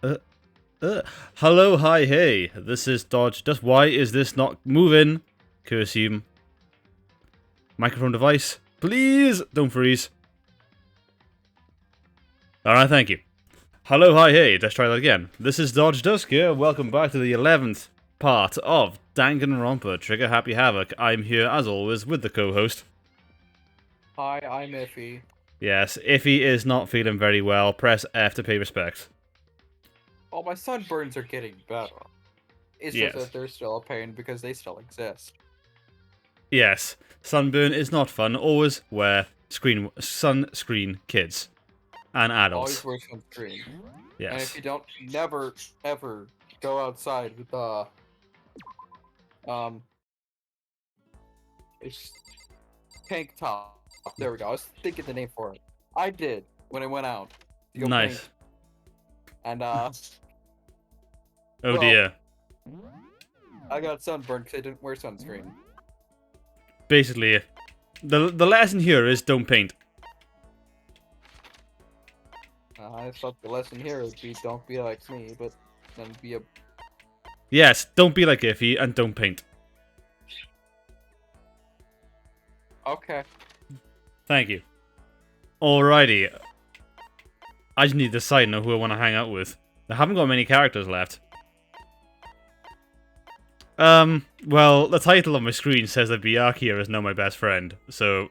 Uh, uh, Hello, hi, hey. This is DodgeDusk. Why is this not moving? Cursium. Microphone device. Please don't freeze. Alright, thank you. Hello, hi, hey. Let's try that again. This is DodgeDusk here. Welcome back to the 11th part of Danganronpa Trigger Happy Havoc. I'm here, as always, with the co-host. Hi, I'm Iffy. Yes, Iffy is not feeling very well. Press F to pay respects. Oh, my sunburns are getting better. It's Yes. just that they're still a pain because they still exist. Yes, sunburn is not fun. Always wear sunscreen, kids and adults. Always wear sunscreen. Yes. And if you don't, never, ever go outside with it's tank top. There we go. I was thinking the name for it. I did when I went out. To go Nice. paint. And Oh well, dear. I got sunburned because I didn't wear sunscreen. Basically, the lesson here is don't paint. I thought the lesson here would be don't be like me, but then be a. Yes, don't be like Iffy and don't paint. Okay. Thank you. Alrighty. I just need to decide now who I want to hang out with. I haven't got many characters left. Well, the title on my screen says that Byakuya is now my best friend, so...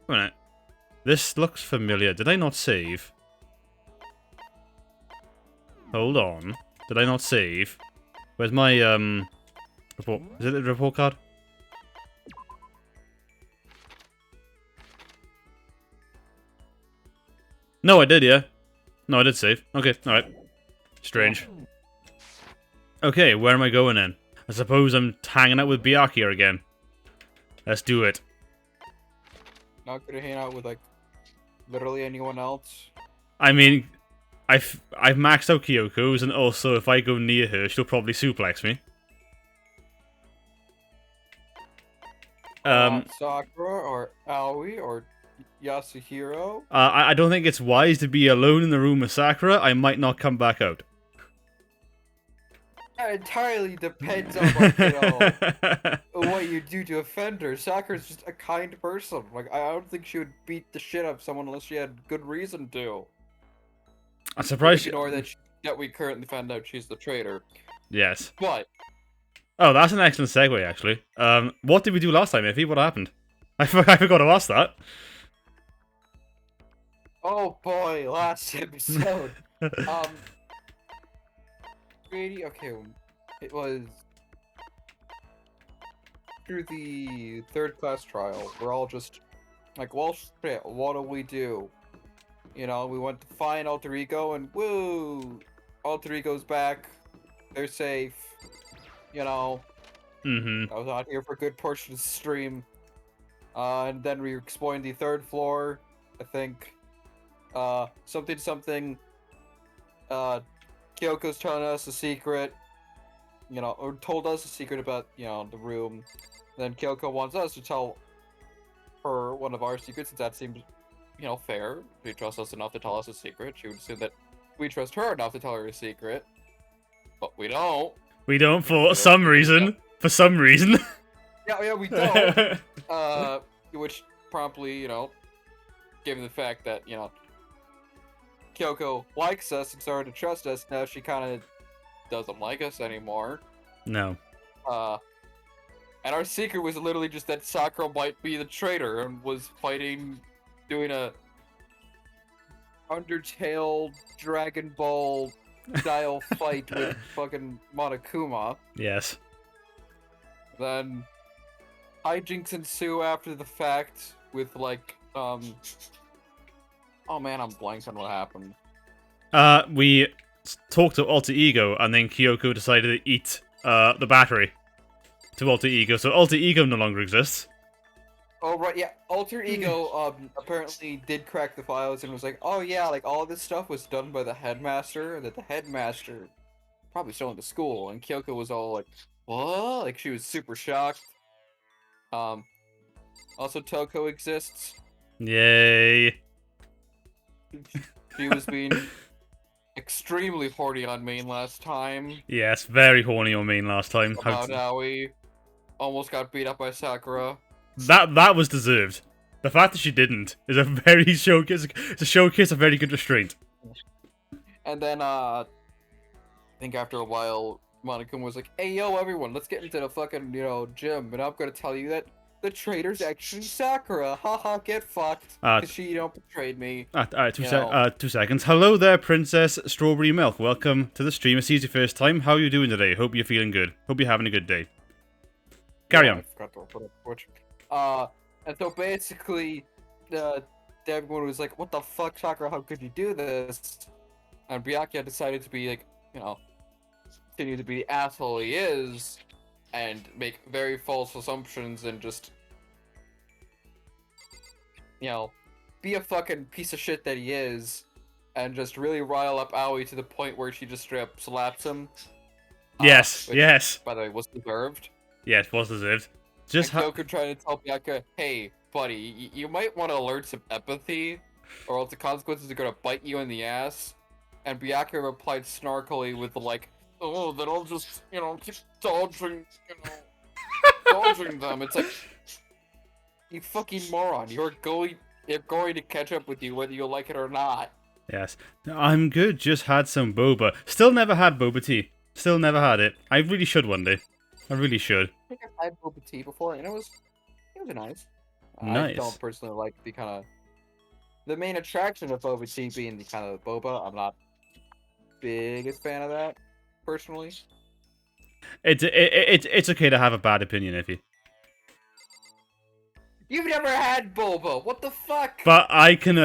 Wait a minute. This looks familiar. Did I not save? Hold on. Did I not save? Where's my, report? Is it the report card? No, I did, yeah. No, I did save. Okay, alright. Strange. Okay, where am I going then? I suppose I'm hanging out with Byakuya again. Let's do it. Not gonna hang out with, like, literally anyone else. I mean, I've maxed out Kyoko's, and also if I go near her, she'll probably suplex me. Sakura or Aoi or Yasuhiro. I don't think it's wise to be alone in the room with Sakura. I might not come back out. That entirely depends on like, what you do to offend her. Sakura's just a kind person. Like, I don't think she would beat the shit out of someone unless she had good reason to. I'm surprised. Ignore that we currently found out she's the traitor. Yes. But Oh, that's an excellent segue, actually. What did we do last time, Iffy? What happened? I forgot to ask that. oh boy, last episode. Really? Okay, it was after the third class trial, we're all just like, well, shit, what do we do? You know, we went to find Alter Ego, and woo! Alter Ego's back. They're safe. You know, Mm-hmm. I was out here for a good portion of the stream. And then we were exploring the third floor. I think, something. Kyoko's telling us a secret. You know, or told us a secret about, you know, the room. Then Kyoko wants us to tell her one of our secrets, since that seems, you know, fair. She trusts us enough to tell us a secret. She would assume that we trust her enough to tell her a secret. But we don't. We don't for some reason. For some reason. Yeah, we don't. Which promptly, you know, given the fact that, you know, Kyoko likes us and started to trust us, now she kind of doesn't like us anymore. No. And our secret was literally just that Sakura might be the traitor and was doing a Undertale Dragon Ball style fight with fucking Monokuma. Yes. Then hijinks ensue after the fact with like, oh man, I'm blanking on what happened. We talked to Alter Ego, and then Kyoko decided to eat the battery to Alter Ego, so Alter Ego no longer exists. Oh, right, yeah. Alter Ego, apparently did crack the files and was like, oh yeah, like, all this stuff was done by the headmaster, that the headmaster probably still in the school, and Kyoko was all like, what? Like, she was super shocked. Also, Toko exists. Yay. She was being extremely horny on main last time. Yes, very horny on main last time. About how we almost got beat up by Sakura. That was deserved. The fact that she didn't is a very showcase. It's a showcase of very good restraint. And then I think after a while, Monokuma was like, "Hey yo, everyone, let's get into the fucking, you know, gym, and I'm gonna tell you that the traitor's actually Sakura. Haha, get fucked. Cause she, you know, betrayed me." Alright, 2 seconds. Hello there, Princess Strawberry Milk. Welcome to the stream. It's your first time. How are you doing today? Hope you're feeling good. Hope you're having a good day. Carry on. I forgot to put up Twitch. And so basically, everyone was like, "What the fuck, Sakura? How could you do this?" And Byakuya decided to be like, you know, continue to be the asshole he is, and make very false assumptions and just, you know, be a fucking piece of shit that he is, and just really rile up Aoi to the point where she just straight up slaps him. Yes, which, yes. by the way, was deserved. Yes, was deserved. Just Kyoko trying to tell Byakuya, "Hey, buddy, you might want to learn some empathy, or else the consequences are gonna bite you in the ass." And Byakuya replied snarkily with like, "Oh, then I'll just, you know, keep dodging, you know, dodging them." It's like, you fucking moron. They're going to catch up with you whether you like it or not. Yes. I'm good. Just had some boba. Still never had boba tea. Still never had it. I really should one day. I really should. I think I've had boba tea before, and it was nice. Nice. I don't personally like the main attraction of boba tea being the kind of boba. I'm not biggest fan of that, personally. It's okay to have a bad opinion, Iffy. You've never had boba. What the fuck? But I can.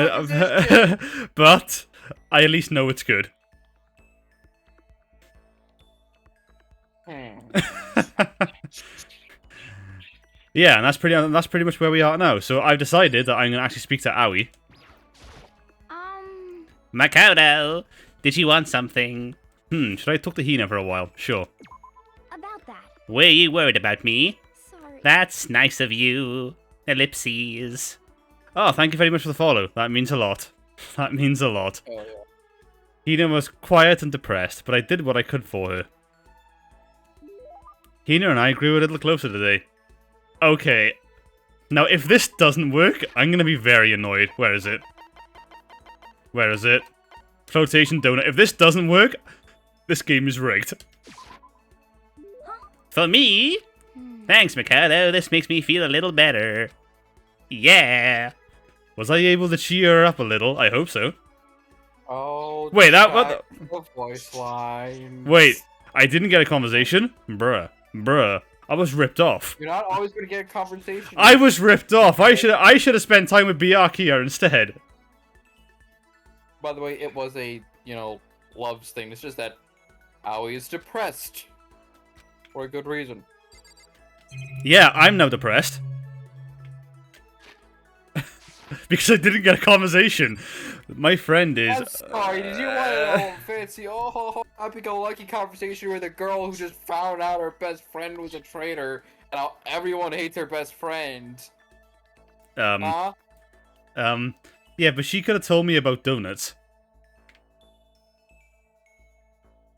But I at least know it's good. Yeah, and that's pretty much where we are now. So I've decided that I'm gonna actually speak to Aoi. Makoto, did you want something? Should I talk to Hina for a while? Sure. About that. Were you worried about me? Sorry. That's nice of you. Ellipses. Oh, thank you very much for the follow. That means a lot. That means a lot. Oh, yeah. Hina was quiet and depressed, but I did what I could for her. Hina and I grew a little closer today. Okay. Now, if this doesn't work, I'm gonna be very annoyed. Where is it? Where is it? Flotation donut. If this doesn't work, this game is rigged. For me? Thanks, Mikado. This makes me feel a little better. Yeah. Was I able to cheer her up a little? I hope so. Oh, wait, what the voice line. Wait, I didn't get a conversation? Bruh. I was ripped off. You're not always gonna get a conversation. I was ripped off. I should have spent time with Byakuya instead. By the way, it was a, loves thing. It's just that Aoi is depressed. For a good reason. Yeah, I'm now depressed. Because I didn't get a conversation. My friend is... I'm sorry, did you want a fancy, happy-go-lucky conversation with a girl who just found out her best friend was a traitor, and how everyone hates her best friend? Huh? Yeah, but she could have told me about donuts.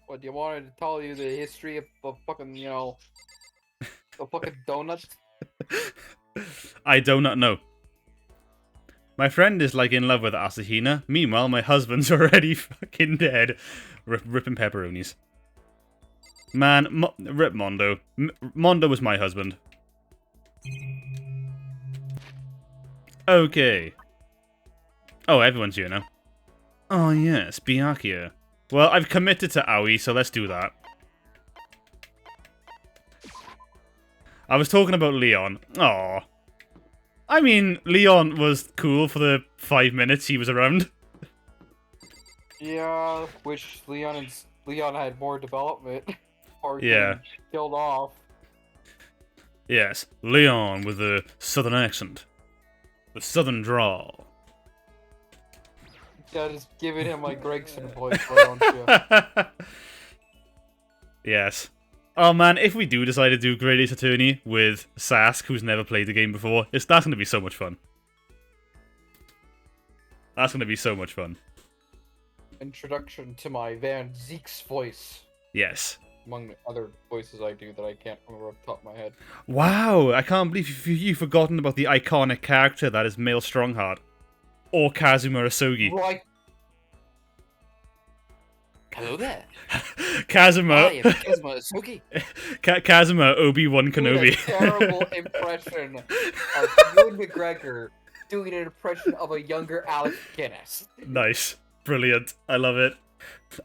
What, you wanted to tell you the history of fucking, the fucking donuts? I do not know. My friend is like in love with Asahina. Meanwhile, my husband's already fucking dead. Ripping pepperonis. Man, rip Mondo. Mondo was my husband. Okay. Oh, everyone's here now. Oh yes, Byakuya. Well, I've committed to Aoi, so let's do that. I was talking about Leon. Aww. I mean, Leon was cool for the 5 minutes he was around. Yeah, wish Leon had more development. Or Yeah. Killed off. Yes, Leon with the southern accent. The southern drawl. Yeah, just giving him like Gregson voice, why don't you? Yes. Oh man, if we do decide to do Great Ace Attorney with Sask, who's never played the game before, that's going to be so much fun. That's going to be so much fun. Introduction to my Van Zeke's voice. Yes. Among the other voices I do that I can't remember off the top of my head. Wow, I can't believe you've forgotten about the iconic character that is Male Strongheart. Or Kazuma Asogi. Right. Hello there. Kazuma. I am Kazuma Asogi. Kazuma Obi-Wan Kenobi. A terrible impression of Ewan McGregor doing an impression of a younger Alec Guinness. Nice. Brilliant. I love it.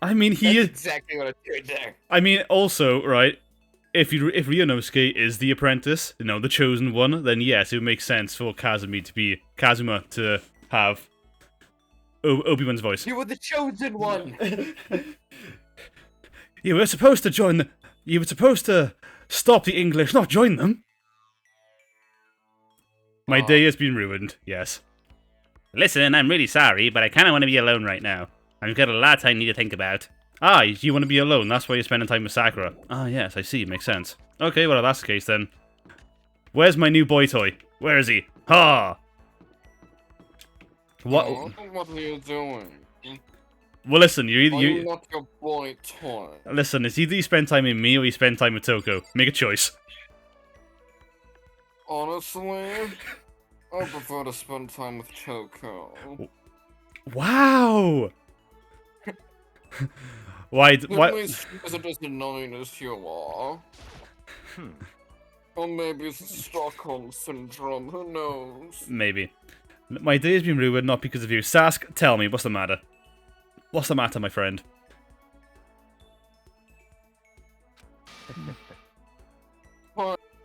I mean, That's exactly what I'm doing there. I mean, also, right, if Ryunosuke is the apprentice, the chosen one, then yes, it would make sense for Kazuma to have Obi-Wan's voice. You were the chosen one! You were supposed to You were supposed to stop the English, not join them. My day has been ruined, yes. Listen, I'm really sorry, but I kind of want to be alone right now. I've got a lot I need to think about. Ah, you want to be alone, that's why you're spending time with Sakura. Ah, yes, I see, makes sense. Okay, well, if that's the case then. Where's my new boy toy? Where is he? Ha! What? What are you doing? Well, listen, I'm not your boy toy. Listen, it's either you spend time with me or you spend time with Toko. Make a choice. Honestly, I prefer to spend time with Toko. Wow! Why? At least she isn't as annoying as you are. Or maybe it's Stockholm Syndrome, who knows? Maybe. My day has been ruined, not because of you. Sask, tell me, what's the matter? What's the matter, my friend?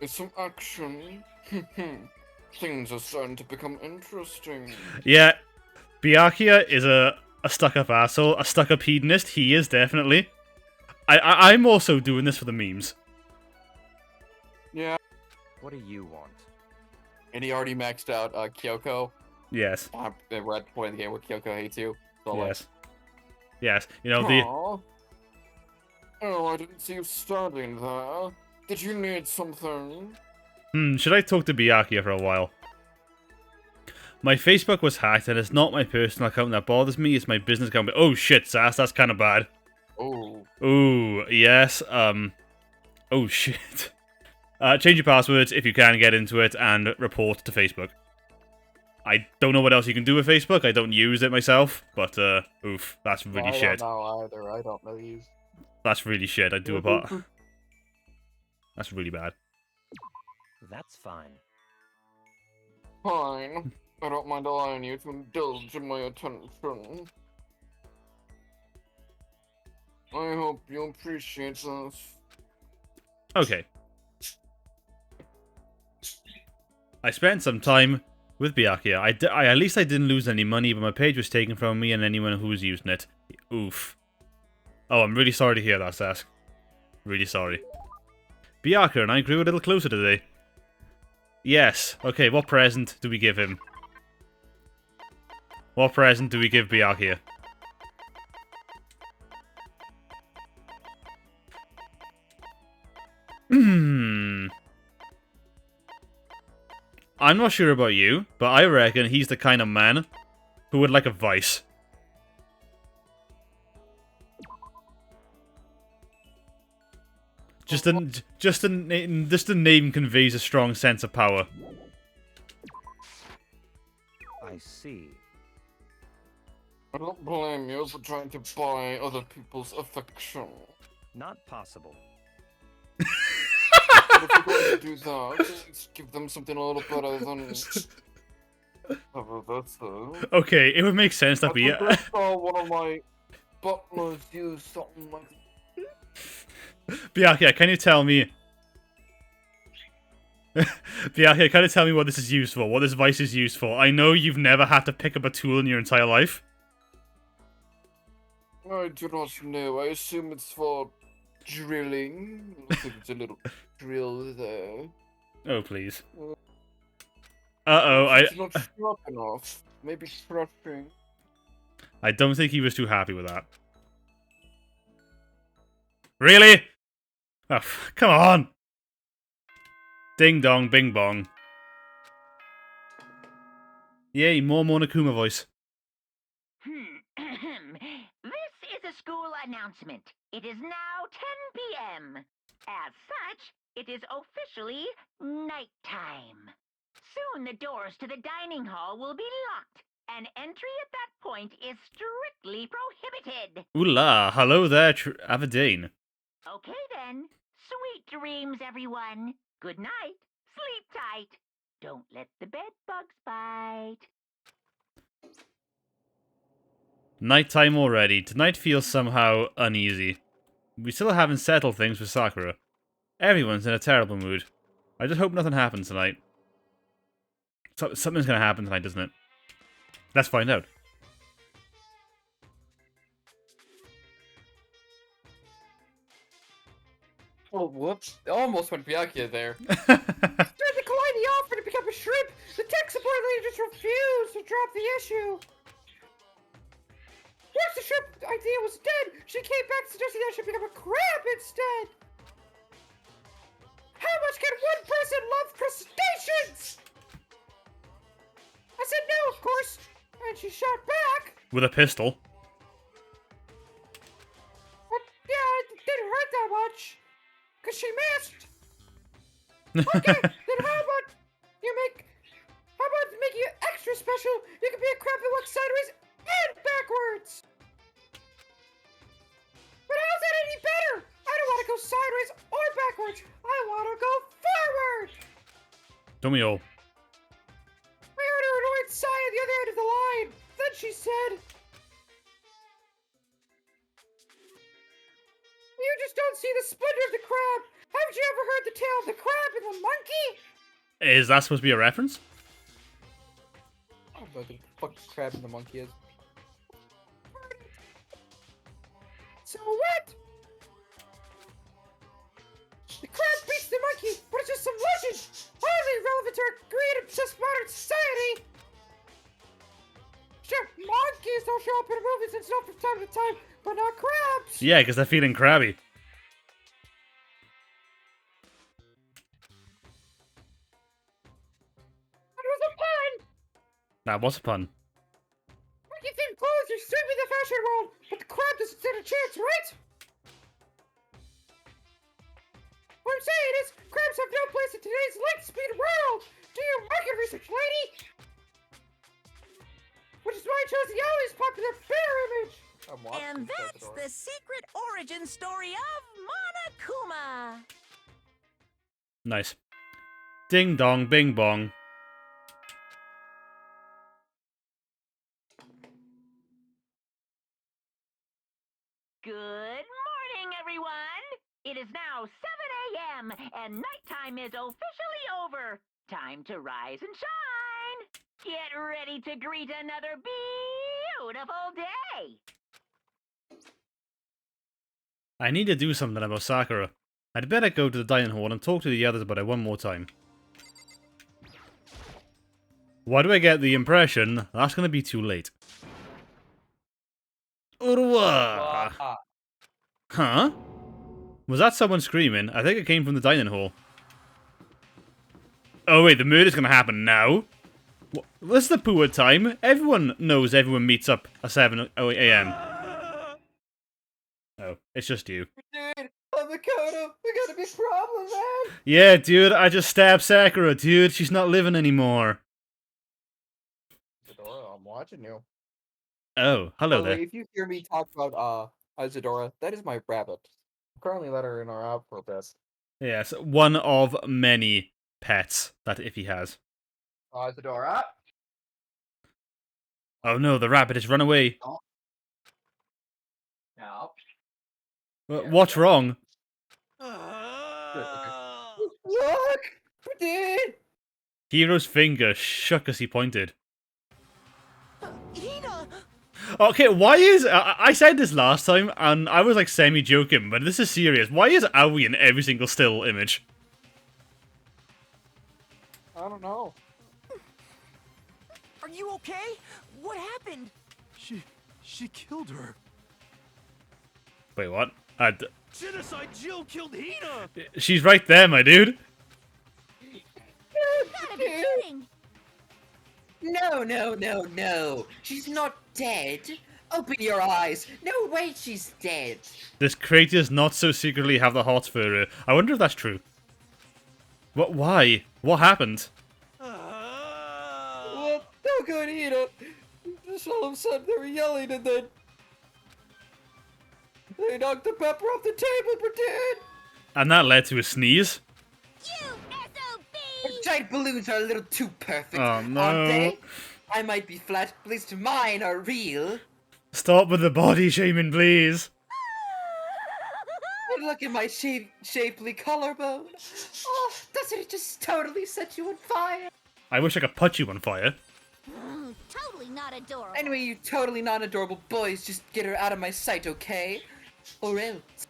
Some action. Things are starting to become interesting. Yeah, Byakuya is a stuck-up asshole, a stuck-up hedonist. He is, definitely. I'm also doing this for the memes. Yeah. What do you want? And he already maxed out Kyoko. Yes. We're at the point in the game where Kyoko hates you. So Yes. Yes. You know, the... Aww. Oh, I didn't see you starting there. Did you need something? Should I talk to Byakuya for a while? My Facebook was hacked, and it's not my personal account that bothers me, it's my business account. Oh shit, Sass, that's kind of bad. Oh. Ooh, yes, oh shit. Change your passwords if you can get into it, and report to Facebook. I don't know what else you can do with Facebook, I don't use it myself, but, oof, that's really shit. I don't know either, I don't know use. That's really shit, I do a part. That's really bad. That's fine. Fine. I don't mind allowing you to indulge in my attention. I hope you appreciate this. Okay. I spent some time with Byakuya. At least I didn't lose any money, but my page was taken from me and anyone who was using it. Oof. Oh, I'm really sorry to hear that, Sask. Really sorry. Byakuya and I grew a little closer today. Yes. Okay, what present do we give him? What present do we give Byakuya? I'm not sure about you, but I reckon he's the kind of man who would like a vice. Just the name conveys a strong sense of power. I see. I don't blame you for trying to buy other people's affection. Not possible. But if you're going to do that, let's give them something a little better than... How about that, though? Okay, it would make sense that we... I saw one of my butlers use something like... Byakuya, can you tell me... Byakuya, can you tell me what this is used for? What this vice is used for? I know you've never had to pick up a tool in your entire life. I do not know. I assume it's for drilling. Looks like it's a little drill there. Oh, please. Uh-oh, It's not sharp enough. Maybe crushing. I don't think he was too happy with that. Really? Oh, come on! Ding dong, bing bong. Yay, more Monokuma voice. This is a school announcement. It is now 10 p.m. As such, it is officially nighttime. Soon the doors to the dining hall will be locked, and entry at that point is strictly prohibited. Ooh la, hello there, Avadane. Okay then. Sweet dreams, everyone. Good night. Sleep tight. Don't let the bed bugs bite. Nighttime already. Tonight feels somehow uneasy. We still haven't settled things with Sakura. Everyone's in a terrible mood. I just hope nothing happens tonight. Something's gonna happen tonight, doesn't it? Let's find out. Oh, whoops. I almost went Byakuya there. During the Kawaii offer to become a shrimp, the tech support leader just refused to drop the issue. Once the shrimp idea was dead, she came back suggesting that I should become a crab instead. How much can one person love crustaceans? I said no, of course, and she shot back. With a pistol. But yeah, it didn't hurt that much, cause she missed. Okay, then how about making it extra special? You can be a crab that walks sideways and backwards. But how's that any better? I don't want to go sideways or backwards. I want to go forward. Don't we all? I heard her annoyed sigh at the other end of the line. Then she said, "You just don't see the splendor of the crab. Haven't you ever heard the tale of the crab and the monkey?" Is that supposed to be a reference? I don't know what the fuck crab and the monkey is. So what? The crab beats the monkey, but it's just some legend, hardly relevant to our greed obsessed modern society. Sure, monkeys don't show up in movies and stuff from time to time, but not crabs. Yeah, because they're feeling crabby. It was a pun. That was a pun. Monkey themed clothes are sweeping the fashion world, but the crab doesn't stand a chance, right? What I'm saying is, crabs have no place in today's light-speed world. Do your market research, lady. Which is why I chose the always popular bear image. And that's the secret origin story of Monokuma. Nice. Ding dong, bing bong. Good morning, everyone. It is now 7 a.m. and nighttime is officially over. time to rise and shine. Get ready to greet another beautiful day. I need to do something about Sakura. I'd better go to the dining hall and talk to the others about it one more time. Why do I get the impression that's going to be too late? Urwa! Huh? Was that someone screaming? I think it came from the dining hall. Oh wait, the murder's going to happen now? This is the poor time. Everyone knows everyone meets up at 7 a.m. Oh, it's just you. Dude, avocado, we got a big problem, man. Yeah, dude, I just stabbed Sakura, dude. She's not living anymore. Isadora, I'm watching you. Oh, hello there. If you hear me talk about Isadora, that is my rabbit. Currently let her in our app for a bit. Yes, one of many pets that Iffy has. Isadora. Oh no, the rabbit has run away. Now. What's wrong? Look! We did! Hero's finger shook as he pointed. Hina! Okay, why is... I said this last time, and I was like semi-joking, but this is serious. Why is Aoi in every single still image? I don't know. Are you okay? What happened? She killed her. Wait, what? Genocide Jill killed Hina! She's right there, my dude. Gotta be kidding! No. She's not dead. Open your eyes. No way she's dead. This crate does not so secretly have the hots for her. I wonder if that's true. What? Why? What happened? Well, no good, Hina. Just all of a sudden they were yelling and then... They knocked the pepper off the table, pretend! And that led to a sneeze? You SOB! Giant balloons are a little too perfect, Oh, no. aren't they? I might be flat, but at least mine are real. Stop with the body shaming, please. And look at my shapely collarbone. Oh, doesn't it just totally set you on fire? I wish I could put you on fire. Totally not adorable. Anyway, you totally non-adorable boys, just get her out of my sight, okay? Or else.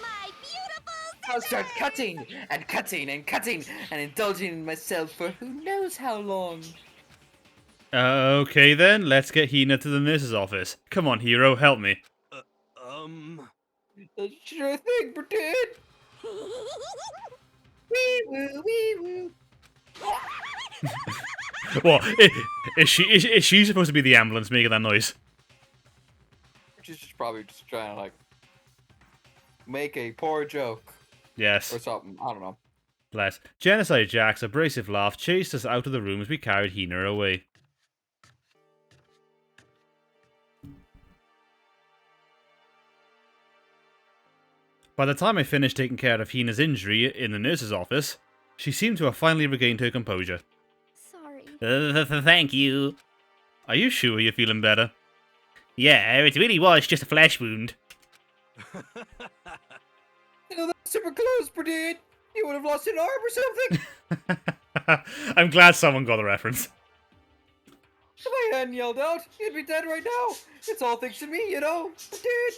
My beautiful I'll start cutting and cutting and cutting and indulging in myself for who knows how long. Okay then, let's get Hina to the nurse's office. Come on, hero, help me. Sure thing, pretend! Wee woo, wee woo. What? Is she supposed to be the ambulance making that noise? She's just probably just trying to, like, make a poor joke Yes. or something. I don't know. Bless. Genocide Jack's abrasive laugh chased us out of the room as we carried Hina away. By the time I finished taking care of Hina's injury in the nurse's office, she seemed to have finally regained her composure. Sorry. Thank you. Are you sure you're feeling better? Yeah, it really was just a flesh wound. You know, that's super close, pretend! You would have lost an arm or something! I'm glad someone got the reference. If I hadn't yelled out, you'd be dead right now. It's all thanks to me, you know, pretend!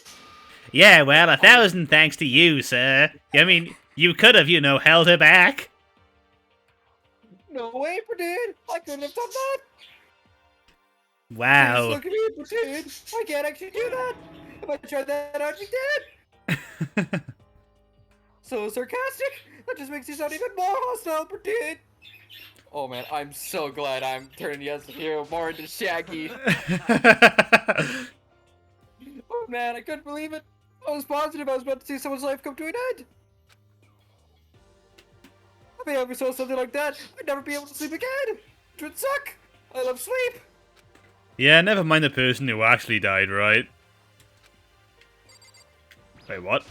Yeah, well, 1,000 thanks to you, sir. I mean, you could have, held her back. No way, pretend! I couldn't have done that! Wow. Please look at me, pretend! I can't actually do that! If I tried that, I'd be dead! So sarcastic? That just makes you sound even more hostile, pretend! Oh man, I'm so glad I'm turning yes hero more into Shaggy. Oh man, I couldn't believe it. I was positive I was about to see someone's life come to an end. If I ever saw something like that, I'd never be able to sleep again. It would suck. I love sleep. Yeah, never mind the person who actually died, right? Wait, what?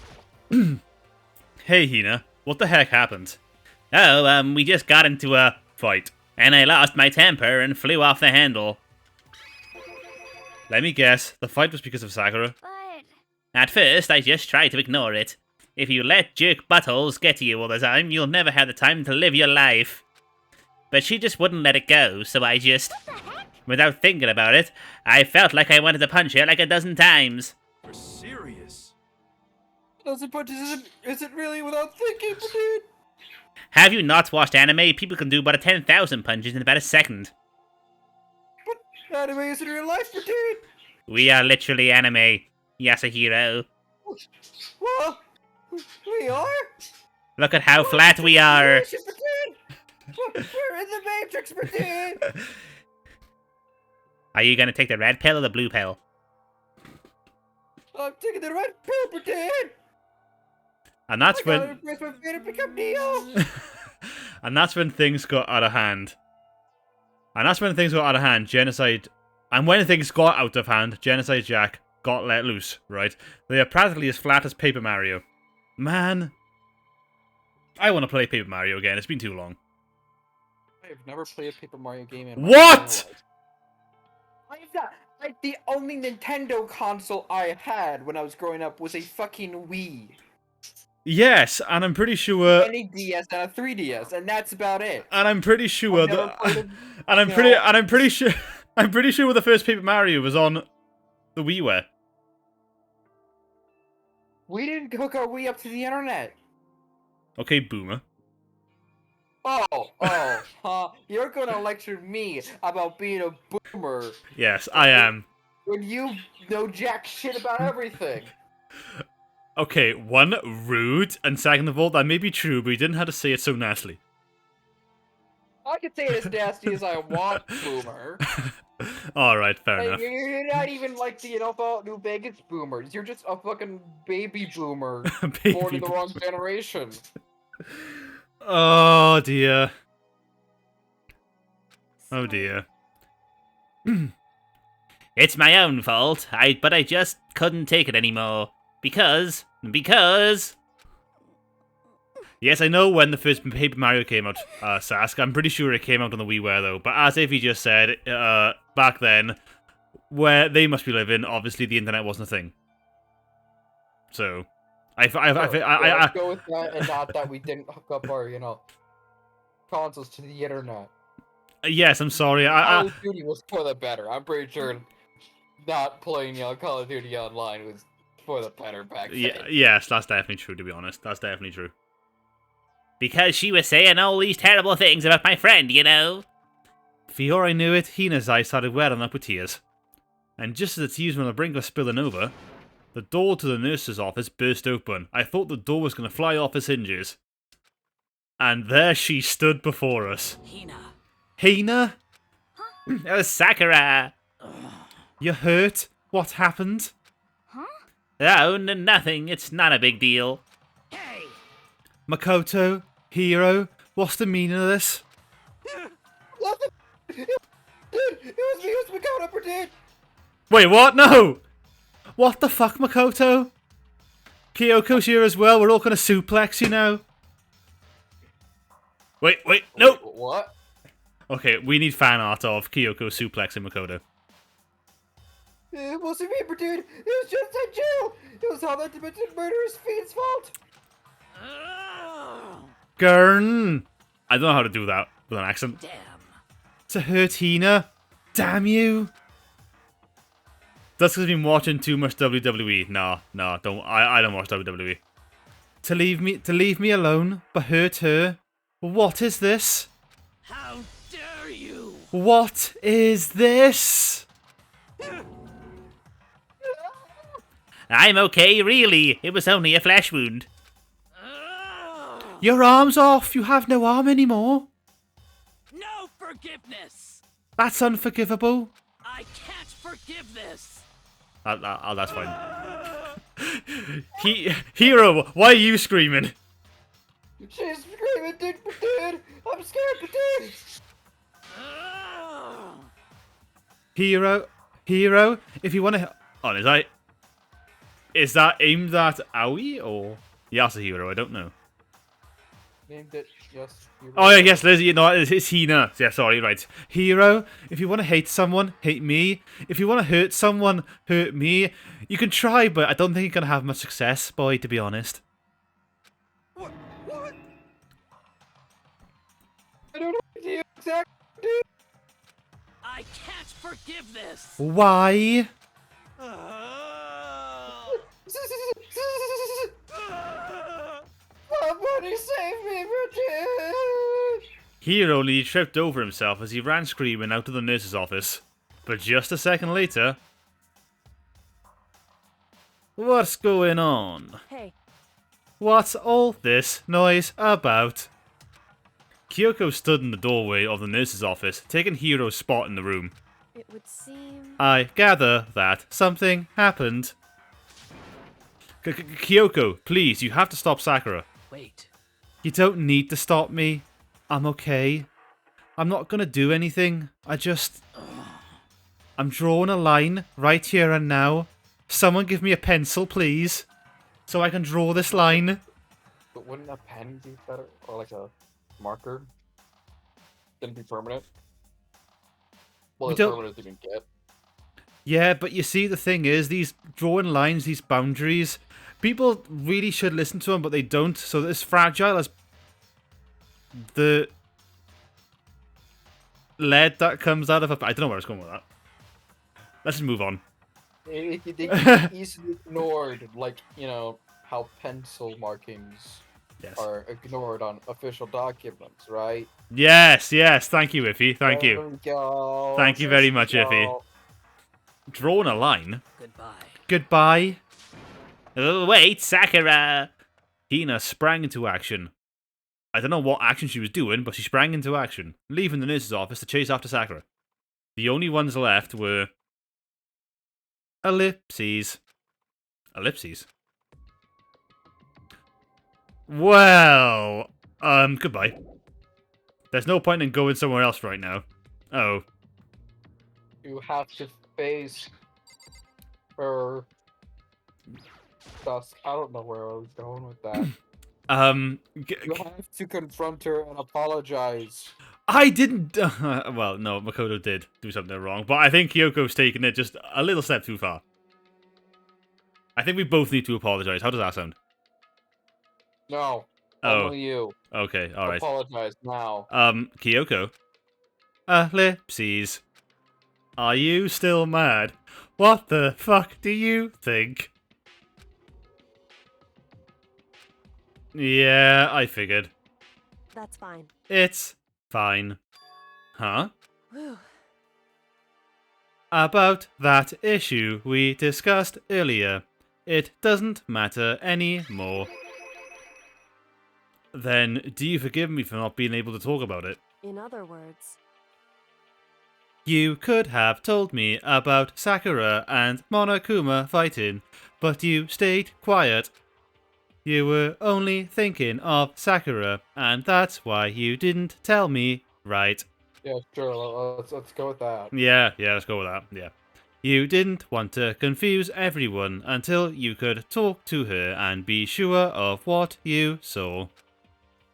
Hey, Hina. What the heck happened? Oh, we just got into a fight. And I lost my temper and flew off the handle. Let me guess, the fight was because of Sakura? But At first, I just tried to ignore it. If you let jerk buttholes get to you all the time, you'll never have the time to live your life. but she just wouldn't let it go, so I just, without thinking about it, I felt like I wanted to punch her like a dozen times. You're serious? Dozen punches isn't really without thinking, dude. Have you not watched anime? People can do about 10,000 punches in about a second. But anime isn't real life, dude. We are literally anime, Yasuhiro. Well, we are. Look at how flat we are. We're in the Matrix, dude. Are you gonna take the red pill or the blue pill? I'm taking the red pill, dude. And that's I gotta when... embrace my fate and become Neo. and that's when things got out of hand. And that's when things got out of hand. Genocide... And when things got out of hand, Genocide Jack got let loose, right? They are practically as flat as Paper Mario. Man. I want to play Paper Mario again. It's been too long. I've never played a Paper Mario game in my What?! I've not. Like, the only Nintendo console I had when I was growing up was a fucking Wii. Yes, and I'm pretty sure... Any DS and a 3DS, and that's about it. And I'm pretty sure I've never that... played And I'm pretty sure... I'm pretty sure the first Paper Mario was on the WiiWare. We didn't hook our Wii up to the internet. Okay, boomer. You're gonna lecture me about being a boomer Yes, I am. when you know jack shit about everything. Okay, one, rude, and second of all, that may be true, but you didn't have to say it so nicely. I can say it as nasty as I want, boomer. Alright, fair Like, enough. you're not even like the New Vegas boomers. You're just a fucking baby boomer Baby born in the wrong boomer. generation. Oh dear. Oh dear. It's my own fault, but I just couldn't take it anymore. Because... Yes, I know when the first Paper Mario came out, Sask. I'm pretty sure it came out on the WiiWare, though. But as Ify just said, back then, where they must be living, obviously the internet wasn't a thing. So, Let's go with that, and not that we didn't hook up our, consoles to the internet. yes, I'm sorry. Call of Duty was for the better. I'm pretty sure not playing Call of Duty online was for the better back then. Yes, that's definitely true, to be honest. That's definitely true. Because she was saying all these terrible things about my friend, you know. Before I knew it, Hina's eyes started welling up with tears. And just as the tears were on the brink of spilling over, the door to the nurse's office burst open. I thought the door was going to fly off its hinges. And there she stood before us. Hina? Oh, Sakura! You hurt? What happened? Oh, nothing. It's not a big deal. Hey! Makoto? Hiro? What's the meaning of this? What the? It was me, it was Makoto, dude! Wait, what? No! What the fuck, Makoto? Kyoko's here as well. We're all gonna suplex, you know. Wait, no! What? Okay, we need fan art of Kyoko suplexing Makoto. It wasn't me, dude! It was just a Jew! It was all that demented murderous fiend's fault! Gurn! I don't know how to do that with an accent. Damn. To hurt Hina? Damn you! That's because I've been watching too much WWE. No, don't. I don't watch WWE. To leave me alone, but hurt her? What is this? How dare you! What is this? I'm okay, really. It was only a flesh wound. Your arm's off. You have no arm anymore. No forgiveness! That's unforgivable. I can't forgive this! That's fine. Hero, why are you screaming? She's screaming, dude! I'm scared, dude! Hero, if you want to... Oh, is that aimed at Aoi or Yasuhiro? I don't know. Named it, yes. Oh, yeah, yes, Lizzie, no, it's Hina. Yeah, sorry, right. Hero, if you want to hate someone, hate me. If you want to hurt someone, hurt me. You can try, but I don't think you're going to have much success, boy, to be honest. What? I don't know what to use. exact. I can't forgive this. Why? Somebody save me, Bridget! Hero nearly tripped over himself as he ran screaming out of the nurse's office. But just a second later... What's going on? Hey, What's all this noise about? Kyoko stood in the doorway of the nurse's office, taking Hiro's spot in the room. it would seem... I gather that something happened. Kyoko, please, you have to stop Sakura. Wait. You don't need to stop me. I'm okay. I'm not gonna do anything. I'm drawing a line right here and now. Someone give me a pencil, please. So I can draw this line. But wouldn't a pen be better? Or like a marker? Then be permanent? Well, We as don't- permanent as you can get. Yeah, but you see, the thing is, these drawing lines, these boundaries, people really should listen to them, but they don't. So as fragile as the lead that comes out of a... I don't know where I was going with that. Let's just move on. They can be easily ignored, like, you know, how pencil markings Yes. are ignored on official documents, right? Yes, thank you, Iffy. Thank you. There we go. Thank you very There much, we Iffy. go. Drawing a line? Goodbye. Goodbye. Oh, wait, Sakura! Hina sprang into action. I don't know what action she was doing, but she sprang into action, leaving the nurse's office to chase after Sakura. The only ones left were... Ellipses. Ellipses? Well... goodbye. There's no point in going somewhere else right now. Oh. You have to face her. Dusk. I don't know where I was going with that. You have to confront her and apologize. I didn't... well, no, Makoto did do something wrong, but I think Kyoko's taken it just a little step too far. I think we both need to apologize. How does that sound? No. Oh. Only you. Okay, alright. Apologize now. Kyoko? Ellipses. Are you still mad? What the fuck do you think? Yeah, I figured. That's fine. It's fine. Huh? Whew. About that issue we discussed earlier. It doesn't matter anymore. Then, do you forgive me for not being able to talk about it? In other words, You could have told me about Sakura and Monokuma fighting, but you stayed quiet. You were only thinking of Sakura, and that's why you didn't tell me, right? Yeah, sure. Let's go with that. Yeah, let's go with that, yeah. You didn't want to confuse everyone until you could talk to her and be sure of what you saw.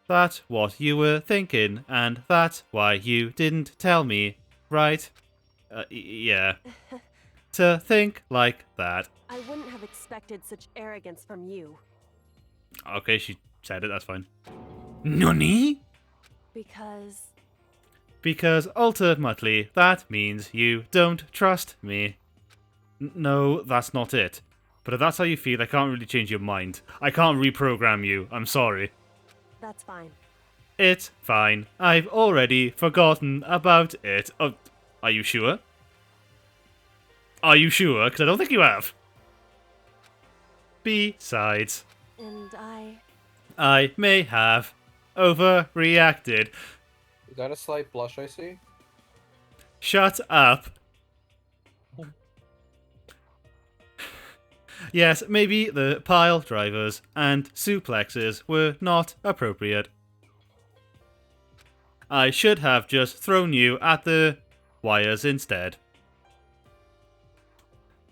That's what you were thinking, and that's why you didn't tell me, right? Yeah. To think like that. I wouldn't have expected such arrogance from you. Okay, she said it, that's fine. Nani? Because ultimately, that means you don't trust me. No, that's not it. But if that's how you feel, I can't really change your mind. I can't reprogram you, I'm sorry. That's fine. It's fine. I've already forgotten about it. Oh, are you sure? Are you sure? Because I don't think you have. Besides, And I may have overreacted. Is that a slight blush I see? Shut up. Yes, maybe the pile drivers and suplexes were not appropriate. I should have just thrown you at the wires instead.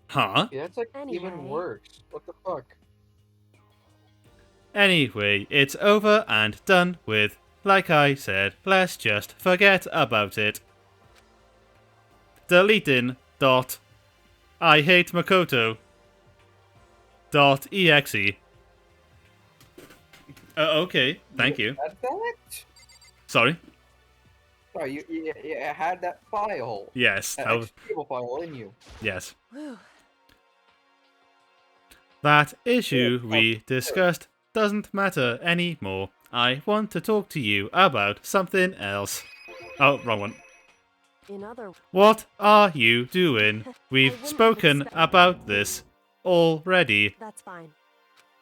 Huh? Yeah, that's like even Anyway. worse. What the fuck? Anyway, it's over and done with. Like I said, let's just forget about it. Deleting dot I hate Makoto dot exe. Okay, thank you. Add that? Sorry. Oh, you had that file. Yes, That that was, executable file in you. yes. Whew. That issue Yeah, we discussed doesn't matter anymore. I want to talk to you about something else. Oh, wrong one. In other What are you doing? We've wouldn't have spoken expect- about this already. That's fine.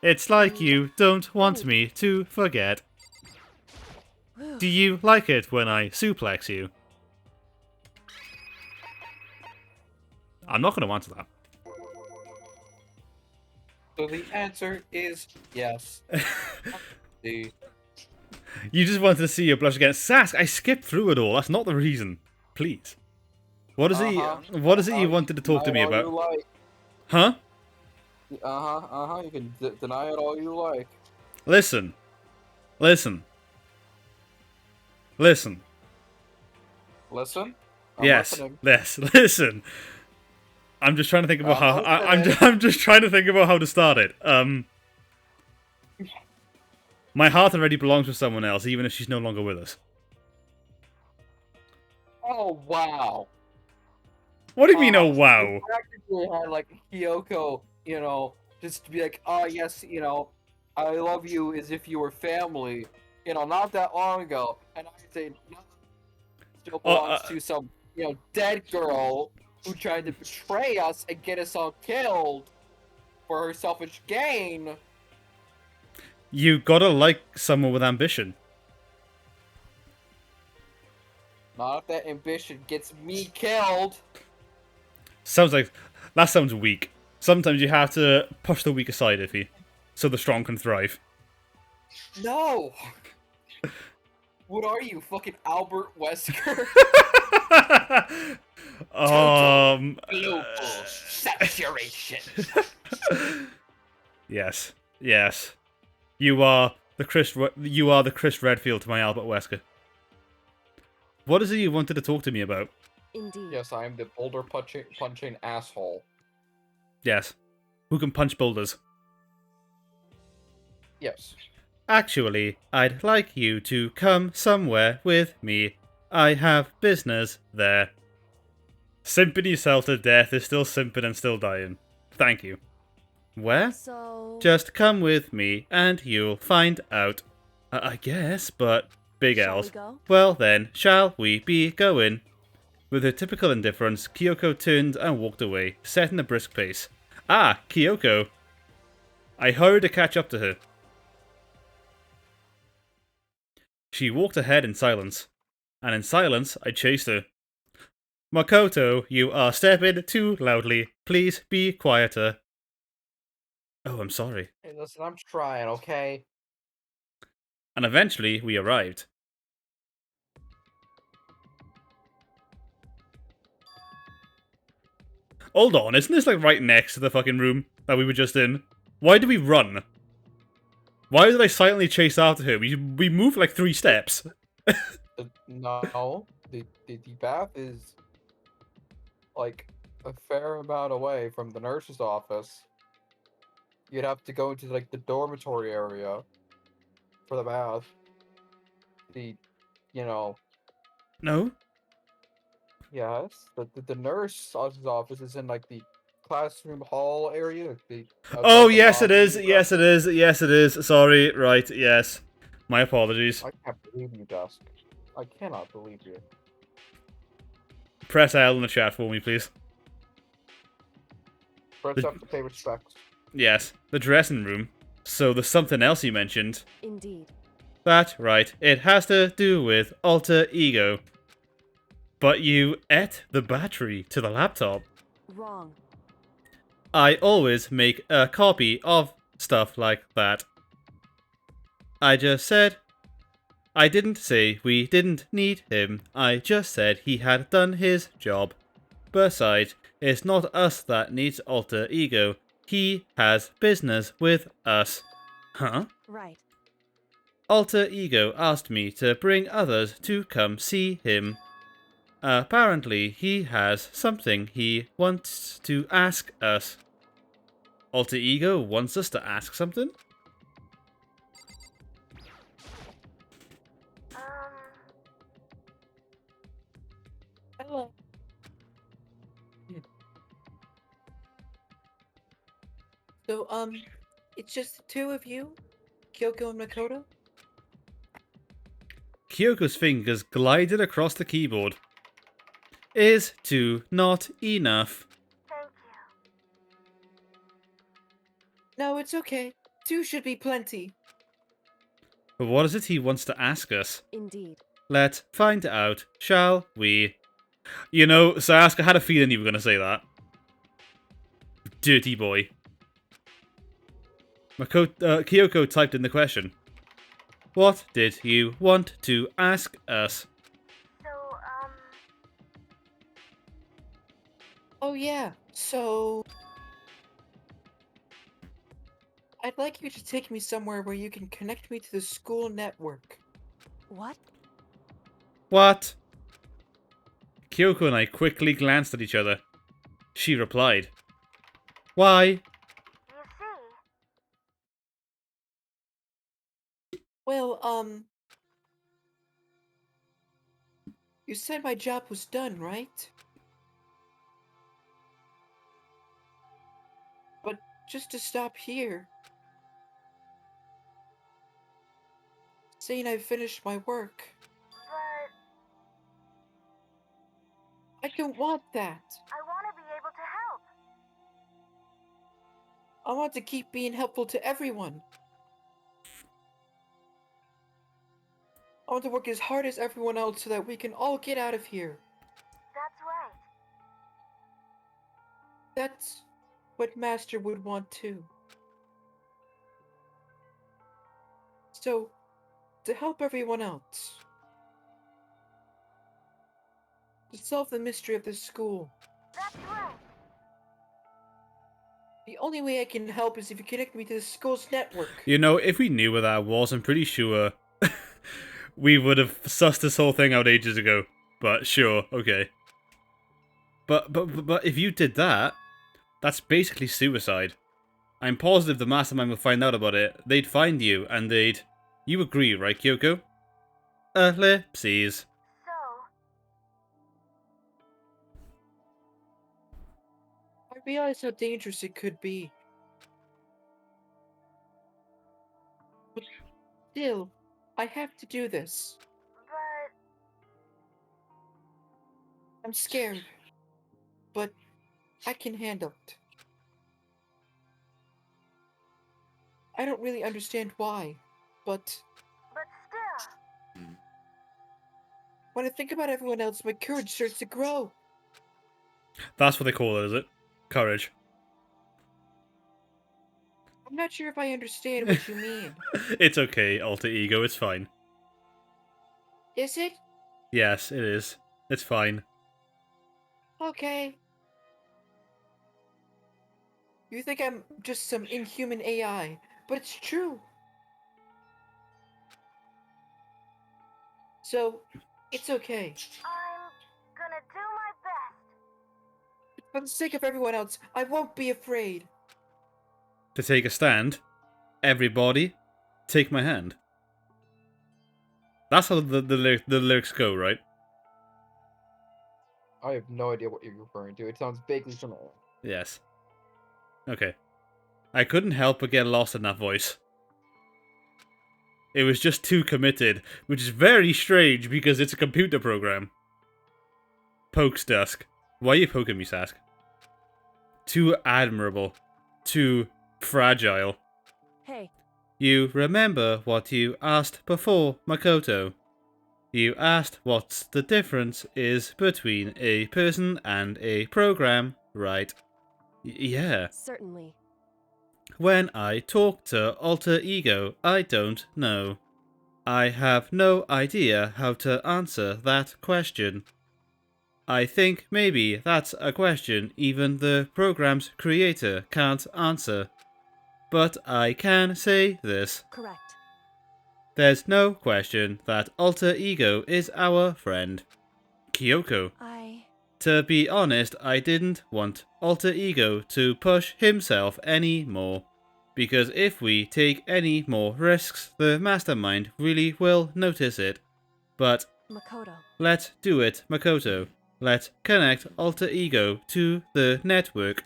It's like you don't want me to forget. Do you like it when I suplex you? I'm not going to answer that. So the answer is yes. The You just wanted to see your blush against Sask. I skipped through it all. That's not the reason. Please. What is it? What is it you wanted to talk to me deny it all about? you like. Huh? You can deny it all you like. Listen. Listen. Listen. Listen. Yes. Listening. Yes. Listen. I'm just trying to think about how I'm just trying to think about how to start it. My heart already belongs with someone else, even if she's no longer with us. Oh wow. What do you mean, oh wow? You practically had like Kyoko, just to be like, oh yes, I love you as if you were family, not that long ago, and I say no, still belongs to some, dead girl who tried to betray us and get us all killed for her selfish gain. You gotta like someone with ambition. Not if that ambition gets me killed. Sounds like that sounds weak. Sometimes you have to push the weak aside, Iffy, so the strong can thrive. No. What are you, fucking Albert Wesker? Global saturation. Yes, yes. You are the Chris Redfield to my Albert Wesker. What is it you wanted to talk to me about? Indeed. Yes, I am the boulder punching asshole. Yes. Who can punch boulders? Yes. Actually, I'd like you to come somewhere with me. I have business there. Simping yourself to death is still simping and still dying. Thank you. Where? So Just come with me and you'll find out. I guess, but big Shall we L's. go? Well then, shall we be going? With her typical indifference, Kyoko turned and walked away, setting a brisk pace. Ah, Kyoko. I hurried to catch up to her. She walked ahead in silence, and in silence I chased her. Makoto, you are stepping too loudly. Please be quieter. Oh, I'm sorry. Hey, listen, I'm trying, okay? And eventually we arrived. Hold on, isn't this like right next to the fucking room that we were just in? Why did we run? Why did I silently chase after her? We moved like 3 steps. No, the bath is like a fair amount away from the nurse's office. You'd have to go into like the dormitory area for the bath. No? Yes, the nurse's office is in like the classroom hall area. Oh, outside the yes it lobby is. and Yes it is. Yes it is. Sorry. Right. Yes. My apologies. I can't believe you, Dusk. I cannot believe you. Press L in the chat for me, please. Press up to pay respects. Yes. The dressing room. So there's something else you mentioned. Indeed. That's right. It has to do with alter ego. But you ate the battery to the laptop. Wrong. I always make a copy of stuff like that. I just said... I didn't say we didn't need him. I just said he had done his job. Besides, it's not us that needs alter ego. He has business with us. Huh? Right. Alter ego asked me to bring others to come see him. Apparently, he has something he wants to ask us. Alter ego wants us to ask something? So, it's just the two of you? Kyoko and Makoto? Kyoko's fingers glided across the keyboard. Is two not enough? Thank you. No, it's okay. Two should be plenty. But what is it he wants to ask us? Indeed. Let's find out, shall we? You know, Sasuke, I had a feeling you were going to say that. Dirty boy. Kyoko typed in the question. What did you want to ask us? So, Oh yeah, so... I'd like you to take me somewhere where you can connect me to the school network. What? What? Kyoko and I quickly glanced at each other. She replied. Why? you see, Well, you said my job was done, right? But just to stop here. Saying I've finished my work. but I don't want that. I want to be able to help. I want to keep being helpful to everyone. I want to work as hard as everyone else so that we can all get out of here. That's right. That's what Master would want too. So, to help everyone else, to solve the mystery of this school, That's right. the only way I can help is if you connect me to the school's network. You know, if we knew where that was, I'm pretty sure we would have sussed this whole thing out ages ago. But sure, okay. But if you did that, that's basically suicide. I'm positive the mastermind will find out about it. They'd find you, and they'd... You agree, right, Kyoko? Ellipses. So, I realize how dangerous it could be. But still, I have to do this. but I'm scared, but I can handle it. I don't really understand why, but still, when I think about everyone else, my courage starts to grow. That's what they call it, is it? Courage. I'm not sure if I understand what you mean. It's okay, alter ego, it's fine. Is it? Yes, it is. It's fine. Okay. You think I'm just some inhuman AI, but it's true. So, it's okay. I'm gonna do my best. For the sake of everyone else, I won't be afraid. To take a stand, everybody, take my hand. That's how the lyrics go, right? I have no idea what you're referring to. It sounds vaguely familiar. Yes. Okay. I couldn't help but get lost in that voice. It was just too committed, which is very strange because it's a computer program. Pokes Dusk. Why are you poking me, Sask? Too admirable. Too fragile. Hey, You remember what you asked before, Makoto. You asked what's the difference is between a person and a program, right? Yeah. certainly. When I talk to Alter Ego, I don't know. I have no idea how to answer that question. I think maybe that's a question even the program's creator can't answer. But I can say this. Correct. There's no question that Alter Ego is our friend. Kyoko. To be honest, I didn't want Alter Ego to push himself any more. Because if we take any more risks, the mastermind really will notice it. But Makoto. let's do it, Makoto. Let's connect Alter Ego to the network.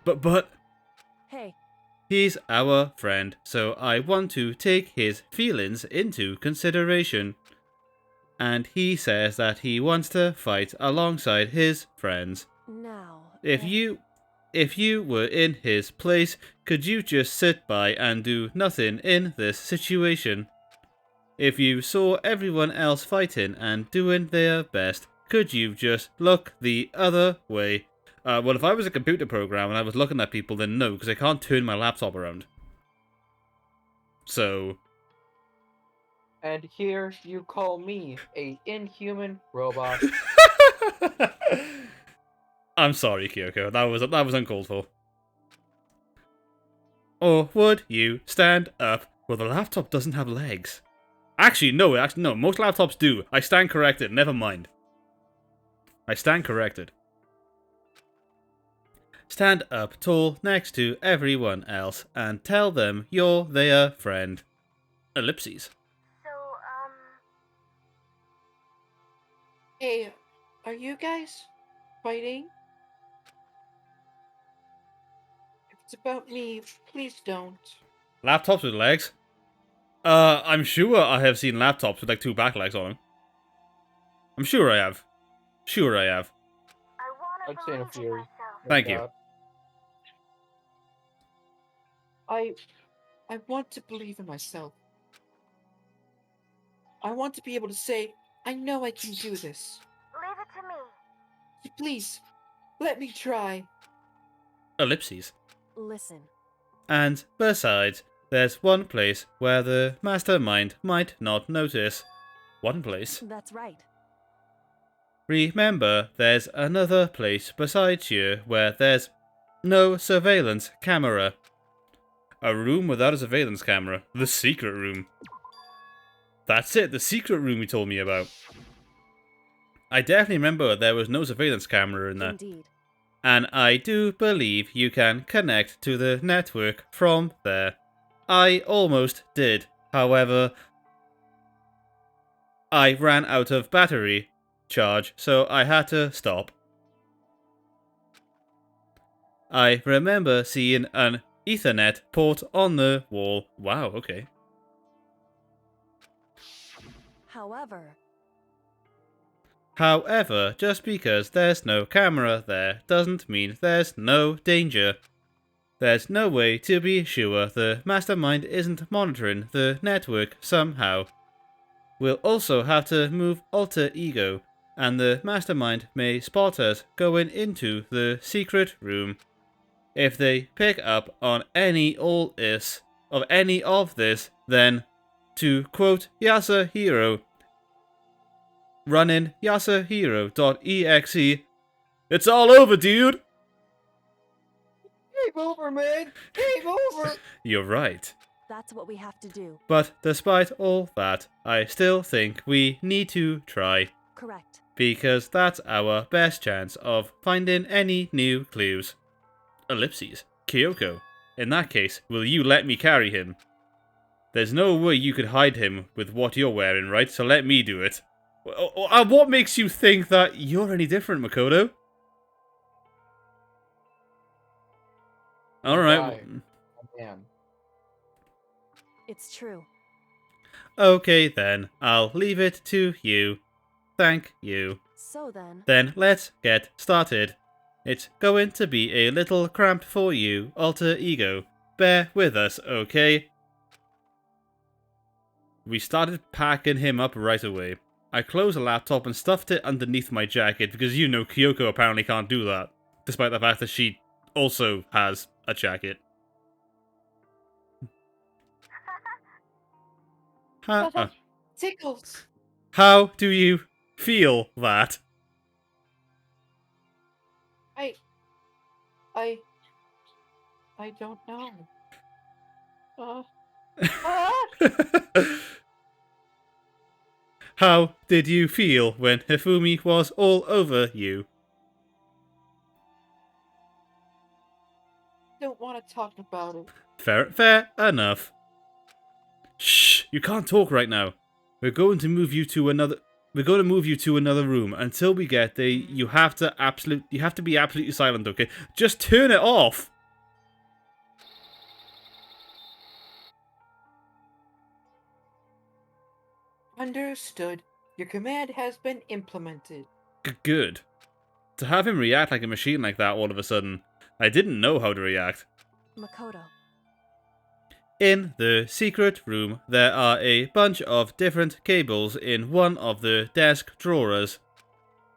But... Hey, He's our friend, so I want to take his feelings into consideration. And he says that he wants to fight alongside his friends. now. If you were in his place, could you just sit by and do nothing in this situation? If you saw everyone else fighting and doing their best, could you just look the other way? Well, if I was a computer program and I was looking at people, then no, because I can't turn my laptop around. So... And here you call me a inhuman robot. I'm sorry, Kyoko. That was uncalled for. Or would you stand up? Well, the laptop doesn't have legs. Actually, no. Most laptops do. I stand corrected. Never mind. I stand corrected. Stand up tall next to everyone else and tell them you're their friend. Ellipses. Hey, are you guys fighting? If it's about me, please don't. Laptops with legs? I'm sure I have seen laptops with like 2 back legs on them. I'm sure I have. Sure I have. I'd say in a fury. Thank you. I want to believe in myself. I want to be able to say, I know I can do this. Leave it to me. So please, let me try. Ellipses. Listen. And besides, there's one place where the mastermind might not notice. One place. That's right. Remember, there's another place besides you where there's no surveillance camera. A room without a surveillance camera. The secret room. That's it, the secret room you told me about. I definitely remember there was no surveillance camera in there. Indeed. And I do believe you can connect to the network from there. I almost did. However, I ran out of battery charge, so I had to stop. I remember seeing an Ethernet port on the wall. Wow, okay. However, just because there's no camera there doesn't mean there's no danger. There's no way to be sure the mastermind isn't monitoring the network somehow. We'll also have to move alter ego, and the mastermind may spot us going into the secret room. If they pick up on any of this, then, to quote Yasuhiro, running Yasuhiro.exe, it's all over, dude! Game over, man! Game over! You're right. That's what we have to do. But despite all that, I still think we need to try. Correct. Because that's our best chance of finding any new clues. Ellipses. Kyoko. In that case, will you let me carry him? There's no way you could hide him with what you're wearing, right? So let me do it. What makes you think that you're any different, Makoto? Alright. Man. It's true. Okay then, I'll leave it to you. Thank you. So then... Then let's get started. It's going to be a little cramped for you, alter ego. Bear with us, okay? We started packing him up right away. I closed the laptop and stuffed it underneath my jacket because you know Kyoko apparently can't do that, despite the fact that she also has a jacket. Tickles! How do you feel that? I don't know. How did you feel when Hifumi was all over you? Don't want to talk about it. Fair enough. Shh, you can't talk right now. We're going to move you to another room. Until we get there, you have to be absolutely silent, okay? Just turn it off. Understood. Your command has been implemented. Good. To have him react like a machine like that all of a sudden, I didn't know how to react. Makoto. In the secret room, there are a bunch of different cables in one of the desk drawers.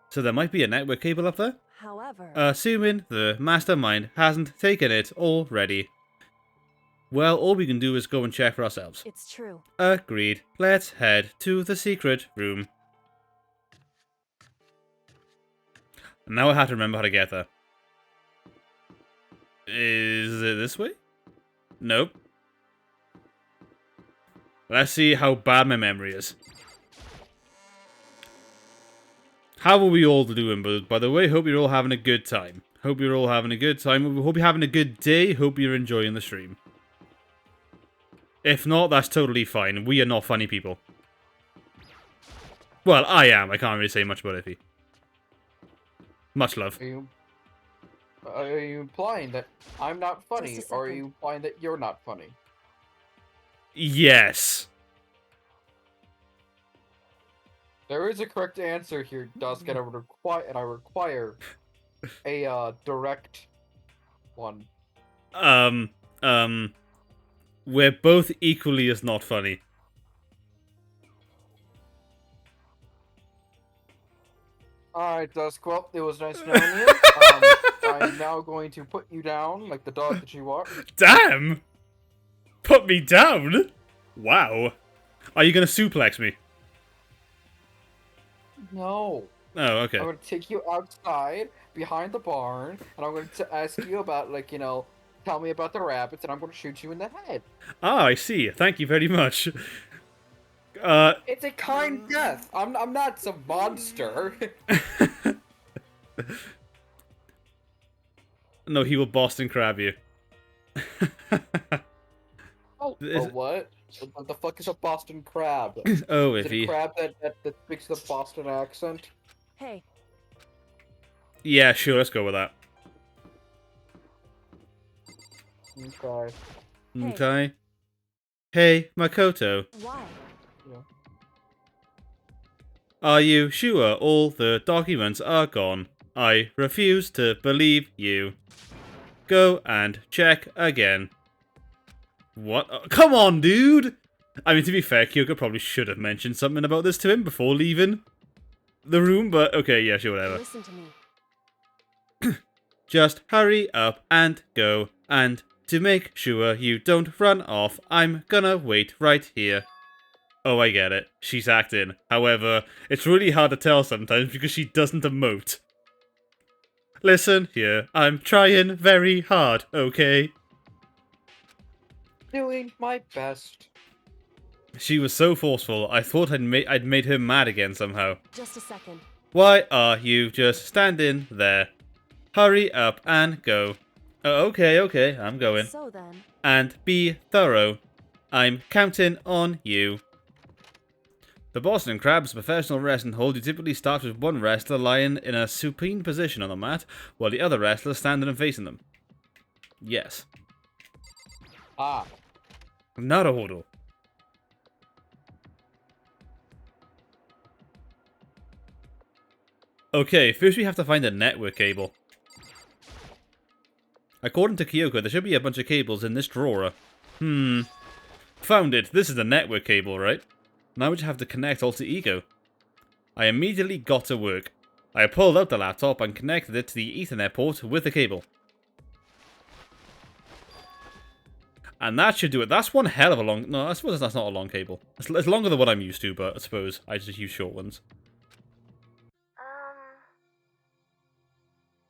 So there might be a network cable up there? However, Assuming the mastermind hasn't taken it already. Well, all we can do is go and check for ourselves. it's true. Agreed. Let's head to the secret room. Now I have to remember how to get there. Is it this way? Nope. Let's see how bad my memory is. How are we all doing? By the way, hope you're all having a good time. Hope you're all having a good time. Hope you're having a good day. Hope you're enjoying the stream. If not, that's totally fine. We are not funny people. Well, I am. I can't really say much about Iffy. Much love. Are you implying that I'm not funny, Just a or are second. you implying that you're not funny? Yes. There is a correct answer here, Dusk, and I require a direct one. We're both equally as not funny. Alright, Dusk, well, it was nice knowing you. I'm now going to put you down, like the dog that you are. Damn! Put me down? Wow. Are you gonna suplex me? No. Oh, okay. I'm going to take you outside, behind the barn, and I'm going to ask you about, like, you know, tell me about the rabbits, and I'm going to shoot you in the head. Ah, I see. Thank you very much. It's a kind death. I'm not some monster. No, he will Boston crab you. Oh, Is- what? What the fuck is a Boston crab? Oh, Is it a Iffy. crab that speaks the Boston accent? Hey, Yeah, sure, let's go with that. Okay. Hey. Okay. Hey, Makoto. why? Are you sure all the documents are gone? I refuse to believe you. Go and check again. What? Come on, dude! I mean, to be fair, Kyoko probably should have mentioned something about this to him before leaving the room, but okay, yeah, sure, whatever. Listen to me. Just hurry up and go, and to make sure you don't run off, I'm gonna wait right here. Oh, I get it. She's acting. However, it's really hard to tell sometimes because she doesn't emote. Listen here, I'm trying very hard, okay? Doing my best. She was so forceful, I thought I'd made her mad again somehow. Just a second. Why are you just standing there? Hurry up and go. Oh, okay, I'm going. So then, And be thorough. I'm counting on you. The Boston Crab's professional wrestling hold typically starts with one wrestler lying in a supine position on the mat, while the other wrestler standing and facing them. Yes. Ah. Naruhodo. Okay, first we have to find a network cable. According to Kyoko, there should be a bunch of cables in this drawer. Found it. This is the network cable, right? Now we just have to connect Alter Ego. I immediately got to work. I pulled out the laptop and connected it to the Ethernet port with the cable. And that should do it. That's one hell of a long... No, I suppose that's not a long cable. It's longer than what I'm used to, but I suppose I just use short ones.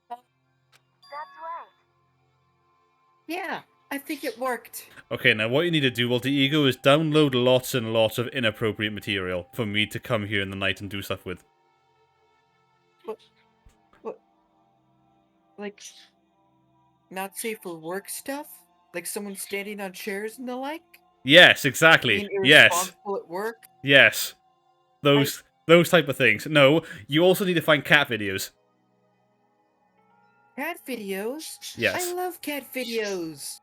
That's right. Yeah, I think it worked. Okay, now what you need to do, Alter Ego, is download lots and lots of inappropriate material for me to come here in the night and do stuff with. What? Like, not safe for work stuff? Like someone standing on chairs and the like? Yes, exactly. Being Yes. irresponsible at work? Yes. Those type of things. No, you also need to find cat videos. Cat videos? Yes. I love cat videos.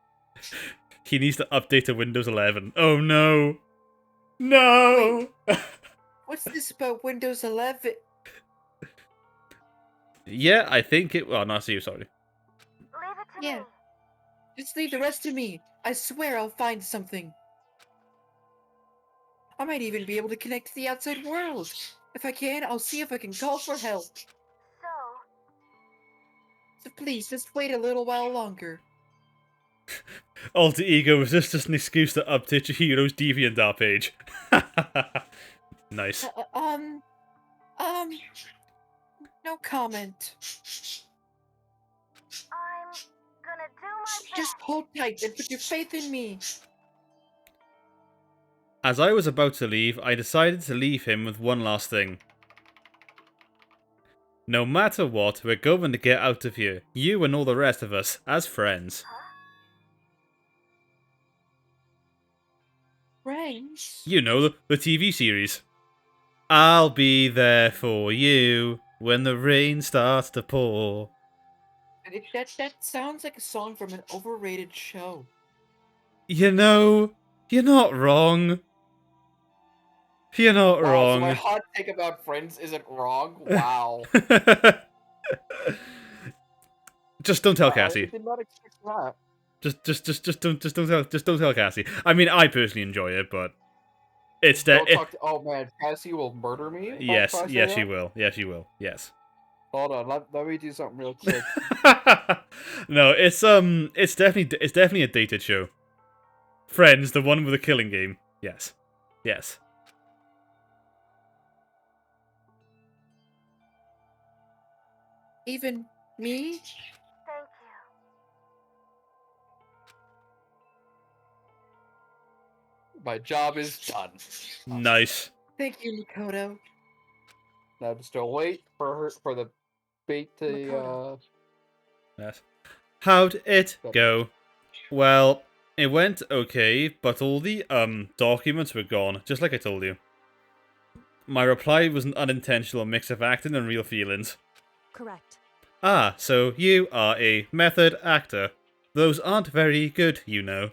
He needs to update to Windows 11. Oh no. No! What's this about Windows 11? Yeah, I think it... Well, not you, sorry. Leave it to Yeah. me. Just leave the rest to me. I swear I'll find something. I might even be able to connect to the outside world. If I can, I'll see if I can call for help. So, So please, just wait a little while longer. Alter Ego is this just an excuse to update your hero's DeviantArt page? Nice. Um, no comment. I'm gonna do my best. Just hold tight and put your faith in me. As I was about to leave, I decided to leave him with one last thing. No matter what, we're going to get out of here. You and all the rest of us, as friends. Friends? You know, the TV series. I'll be there for you when the rain starts to pour. That sounds like a song from an overrated show. You know, you're not wrong. You're not Wow, so my wrong. hot take about Friends isn't wrong? Wow. Just don't tell I Cassie. did not expect that. Just don't tell Cassie. I mean, I personally enjoy it, but it's Don't talk to, oh man, Cassie will murder me? yes, If I say yes, that? she will. Yes, she will. Yes. Hold on, let me do something real quick. No, it's definitely a dated show. Friends, the one with the killing game. Yes, yes. Even me? Thank you. My job is done. Nice. Thank you, Makoto. Now just to wait for the bait to Makoto. Yes. How'd it go? Well, it went okay, but all the documents were gone, just like I told you. My reply was an unintentional mix of acting and real feelings. Correct. Ah, so you are a method actor. Those aren't very good, you know.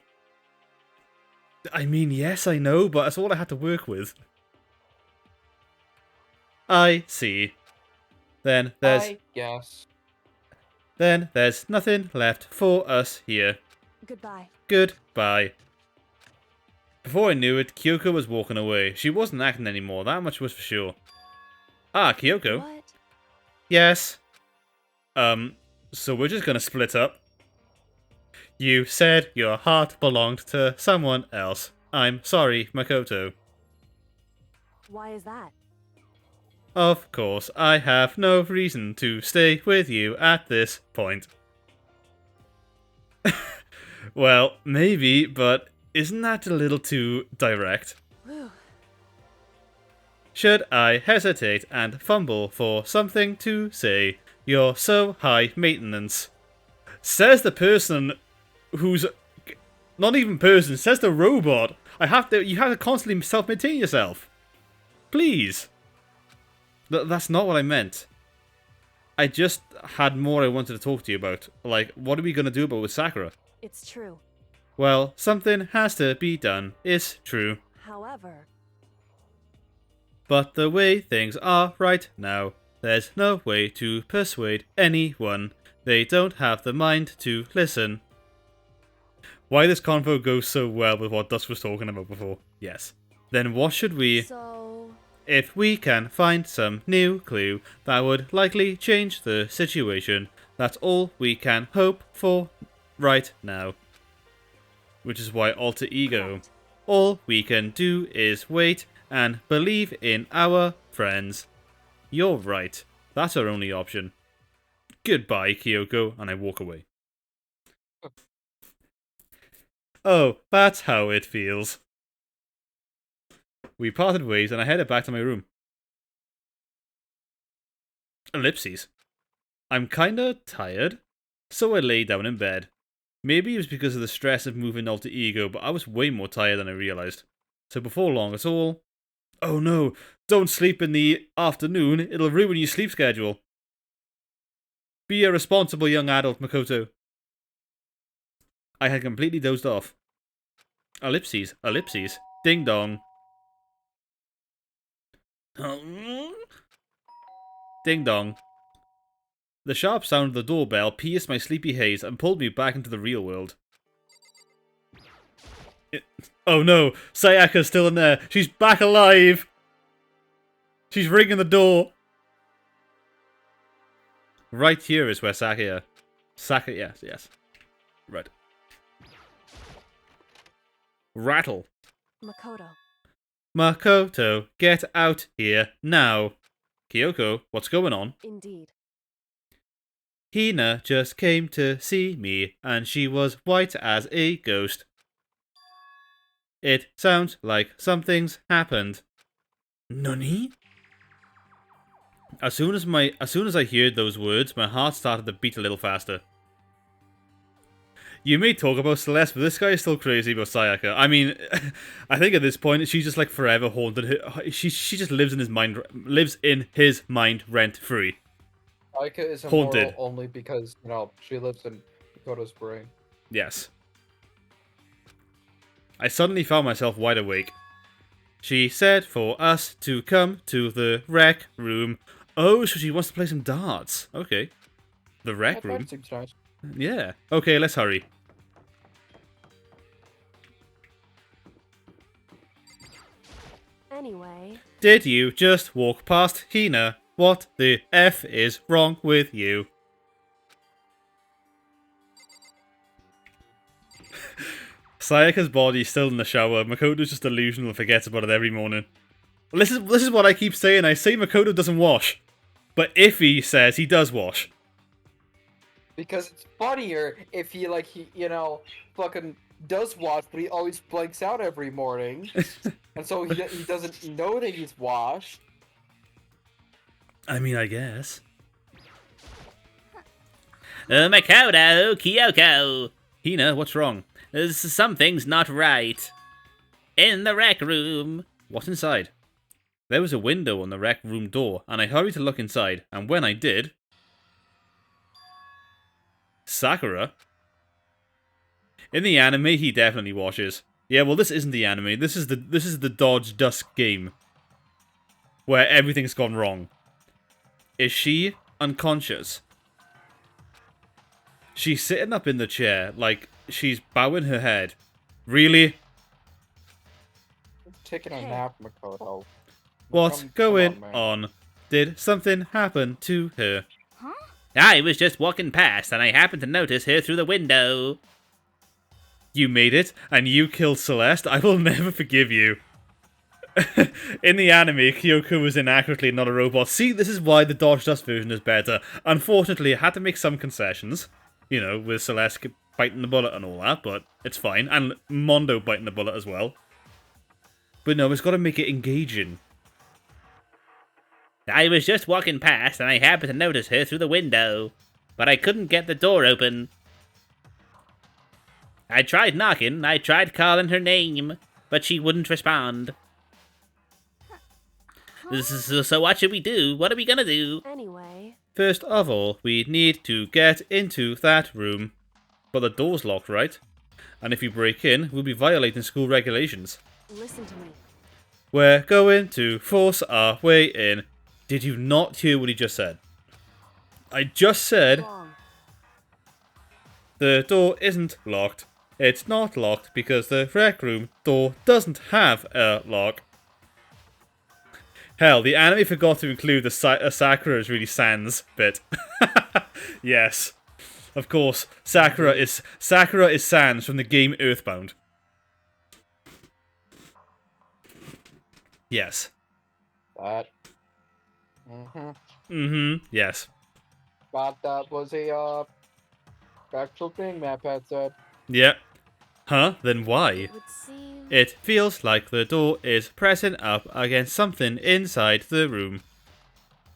I mean, yes, I know, but that's all I had to work with. I see. Then I guess. there's nothing left for us here. Goodbye. Goodbye. Before I knew it, Kyoko was walking away. She wasn't acting anymore, that much was for sure. Ah, Kyoko. What? Yes. So we're just gonna split up. You said your heart belonged to someone else. I'm sorry, Makoto. Why is that? Of course, I have no reason to stay with you at this point. Well, maybe, but isn't that a little too direct? Whew. Should I hesitate and fumble for something to say? You're so high maintenance. Says the person who's... Not even person, says the robot. You have to constantly self-maintain yourself. Please. That's not what I meant. I just had more I wanted to talk to you about. Like, what are we going to do about with Sakura? It's true. Well, something has to be done. It's true. However, But the way things are right now, there's no way to persuade anyone. They don't have the mind to listen. Why this convo goes so well with what Dusk was talking about before. Yes. Then what should we... so If we can find some new clue that would likely change the situation, that's all we can hope for right now. Which is why Alter Ego. correct. All we can do is wait and believe in our friends. You're right. That's our only option. Goodbye, Kyoko, and I walk away. Oh, that's how it feels. We parted ways and I headed back to my room. Ellipses. I'm kinda tired, so I lay down in bed. Maybe it was because of the stress of moving Alter Ego, but I was way more tired than I realised. So before long, it's all... Oh no, don't sleep in the afternoon, it'll ruin your sleep schedule. Be a responsible young adult, Makoto. I had completely dozed off. Ellipses, ellipses, ding dong. Ding dong. The sharp sound of the doorbell pierced my sleepy haze and pulled me back into the real world. Oh no, Sayaka's still in there. She's back alive. She's ringing the door. Right here is where Sakaya. Yes. Right. Rattle. Makoto, get out here now. Kyoko, what's going on? Indeed. Hina just came to see me, and she was white as a ghost. It sounds like something's happened. Nani? As soon as I heard those words, my heart started to beat a little faster. You may talk about Celeste, but this guy is still crazy about Sayaka. I mean, I think at this point she's just like forever haunted. She just lives in his mind rent free. Aika is Haunted. immoral only because, you know, she lives in Dakota's brain. Yes. I suddenly found myself wide awake. She said for us to come to the rec room. Oh, so she wants to play some darts. Okay. The rec room? That seems nice. Yeah. Okay, let's hurry. Anyway. Did you just walk past Hina? What the F is wrong with you? Sayaka's body's still in the shower. Makoto's just delusional and forgets about it every morning. Well, this is what I keep saying. I say Makoto doesn't wash. But Iffy says he does wash. Because it's funnier if he, like, you know, fucking does wash, but he always blanks out every morning. And so he doesn't know that he's washed. I mean, I guess. Makoto, Kyoko. Hina, what's wrong? Something's not right. In the rec room. What's inside? There was a window on the rec room door, and I hurried to look inside, and when I did... Sakura? In the anime, he definitely washes. Yeah, well, this isn't the anime. This is the DodgeDusk game, where everything's gone wrong. Is she unconscious? She's sitting up in the chair, like she's bowing her head. Really? Taking a nap, Makoto. What's going man. on? Did something happen to her? I was just walking past and I happened to notice her through the window. You made it, and you killed Celeste? I will never forgive you. In the anime, Kyoko was inaccurately not a robot. See, this is why the DodgeDusk version is better. Unfortunately, I had to make some concessions. You know, with Celeste biting the bullet and all that, but it's fine. And Mondo biting the bullet as well. But no, it's got to make it engaging. I was just walking past and I happened to notice her through the window, but I couldn't get the door open. I tried knocking, I tried calling her name, but she wouldn't respond. So what should we do? What are we gonna do? Anyway. First of all, we need to get into that room. But the door's locked, right? And if we break in, we'll be violating school regulations. Listen to me. We're going to force our way in. Did you not hear what he just said? I just said Wrong. the door isn't locked. It's not locked because the rec room door doesn't have a lock. Hell, the anime forgot to include the Sakura is really sans bit. Yes. Of course, Sakura is sans from the game Earthbound. Yes. That. Yes. But that was a, actual thing MatPat said. Yep. Huh? Then why? It would seem. It feels like the door is pressing up against something inside the room.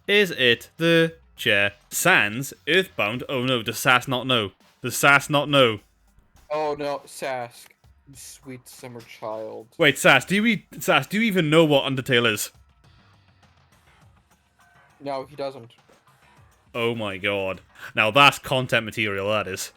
Is it the chair? Sans? Earthbound? Oh no, does Sass not know? Does Sass not know? Oh no, Sask. You sweet summer child. Wait, Sass, do you even know what Undertale is? No, he doesn't. Oh my god. Now that's content material, that is.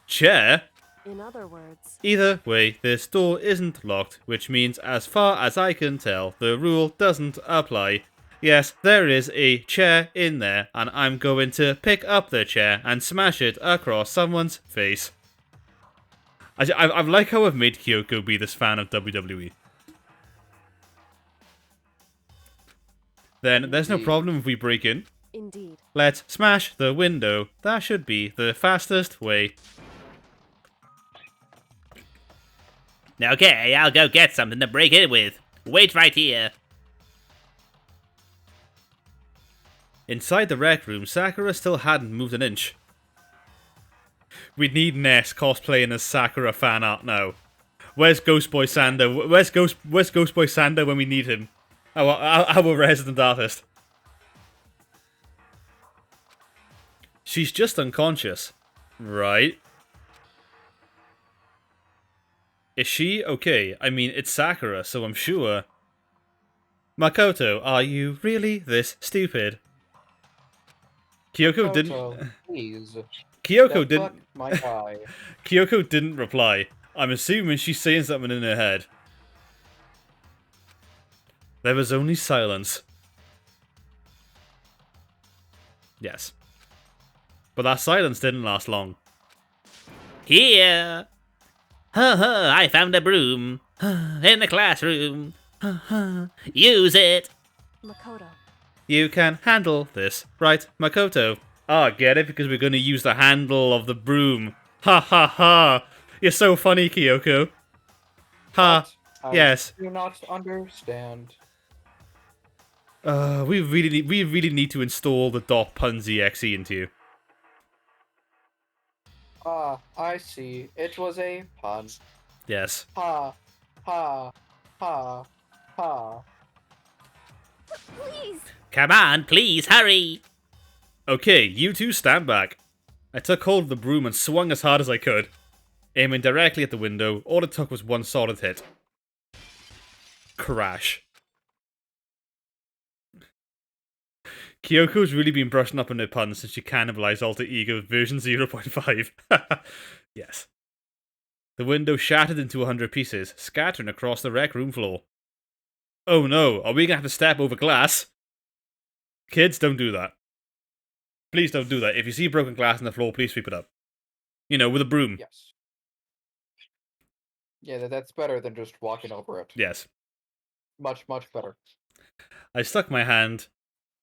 Chair? In other words, Either way, this door isn't locked, which means as far as I can tell, the rule doesn't apply. Yes, there is a chair in there, and I'm going to pick up the chair and smash it across someone's face. I like how I've made Kyoko be this fan of WWE. Then there's no problem if we break in. indeed. Let's smash the window. That should be the fastest way. Okay, I'll go get something to break in with. Wait right here. Inside the rec room, Sakura still hadn't moved an inch. We need Ness cosplaying as Sakura fan art now. Where's Ghost Boy Sander? Where's Ghost Boy Sander when we need him? Our resident artist. She's just unconscious. Right. Is she okay? I mean, it's Sakura, so I'm sure. Makoto, are you really this stupid? Kyoko didn't. Koto, please. Kyoko The fuck, didn't. my guy. Kyoko didn't reply. I'm assuming she's saying something in her head. There was only silence. Yes. But that silence didn't last long. Here. I found a broom. In the classroom. Use it. Makoto. You can handle this, right, Makoto? Ah, get it? Because we're going to use the handle of the broom. Ha ha ha! You're so funny, Kyoko. Ha. I Yes. do not understand. We really need to install the .punz exe into you. Ah, I see. It was a pun. Yes. Ha, ha, ha, ha. Please! Come on, please hurry. Okay, you two stand back. I took hold of the broom and swung as hard as I could. Aiming directly at the window, all it took was one solid hit. Crash. Kyoko's really been brushing up on her puns since she cannibalized Alter Ego version 0.5. Yes. The window shattered into 100 pieces, scattering across the rec room floor. Oh no, are we gonna have to step over glass? Kids, don't do that. Please don't do that. If you see broken glass on the floor, please sweep it up. You know, with a broom. Yes. Yeah, that's better than just walking over it. Yes. Much, much better. I stuck my hand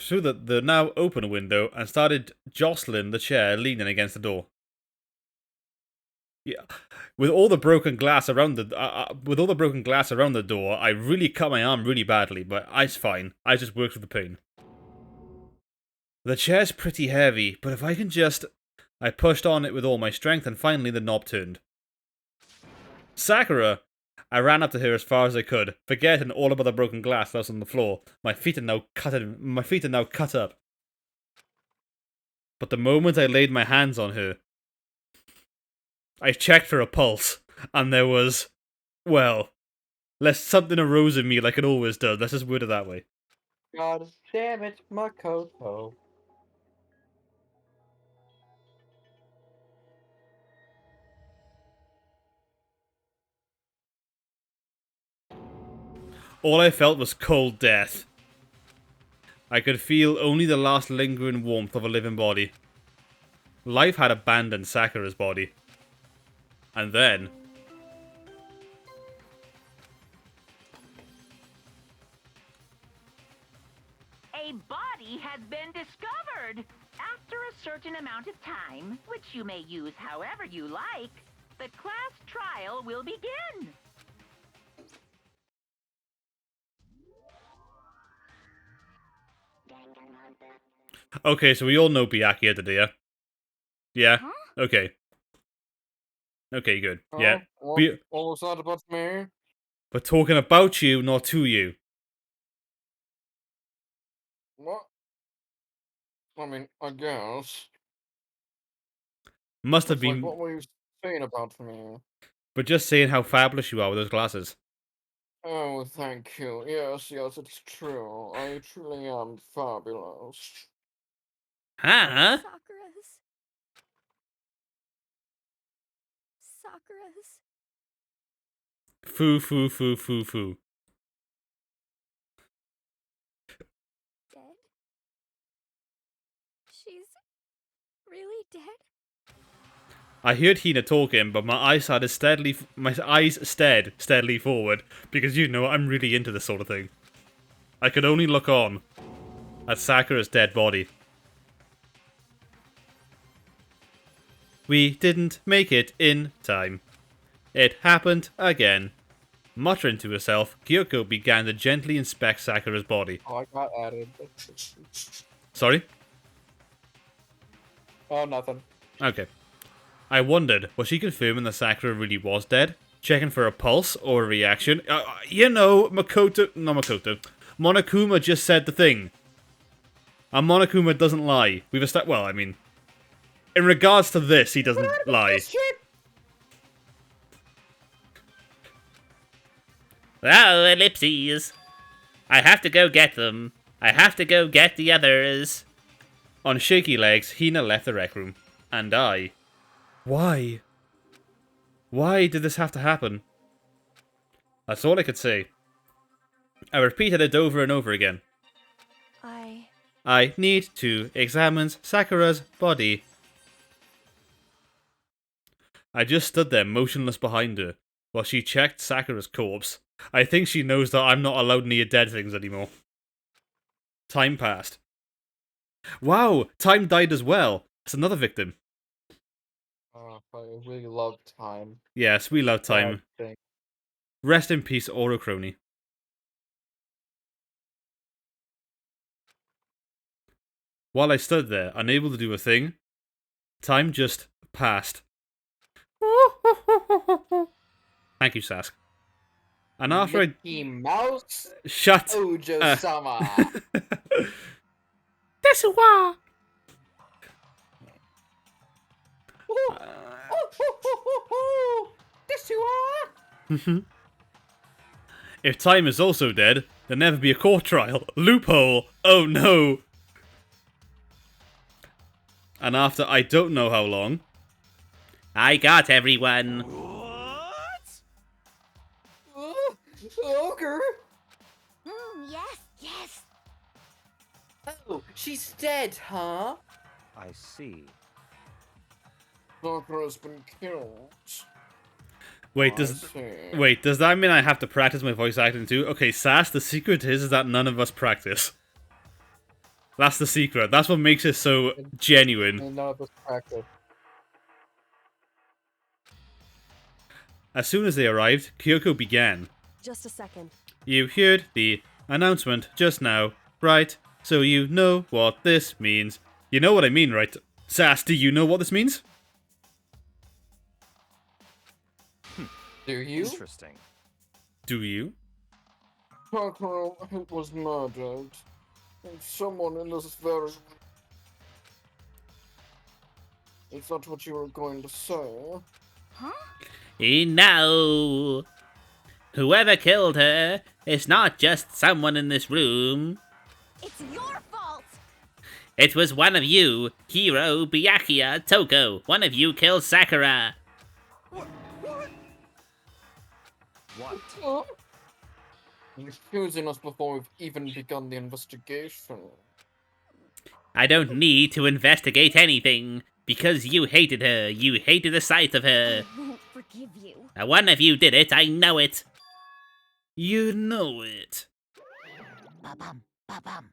through the now open window and started jostling the chair leaning against the door. Yeah, with all the broken glass around the door, I really cut my arm really badly, but it's fine. I just worked with the pain. The chair's pretty heavy, but if I can just... I pushed on it with all my strength, and finally the knob turned. Sakura! I ran up to her as far as I could, forgetting all about the broken glass that was on the floor. My feet are now cut up. But the moment I laid my hands on her, I checked for a pulse, and there was, well, something arose in me like it always does. Let's just word it that way. God damn it, Makoto. All I felt was cold death. I could feel only the last lingering warmth of a living body. Life had abandoned Sakura's body. And then... A body has been discovered. After a certain amount of time, which you may use however you like, the class trial will begin. Okay, so we all know Byakuya today, yeah? Yeah? Okay. Okay, good. Yeah. Be- What was that about me? But talking about you, not to you. What? I mean, I guess. Must have It's like, been... what were you saying about me? But just saying how fabulous you are with those glasses. Oh, thank you. Yes, it's true. I truly am fabulous. Huh? Sakura's. Sakura's Foo, foo, foo, foo, foo. dead. She's really dead? I heard Hina talking, but my eyes stared steadily forward, because you know I'm really into this sort of thing. I could only look on at Sakura's dead body. We didn't make it in time. It happened again. Muttering to herself, Kyoko began to gently inspect Sakura's body. Oh, I got added. Sorry? Oh, nothing. Okay. I wondered, was she confirming that Sakura really was dead? Checking for a pulse or a reaction? You know, Monokuma just said the thing. And Monokuma doesn't lie. Well, I mean, in regards to this, he doesn't lie. Oh, ellipses. I have to go get them. I have to go get the others. On shaky legs, Hina left the rec room. And I... Why? Why did this have to happen? That's all I could say. I repeated it over and over again. I need to examine Sakura's body. I just stood there motionless behind her, while she checked Sakura's corpse. I think she knows that I'm not allowed near dead things anymore. Time passed. Wow, Time died as well. That's another victim. Oh, I really love time. Yes, we love Time. Rest in peace, Orocrony. While I stood there, unable to do a thing, time just passed. Thank you, Sask. And after Mickey Mouse Shut Ojo-sama. Desuwa! If Time is also dead, there'll never be a court trial. Loophole! Oh no! And after I don't know how long... I got everyone. Ogre? Yes. Oh, she's dead, huh? I see. Sakura's been killed. Wait, does that mean I have to practice my voice acting too? Okay, Sass, the secret is that none of us practice. That's the secret. That's what makes it so genuine. And none of us practice. As soon as they arrived, Kyoko began. Just a second. You heard the announcement just now, right? So you know what this means. You know what I mean, right? Sass, do you know what this means? Do you? Interesting. Do you? Sakura was murdered. And someone in this very... Is that what you were going to say? No. Whoever killed her is not just someone in this room. It's your fault! It was one of you, Hiro, Byakuya, Toko. One of you killed Sakura. What? You're accusing us before we've even begun the investigation. I don't need to investigate anything, because you hated her. You hated the sight of her. I won't forgive you. One of you did it, I know it. You know it. Ba-bum, ba-bum.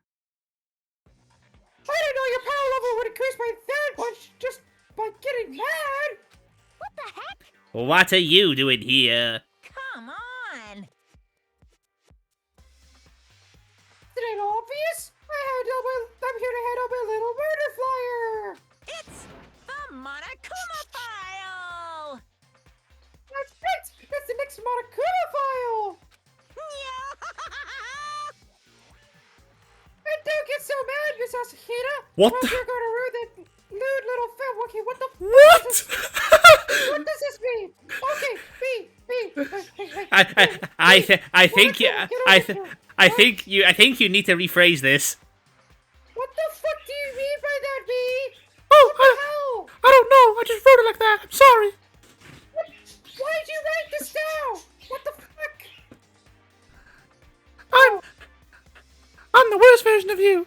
I didn't know your power level would increase by that much just by getting mad! What the heck? What are you doing here? Come on! Is it obvious? I'm here to hand out my little murder flyer! It's the Monokuma file! That's right! That's the next Monokuma file! And don't get so mad, Miss Asahina! What Or the- you're gonna ruin that lewd little film. Okay, what the What? What does this mean? Okay, me. I think you need to rephrase this. What the fuck do you mean by that, me? Oh, What the hell? I don't know. I just wrote it like that. I'm sorry. reflection of you.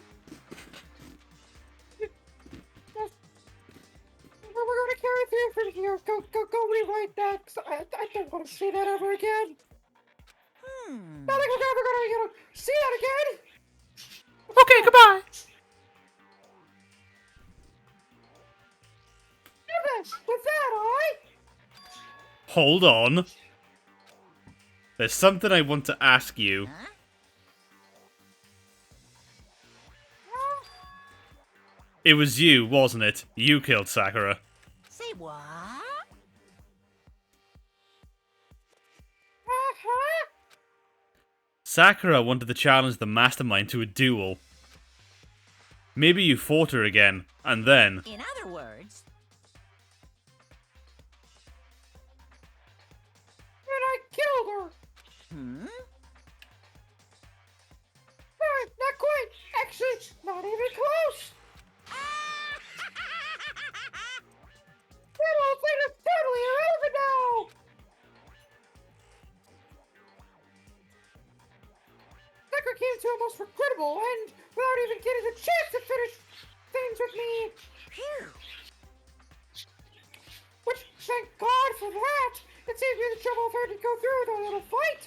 We're gonna carry through from here. Go rewrite that. 'Cause I don't want to see that ever again. Not like we're ever gonna, see that again. Okay, goodbye. And then, with that, Hold on. There's something I want to ask you. It was you, wasn't it? You killed Sakura. Say what? Sakura wanted to challenge the mastermind to a duel. Maybe you fought her again, and then... In other words, and I killed her. Not quite. Actually, not even close. That whole thing is totally irrelevant now. Sakura came to a most regrettable end without even getting a chance to finish things with me. Which, thank God for that. It saved me the trouble of having to go through with our little fight.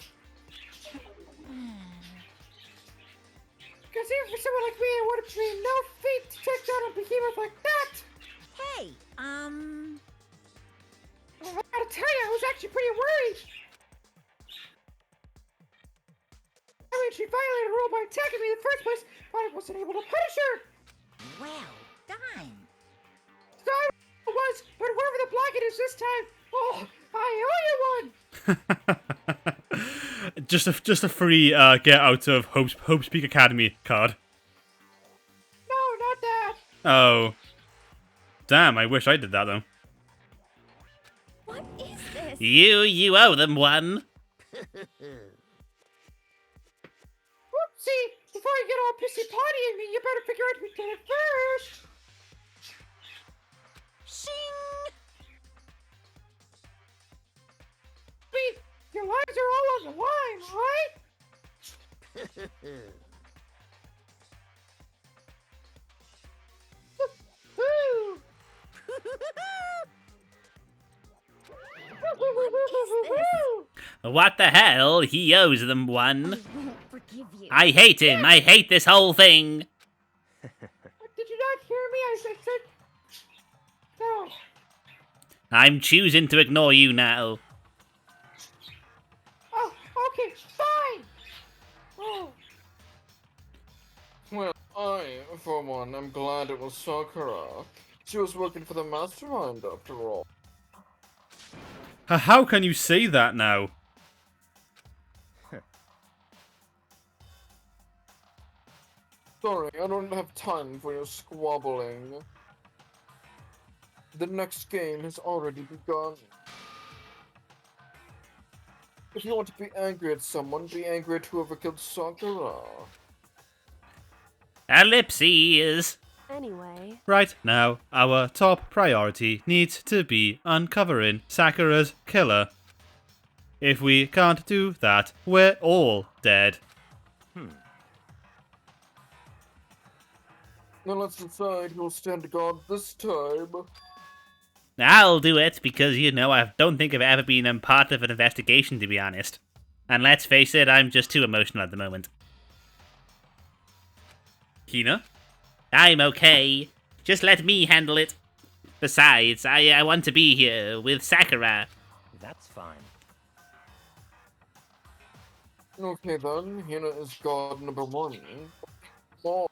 Because even for someone like me, it would have been no feat to track down a behemoth like that. hey, I gotta tell you, I was actually pretty worried. I mean, she violated a rule by attacking me in the first place, but I wasn't able to punish her. well done. So I was, but whoever the blockade is this time, oh, I owe you one. just a free get out of Hope Speak Academy card. No, not that. Oh. Damn, I wish I did that though. What is this? You owe them one. Whoopsie! Before you get all pissy potty at me, you better figure out who did it first. Shing! I mean, your lives are all on the line, right? Woo! What the hell? He owes them one. I won't forgive you. I hate him. I hate this whole thing. Did you not hear me? I said... No. I'm choosing to ignore you now. Oh, okay, fine. Oh. Well, for one, am glad it was Sakura. She was working for the mastermind after all. How can you say that now? Sorry, I don't have time for your squabbling. The next game has already begun. If you want to be angry at someone, be angry at whoever killed Sakura. Ellipses. Anyway, Right now, our top priority needs to be uncovering Sakura's killer. If we can't do that, we're all dead. Now let's decide who'll stand guard this time. I'll do it because, I don't think I've ever been part of an investigation, to be honest. And let's face it, I'm just too emotional at the moment. Hina? I'm okay. Just let me handle it. Besides, I want to be here with Sakura. That's fine. Okay then, Hina is guard number 1. Oh.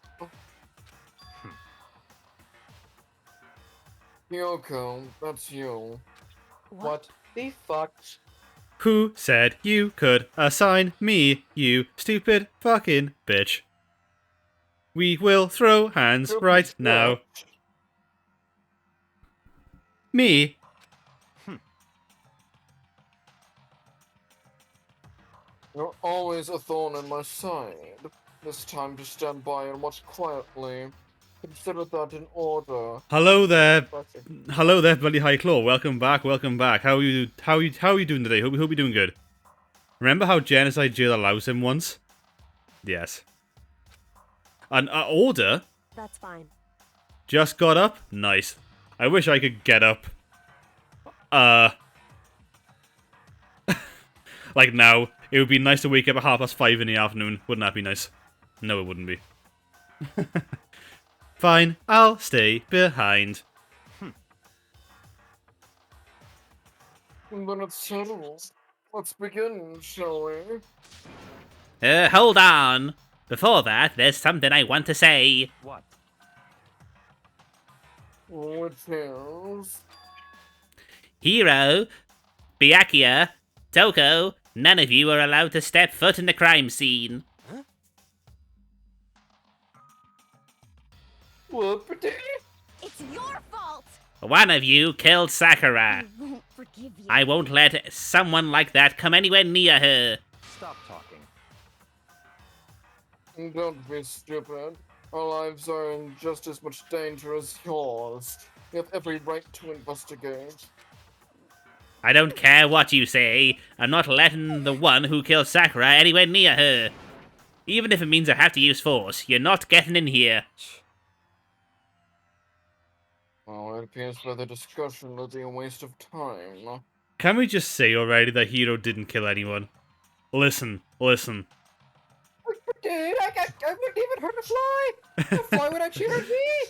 Kyoko, that's you. What the fuck? Who said you could assign me, you stupid fucking bitch? We will throw hands right now. Me? You're always a thorn in my side. This time just stand by and watch quietly. Consider that in order. Hello there. Hello there, bloody high claw. Welcome back, welcome back. How are you doing today? Hope you're doing good. Remember how Genocide Jail allows him once? Yes. An order? That's fine. Just got up? Nice. I wish I could get up. Like now. It would be nice to wake up at 5:30 in the afternoon. Wouldn't that be nice? No, it wouldn't be. Fine, I'll stay behind. Then it's settled. Let's begin, shall we? Hold on. Before that, there's something I want to say. What? Which is... Hiro, Byakuya, Toko, none of you are allowed to step foot in the crime scene. Whoopity! It's your fault! One of you killed Sakura. I won't forgive you. I won't let someone like that come anywhere near her. Stop talking. Don't be stupid. Our lives are in just as much danger as yours. You have every right to investigate. I don't care what you say. I'm not letting the one who killed Sakura anywhere near her. Even if it means I have to use force, you're not getting in here. Well, it appears that the discussion will be a waste of time. Can we just say already that Hiro didn't kill anyone? Listen. Dude, I wouldn't even hurt a fly. A fly would actually hurt me.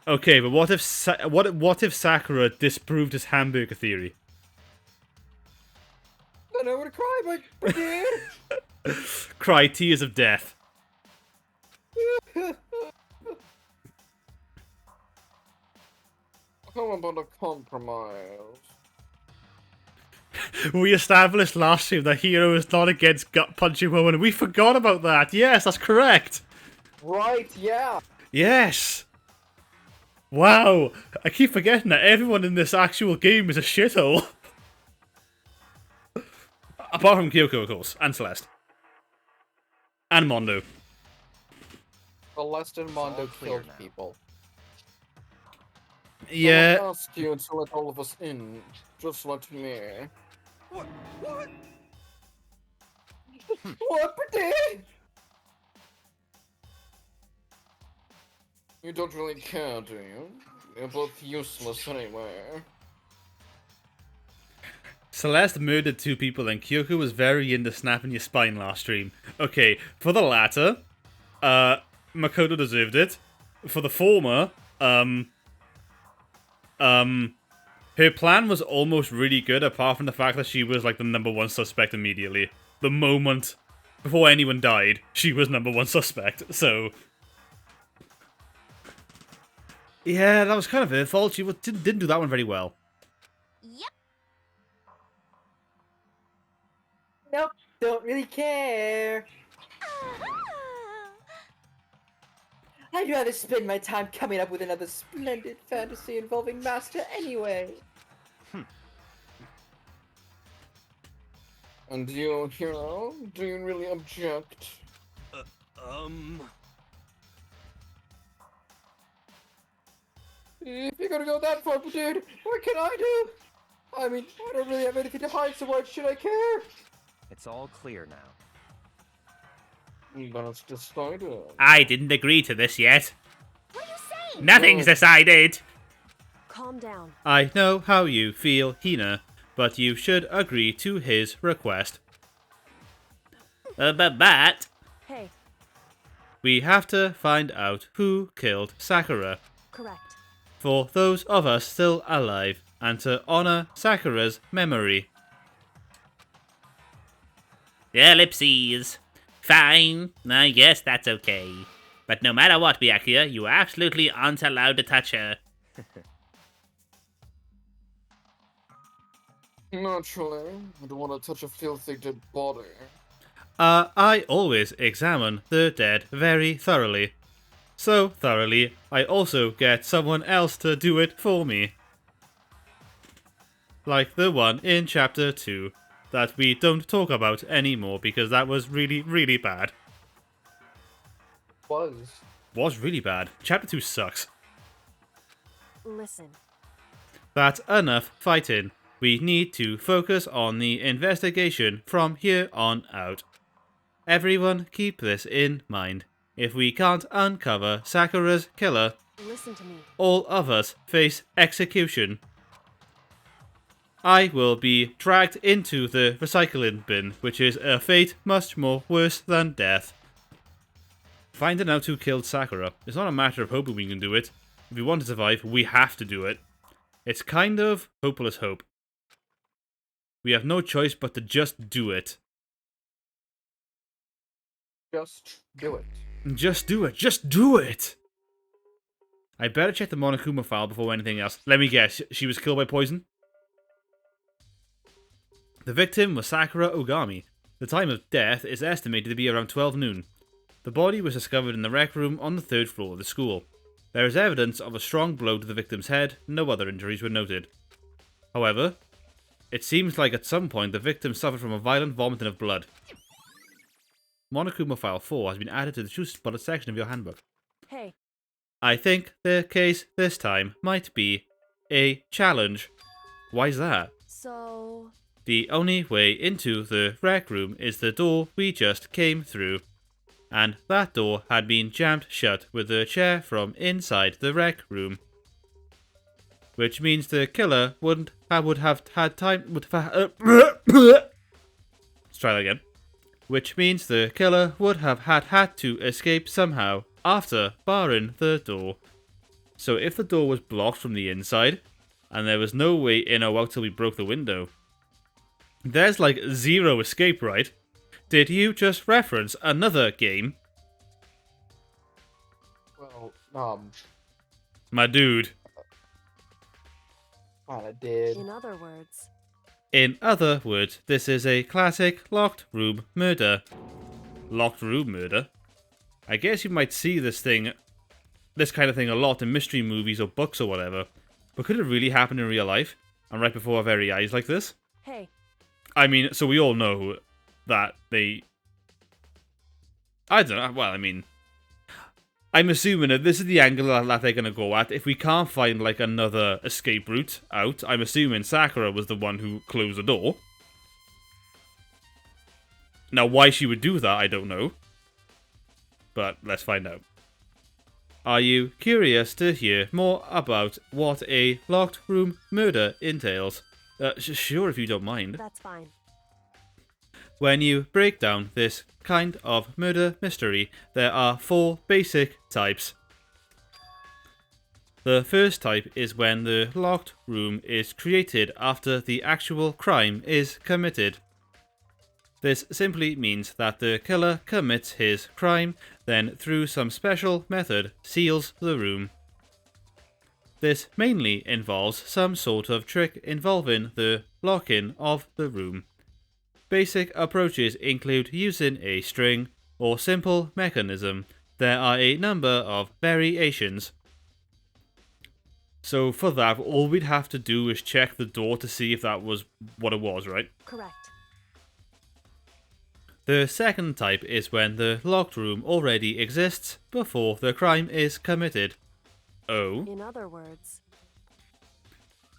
Okay, but what if what if Sakura disproved his hamburger theory? Then I would cry, but dude. Cry tears of death. How about a compromise? We established last stream that Hiro is not against gut punching women. We forgot about that. Yes, that's correct. Right, yeah. Yes. Wow. I keep forgetting that everyone in this actual game is a shithole. Apart from Kyoko, of course, and Celeste. And Mondo. Celeste and Mondo all clear killed now. people. Yeah. I'll ask you to let all of us in. Just let me. What, dude? You don't really care, do you? You're both useless anyway. Celeste murdered 2 people and Kyoko was very into snapping your spine last stream. Okay, for the latter, Makoto deserved it. For the former, her plan was almost really good, apart from the fact that she was like the #1 suspect immediately. The moment before anyone died, she was #1 suspect, so... Yeah, that was kind of her fault. She didn't do that one very well. Yep. Nope, don't really care. I'd rather spend my time coming up with another splendid fantasy involving Master anyway. And you, Hero, do you really object? If you're gonna go that far, dude, what can I do? I mean, I don't really have anything to hide, so why should I care? It's all clear now. Then it's decided. I didn't agree to this yet. What are you saying? Nothing's decided. Calm down. I know how you feel, Hina, but you should agree to his request. But Hey, We have to find out who killed Sakura. correct. For those of us still alive, and to honor Sakura's memory. ellipses. Fine, I guess that's okay. But no matter what, Byakuya, you absolutely aren't allowed to touch her. Naturally, I don't want to touch a filthy dead body. I always examine the dead very thoroughly. So thoroughly, I also get someone else to do it for me. Like the one in Chapter 2, that we don't talk about anymore because that was really, really bad. Was really bad. Chapter 2 sucks. Listen, That's enough fighting. We need to focus on the investigation from here on out. Everyone keep this in mind. If we can't uncover Sakura's killer, Listen to me. all of us face execution. I will be dragged into the recycling bin, which is a fate much more worse than death. Finding out who killed Sakura is not a matter of hoping we can do it. If we want to survive, we have to do it. It's kind of hopeless hope. We have no choice but to just do it. Just do it. Just do it. Just do it! I better check the Monokuma file before anything else. Let me guess, she was killed by poison? The victim was Sakura Ogami. The time of death is estimated to be around 12 noon. The body was discovered in the rec room on the 3rd floor of the school. There is evidence of a strong blow to the victim's head. No other injuries were noted. However, it seems like at some point the victim suffered from a violent vomiting of blood. Monokuma File 4 has been added to the choose spotted section of your handbook. Hey, I think the case this time might be a challenge. Why is that? so... The only way into the rec room is the door we just came through. And that door had been jammed shut with the chair from inside the rec room. Which means the killer would have had time... Let's try that again. Which means the killer would have had to escape somehow after barring the door. So if the door was blocked from the inside, and there was no way in or out till we broke the window, there's like zero escape, right? Did you just reference another game? Well, My dude. kinda did. In other words... In other words, this is a classic locked room murder. Locked room murder? I guess you might see this kind of thing a lot in mystery movies or books or whatever. But could it really happen in real life? And right before our very eyes like this? Hey, I mean, so we all know that they... I don't know, well, I mean... I'm assuming that this is the angle that they're going to go at. If we can't find, like, another escape route out, I'm assuming Sakura was the one who closed the door. Now, why she would do that, I don't know. But let's find out. Are you curious to hear more about what a locked room murder entails? Sure, if you don't mind. that's fine. When you break down this kind of murder mystery, there are 4 basic types. The first type is when the locked room is created after the actual crime is committed. This simply means that the killer commits his crime, then through some special method seals the room. This mainly involves some sort of trick involving the lock-in of the room. Basic approaches include using a string or simple mechanism. There are a number of variations. So for that, all we'd have to do is check the door to see if that was what it was, right? Correct. The second type is when the locked room already exists before the crime is committed. Oh. In other words...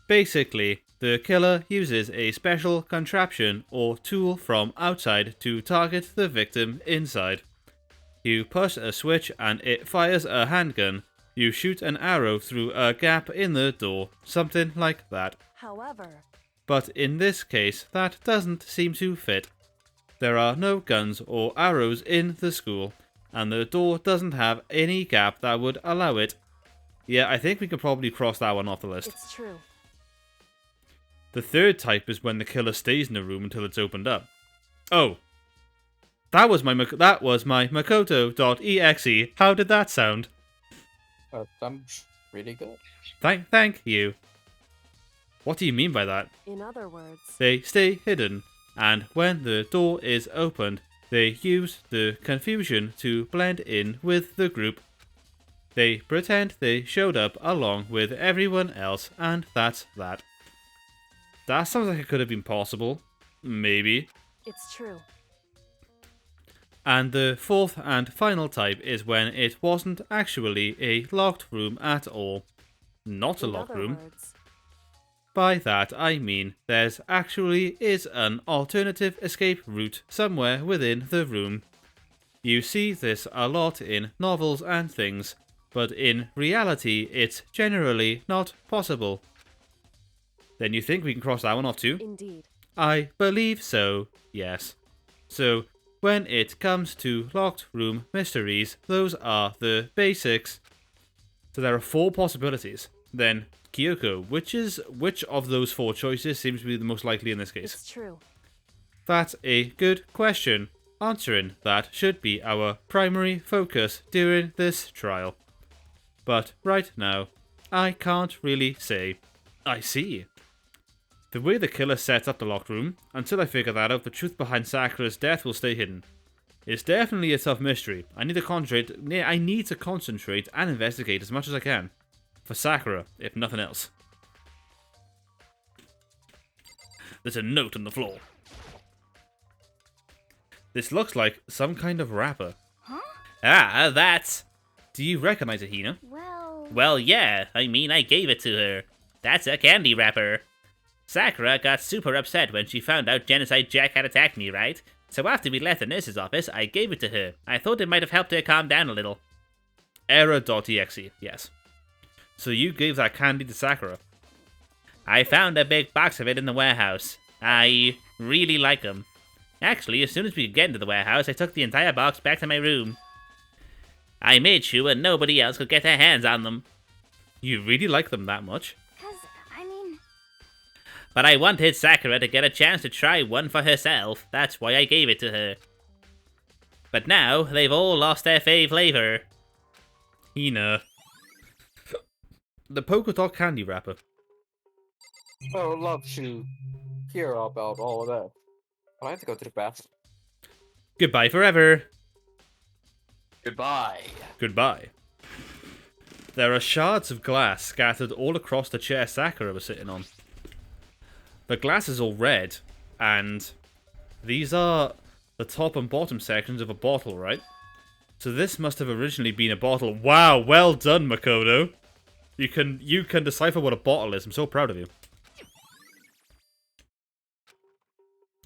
Basically, the killer uses a special contraption or tool from outside to target the victim inside. You push a switch and it fires a handgun. You shoot an arrow through a gap in the door, something like that. However... But in this case, that doesn't seem to fit. There are no guns or arrows in the school, and the door doesn't have any gap that would allow it. Yeah, I think we can probably cross that one off the list. It's true. The third type is when the killer stays in the room until it's opened up. Oh. That was my Makoto.exe. How did that sound? Sounds really good. Thank you. What do you mean by that? In other words... They stay hidden, and when the door is opened, they use the confusion to blend in with the group. They pretend they showed up along with everyone else, and that's that. That sounds like it could have been possible. Maybe. It's true. And the fourth and final type is when it wasn't actually a locked room at all. Not a In locked other room. words... By that I mean there's actually is an alternative escape route somewhere within the room. You see this a lot in novels and things, but in reality it's generally not possible. Then you think we can cross that one off too? Indeed. I believe so, yes. So, when it comes to locked room mysteries, those are the basics. So there are 4 possibilities. Then, Kyoko, which of those 4 choices seems to be the most likely in this case? It's true. That's a good question. Answering that should be our primary focus during this trial. But right now, I can't really say. I see. The way the killer sets up the locked room, until I figure that out, the truth behind Sakura's death will stay hidden. It's definitely a tough mystery. I need to concentrate and investigate as much as I can. For Sakura, if nothing else. There's a note on the floor. This looks like some kind of wrapper. Huh? Ah, that's... Do you recognize it, Hina? Well, yeah. I mean, I gave it to her. That's a candy wrapper. Sakura got super upset when she found out Genocide Jack had attacked me, right? So after we left the nurse's office, I gave it to her. I thought it might have helped her calm down a little. Error.exe, yes. So you gave that candy to Sakura? I found a big box of it in the warehouse. I really like them. Actually, as soon as we could get into the warehouse, I took the entire box back to my room. I made sure nobody else could get their hands on them. You really like them that much? But I wanted Sakura to get a chance to try one for herself. That's why I gave it to her. But now, they've all lost their flavor. Hina. The polka dot candy wrapper. Oh, love to hear about all of that. But I have to go to the bathroom. Goodbye forever. Goodbye. Goodbye. There are shards of glass scattered all across the chair Sakura was sitting on. The glass is all red, and these are the top and bottom sections of a bottle, right? So this must have originally been a bottle. Wow, well done, Makoto. You can decipher what a bottle is. I'm so proud of you.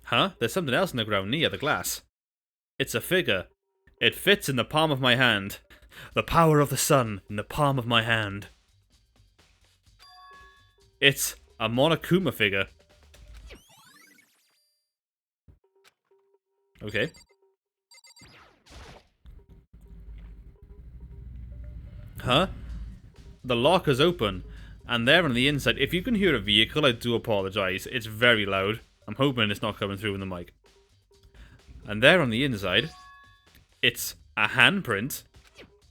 Huh? There's something else in the ground near the glass. It's a figure. It fits in the palm of my hand. The power of the sun in the palm of my hand. It's a Monokuma figure. Okay. Huh? The lock is open, and there on the inside, if you can hear a vehicle, I do apologise. It's very loud. I'm hoping it's not coming through in the mic. And there on the inside, it's a handprint.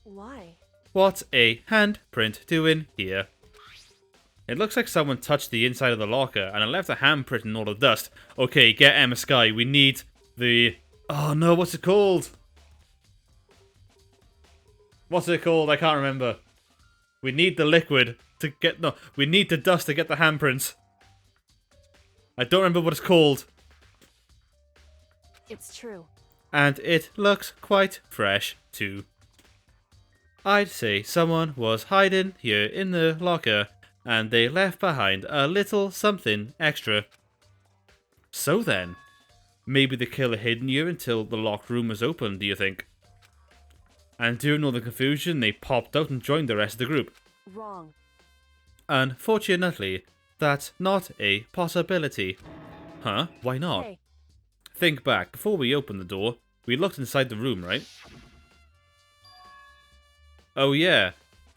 Why? What's a handprint doing here? It looks like someone touched the inside of the locker, and it left a handprint in all the dust. Okay, get Emma Sky. We need the... Oh no, what's it called? What's it called? I can't remember. We need the liquid to get... No, we need the dust to get the handprints. I don't remember what it's called. It's true. And it looks quite fresh, too. I'd say someone was hiding here in the locker, and they left behind a little something extra. So then, maybe the killer hid here until the locked room was open, do you think? And during all the confusion, they popped out and joined the rest of the group. Wrong. Unfortunately, that's not a possibility. Huh? Why not? Hey. Think back, before we opened the door, we looked inside the room, right? Oh yeah,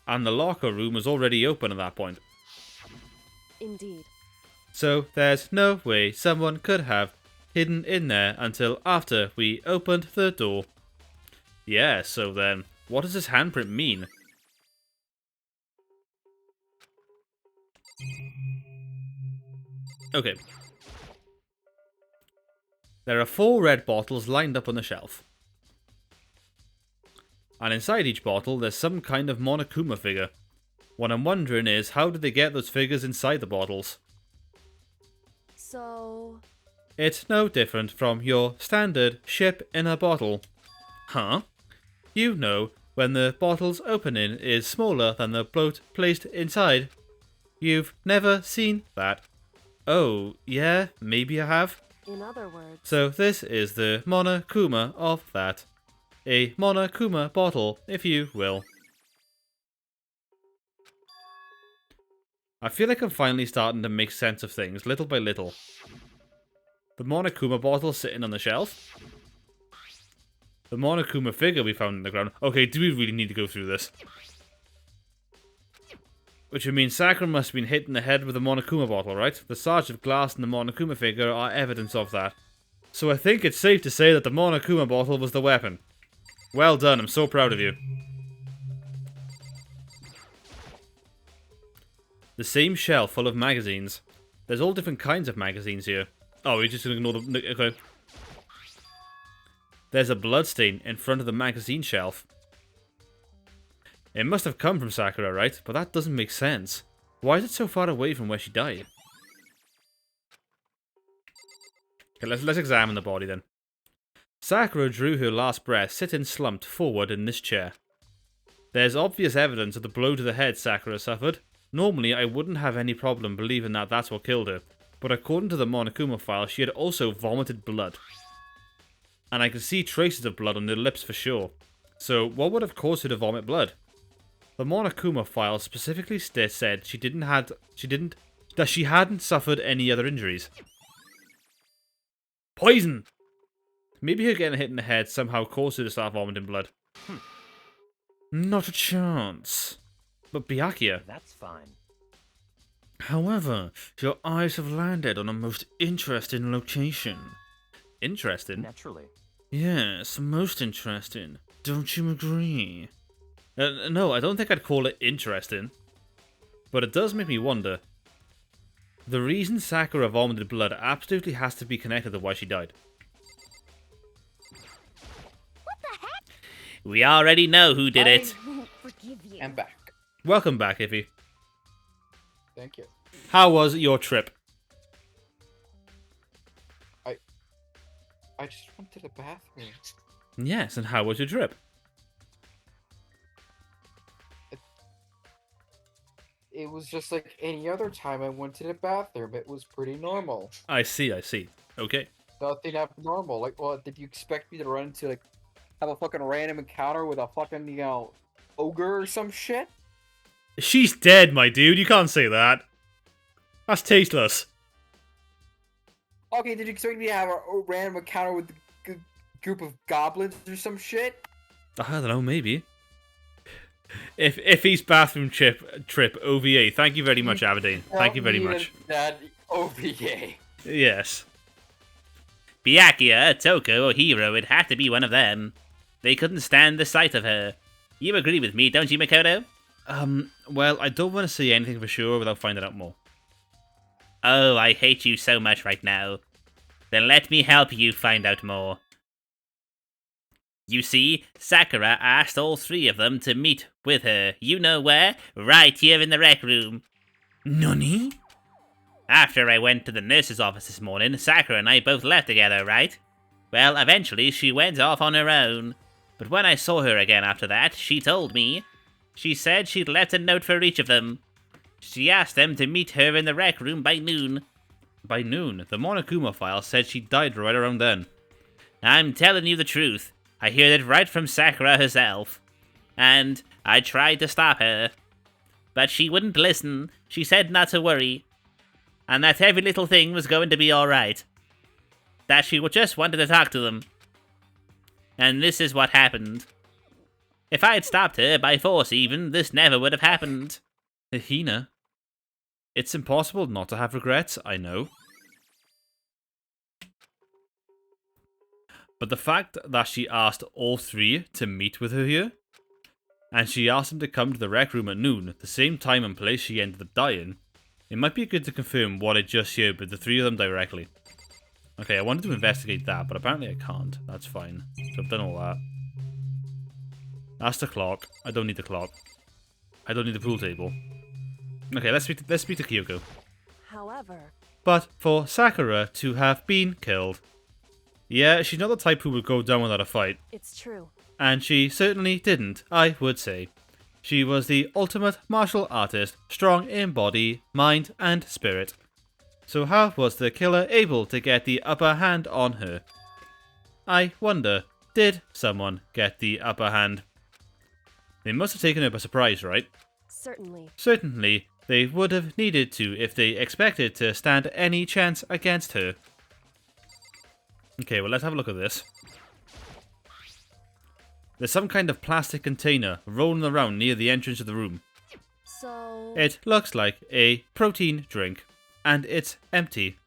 and the locker room was already open at that point. Indeed. So there's no way someone could have hidden in there until after we opened the door. Yeah, so then, what does this handprint mean? Okay. There are 4 red bottles lined up on the shelf. And inside each bottle, there's some kind of Monokuma figure. What I'm wondering is, how did they get those figures inside the bottles? So... It's no different from your standard ship in a bottle. Huh? You know, when the bottle's opening is smaller than the bloat placed inside. You've never seen that. Oh, yeah, maybe I have. In other words... So this is the Monokuma of that. A Monokuma bottle, if you will. I feel like I'm finally starting to make sense of things, little by little. The Monokuma bottle sitting on the shelf. The Monokuma figure we found in the ground. Okay, do we really need to go through this? Which would mean Sakura must have been hit in the head with a Monokuma bottle, right? The Sarge of Glass and the Monokuma figure are evidence of that. So I think it's safe to say that the Monokuma bottle was the weapon. Well done, I'm so proud of you. The same shelf full of magazines. There's all different kinds of magazines here. Oh, we're just gonna ignore the... Okay. There's a bloodstain in front of the magazine shelf. It must have come from Sakura, right? But that doesn't make sense. Why is it so far away from where she died? Okay, let's examine the body then. Sakura drew her last breath sitting slumped forward in this chair. There's obvious evidence of the blow to the head Sakura suffered. Normally, I wouldn't have any problem believing that that's what killed her. But according to the Monokuma file, she had also vomited blood. And I can see traces of blood on her lips for sure. So, what would have caused her to vomit blood? The Monokuma file specifically said that she hadn't suffered any other injuries. Poison! Maybe her getting hit in the head somehow caused her to start vomiting blood. Not a chance. But Byakuya. That's fine. However, your eyes have landed on a most interesting location. Interesting? Naturally. Yes, most interesting. Don't you agree? No, I don't think I'd call it interesting. But it does make me wonder. The reason Sakura vomited blood absolutely has to be connected to why she died. We already know who did it. I'm back. Welcome back, Iffy. Thank you. How was your trip? I just went to the bathroom. Yes, and how was your trip? It was just like any other time I went to the bathroom. It was pretty normal. I see. Okay. Nothing abnormal. Like, well, did you expect me to run into, like, have a fucking random encounter with a fucking, you know, ogre or some shit? She's dead, my dude. You can't say that. That's tasteless. Okay, did you expect me to have a random encounter with a group of goblins or some shit? I don't know, maybe. If he's bathroom trip OVA, thank you very much, Aberdeen. Thank you very much. That OVA. Yes. Byakuya, Toko, or Hiro would have to be one of them. They couldn't stand the sight of her. You agree with me, don't you, Makoto? Well, I don't want to say anything for sure without finding out more. Oh, I hate you so much right now. Then let me help you find out more. You see, Sakura asked all three of them to meet with her. You know where? Right here in the rec room. Nani? After I went to the nurse's office this morning, Sakura and I both left together, right? Well, eventually she went off on her own. But when I saw her again after that, she told me. She said she'd left a note for each of them. She asked them to meet her in the rec room by noon. By noon? The Monokuma file said she died right around then. I'm telling you the truth. I heard it right from Sakura herself. And I tried to stop her. But she wouldn't listen. She said not to worry. And that every little thing was going to be alright. That she just wanted to talk to them. And this is what happened. If I had stopped her, by force even, this never would have happened. Hina, it's impossible not to have regrets, I know. But the fact that she asked all three to meet with her here, and she asked them to come to the rec room at noon, the same time and place she ended up dying, it might be good to confirm what I just heard with the three of them directly. Okay, I wanted to investigate that, but apparently I can't. That's fine. So I've done all that. That's the clock. I don't need the clock. I don't need the pool table. Okay, let's speak to Kyoko. However, But for Sakura to have been killed. Yeah, she's not the type who would go down without a fight. it's true. And she certainly didn't, I would say. She was the ultimate martial artist, strong in body, mind, and spirit. So how was the killer able to get the upper hand on her? I wonder, did someone get the upper hand? They must have taken her by surprise, right? Certainly. Certainly, they would have needed to if they expected to stand any chance against her. Okay, well, let's have a look at this. There's some kind of plastic container rolling around near the entrance of the room. So... It looks like a protein drink, and it's empty.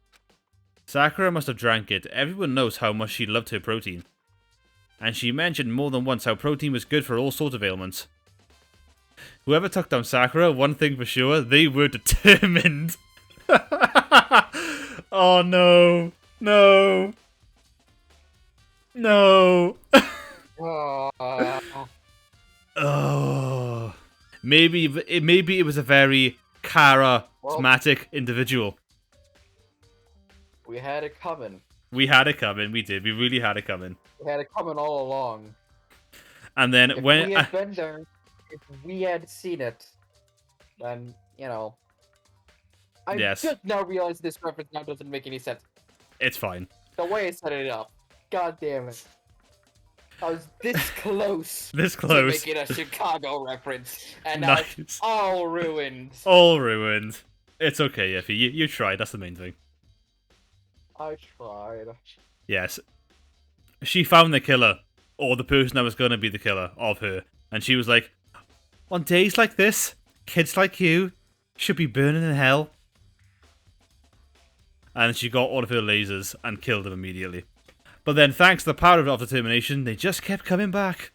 Sakura must have drank it. Everyone knows how much she loved her protein. And she mentioned more than once how protein was good for all sorts of ailments. Whoever took down Sakura, one thing for sure, they were determined. Oh no. No. No. Oh. Maybe it was a very charismatic individual. We had it coming. We had it coming. We did. We really had it coming. We had it coming all along. And then If when we had been there, if we had seen it, then, you know. I Yes. just now realized this reference now doesn't make any sense. it's fine. The way I set it up. God damn it. I was this close. This To close. making a Chicago reference, and now it's Nice. all ruined. All ruined. It's okay, Effie. You tried. That's the main thing. I tried. Yes. She found the killer, or the person that was going to be the killer of her. And she was like, on days like this, kids like you should be burning in hell. And she got all of her lasers and killed them immediately. But then, thanks to the power of determination, they just kept coming back.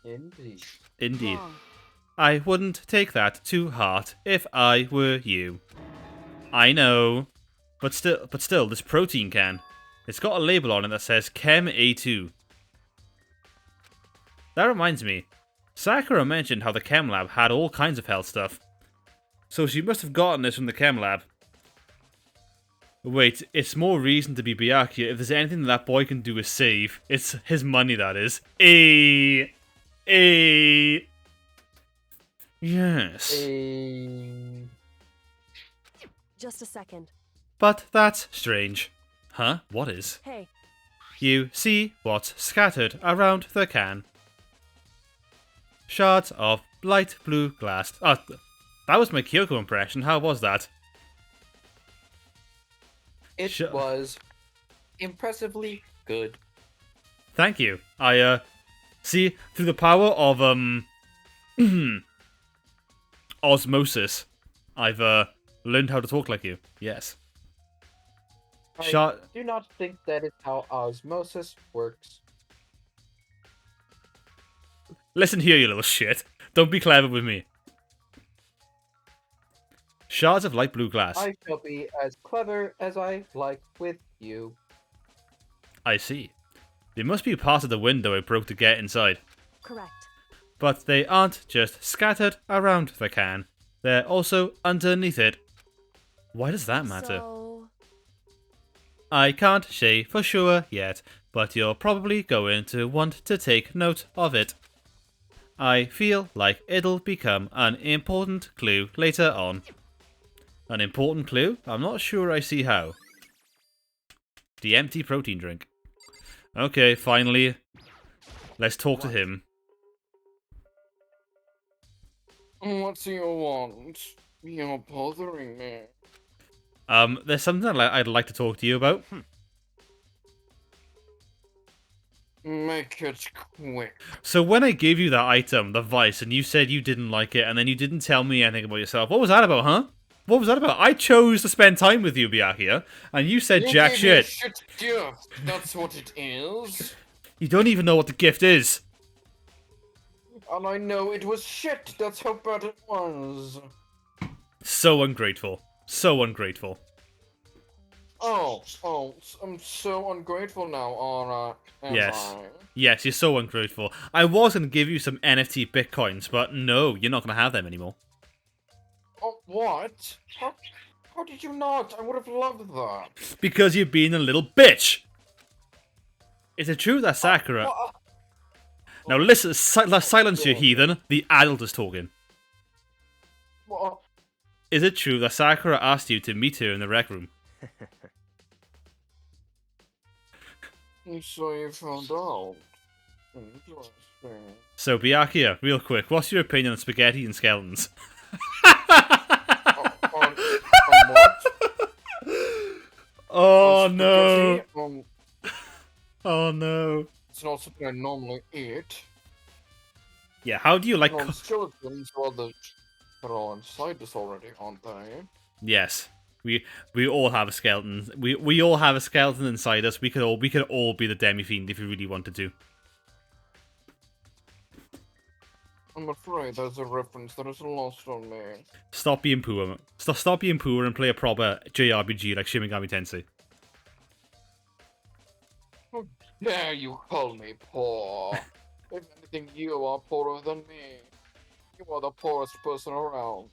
Indeed. Indeed. Wrong. I wouldn't take that to heart if I were you. I know. But still, this protein can. It's got a label on it that says Chem A2. That reminds me. Sakura mentioned how the chem lab had all kinds of health stuff. So she must have gotten this from the chem lab. Wait, it's more reason to be Byakuya if there's anything that boy can do is save. It's his money, that is. Yes. Just a second. But that's strange. Huh? What is? Hey, You see what's scattered around the can. Shards of light blue glass. Oh, that was my Kyoko impression. How was that? It Sure. was impressively good. Thank you. I, see, through the power of, osmosis, I've, learned how to talk like you. Yes. I do not think that is how osmosis works. Listen here, you little shit. Don't be clever with me. Shards of light blue glass. I shall be as clever as I like with you. I see. They must be part of the window I broke to get inside. correct. But they aren't just scattered around the can. They're also underneath it. Why does that matter? So, I can't say for sure yet, but you're probably going to want to take note of it. I feel like it'll become an important clue later on. An important clue? I'm not sure I see how. The empty protein drink. Okay, finally. Let's talk to him. What do you want? You're bothering me. There's something I'd like to talk to you about. Make it quick. So when I gave you that item, the vice, and you said you didn't like it, and then you didn't tell me anything about yourself, what was that about, huh? What was that about? I chose to spend time with you, Byakuya, and you said jack gave me a shit. shit gift. That's what it is. You don't even know what the gift is. And I know it was shit. That's how bad it was. So ungrateful. So ungrateful. Oh, I'm so ungrateful now, Anna. Yes. Yes, you're so ungrateful. I was going to give you some NFT bitcoins, but no, you're not going to have them anymore. Oh, what? How did you not? I would have loved that. Because you're being a little bitch. Is it true that Sakura... What? Now listen, silence you heathen. The adult is talking. What? Is it true that Sakura asked you to meet her in the rec room? So you found out. Interesting. So, Byakuya, real quick, what's your opinion on spaghetti and skeletons? On what? Oh On no! spaghetti? Oh no! It's not something I normally eat. Yeah, how do you like? Skeletons are they're all inside this already, aren't they? Yes, we all have a skeleton. We all have a skeleton inside us. We could all be the demi fiend if we really wanted to. I'm afraid there's a reference that is lost on me. Stop being poor. Stop being poor and play a proper JRPG like Shin Megami Tensei. How dare you call me poor? If anything, you are poorer than me. You are the poorest person around.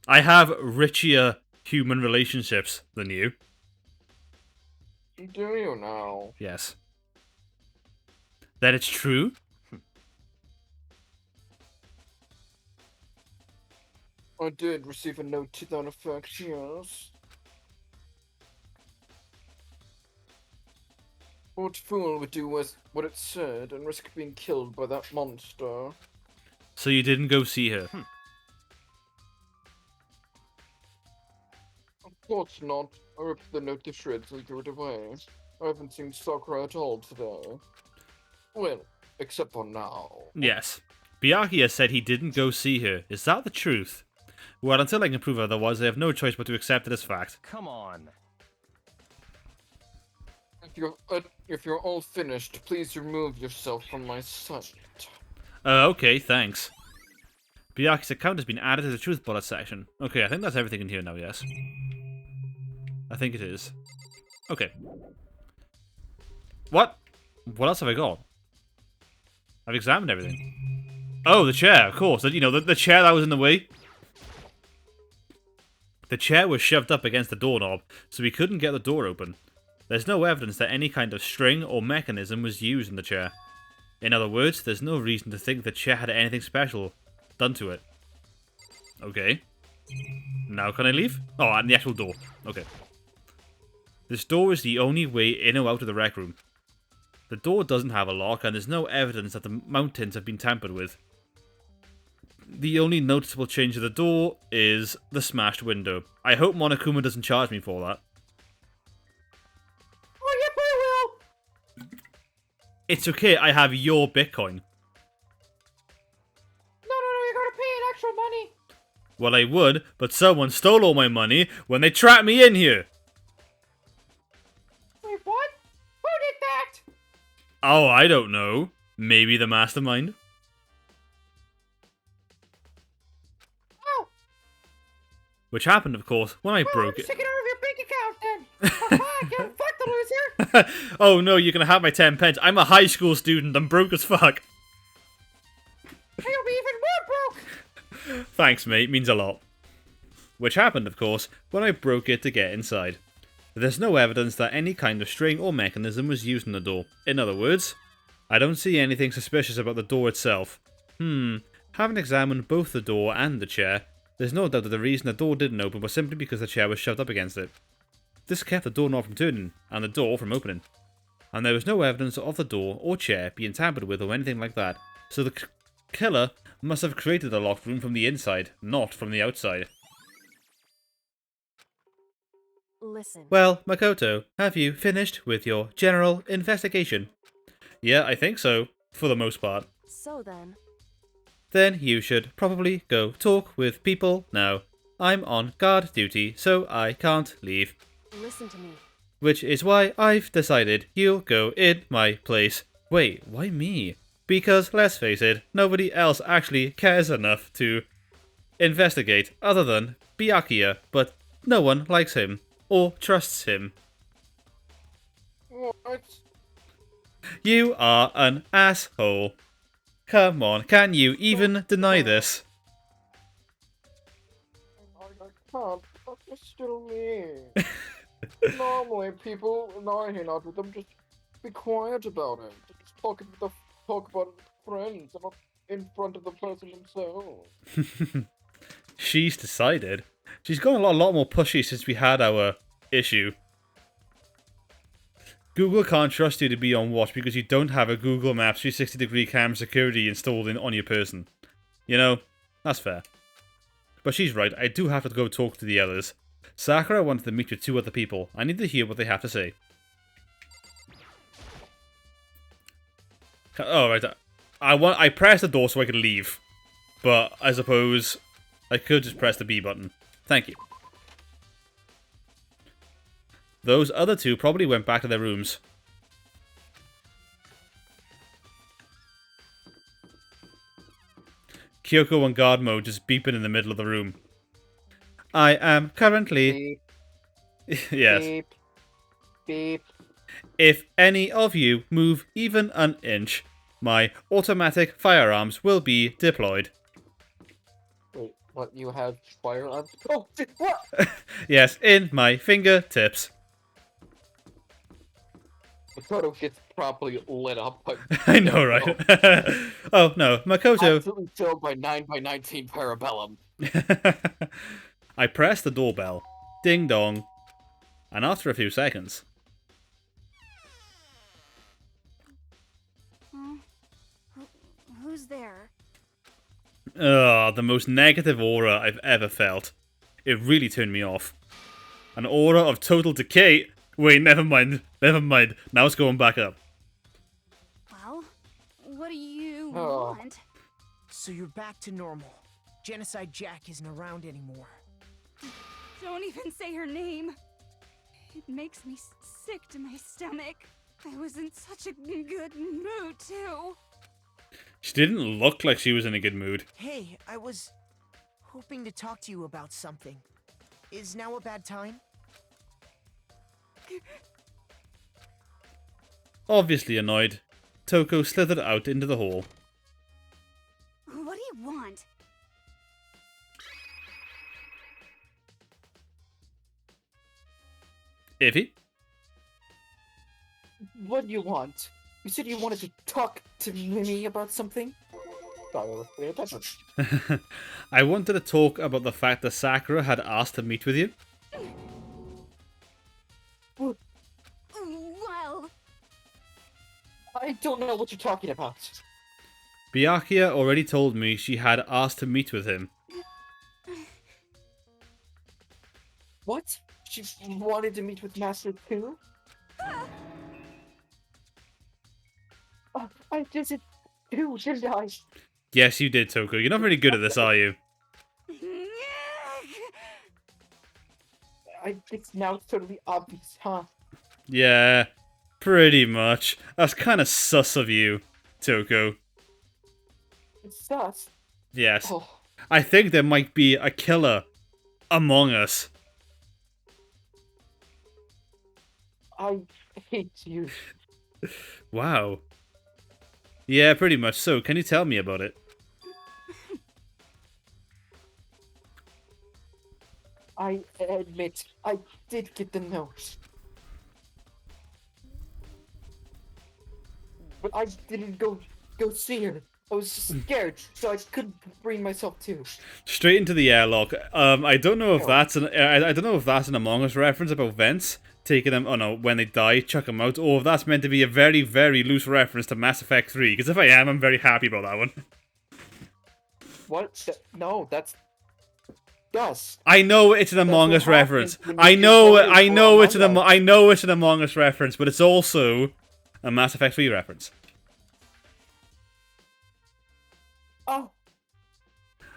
I have richer human relationships than you. Do you now? Yes. That it's true? I did receive a note to that effect, yes. What fool would do what it said and risk being killed by that monster? So you didn't go see her? Of course not. I ripped the note to shreds and threw it away. I haven't seen Sakura at all today. Well, except for now. Yes. Byakuya said he didn't go see her. Is that the truth? Well, until I can prove otherwise, I have no choice but to accept it as fact. Come on. If you're all finished, please remove yourself from my sight. Okay, thanks. Byakuya's account has been added to the truth bullet section. Okay, I think that's everything in here now, yes? I think it is. Okay. What? What else have I got? I've examined everything. Oh, the chair, of course. You know, the chair that was in the way. The chair was shoved up against the doorknob, so we couldn't get the door open. There's no evidence that any kind of string or mechanism was used in the chair. In other words, there's no reason to think the chair had anything special done to it. Okay. Now can I leave? Oh, and the actual door. Okay. This door is the only way in or out of the rec room. The door doesn't have a lock, and there's no evidence that the mountings have been tampered with. The only noticeable change to the door is the smashed window. I hope Monokuma doesn't charge me for that. Oh, yep, I will. It's okay, I have your Bitcoin. No, you're gonna pay an extra money. Well, I would, but someone stole all my money when they trapped me in here. Wait, what? Who did that? Oh, I don't know. Maybe the mastermind? Oh, Which happened, of course, when I well, broke I'm it. taking out of your bank account then. Haha, fuck the loser. Oh no, you're gonna have my 10 pence. I'm a high school student, I'm broke as fuck. You'll be even more broke. Thanks, mate, means a lot. Which happened, of course, when I broke it to get inside. There's no evidence that any kind of string or mechanism was used in the door. In other words, I don't see anything suspicious about the door itself. Having examined both the door and the chair, there's no doubt that the reason the door didn't open was simply because the chair was shoved up against it. This kept the doorknob from turning, and the door from opening. And there was no evidence of the door or chair being tampered with or anything like that, so the killer must have created the locked room from the inside, not from the outside. Listen. Well, Makoto, have you finished with your general investigation? Yeah, I think so, for the most part. So then. Then you should probably go talk with people now. I'm on guard duty, so I can't leave. Listen to me. Which is why I've decided you'll go in my place. Wait, why me? Because, let's face it, nobody else actually cares enough to investigate other than Byakuya, but no one likes him or trusts him. What? You are an asshole. Come on, can you even deny this? I can't. That's still me. Normally, people, when I hang out with them, just be quiet about it. Just talk about it with friends, and not in front of the person themselves. She's decided. She's gone a lot more pushy since we had our issue. Google can't trust you to be on watch because you don't have a Google Maps 360-degree camera security installed on your person. You know, that's fair. But she's right, I do have to go talk to the others. Sakura wanted to meet with 2 other people. I need to hear what they have to say. Oh, right. I pressed the door so I could leave. But I suppose I could just press the B button. Thank you. Those other 2 probably went back to their rooms. Kyoko on guard mode just beeping in the middle of the room. I am currently... Beep, yes. beep, beep. If any of you move even an inch, my automatic firearms will be deployed. Wait, what? You have firearms? Oh, what? Yes, in my fingertips. Makoto gets properly lit up. By I know, right? Oh, no. Makoto... Absolutely filled by 9x19 parabellum. I press the doorbell. Ding dong. And after a few seconds... Who's there? Ugh, the most negative aura I've ever felt. It really turned me off. An aura of total decay. Wait, never mind. Never mind. Now it's going back up. Well, what do you Oh. want? So you're back to normal. Genocide Jack isn't around anymore. Don't even say her name. It makes me sick to my stomach. I was in such a good mood, too. She didn't look like she was in a good mood. Hey, I was hoping to talk to you about something. Is now a bad time? Obviously annoyed, Toko slithered out into the hall. What do you want? Iffy? What do you want? You said you wanted to talk to me about something? Sorry, I was paying attention. I wanted to talk about the fact that Sakura had asked to meet with you. Well, I don't know what you're talking about. Byakuya already told me she had asked to meet with him. What? She wanted to meet with Master too? I did it too, didn't I? Yes, you did, Toko. You're not very good at this, are you? It's now totally obvious, huh? Yeah, pretty much. That's kind of sus of you, Toko. It's sus. Yes. Oh, I think there might be a killer among us. I hate you. Wow. Yeah, pretty much so. Can you tell me about it? I admit, I did get the note. But I didn't go see her. I was scared, so I couldn't bring myself to. Straight into the airlock. I don't know if that's an I don't know if that's an Among Us reference about vents taking them. Oh no, when they die, chuck them out, or if that's meant to be a very, very loose reference to Mass Effect 3. Because if I am, I'm very happy about that one. What? No, that's Dust. I know it's an Among what Us reference. happens when I you know get voted for it's Among Us. I know it's an Among Us reference, but it's also a Mass Effect 3 reference. Oh,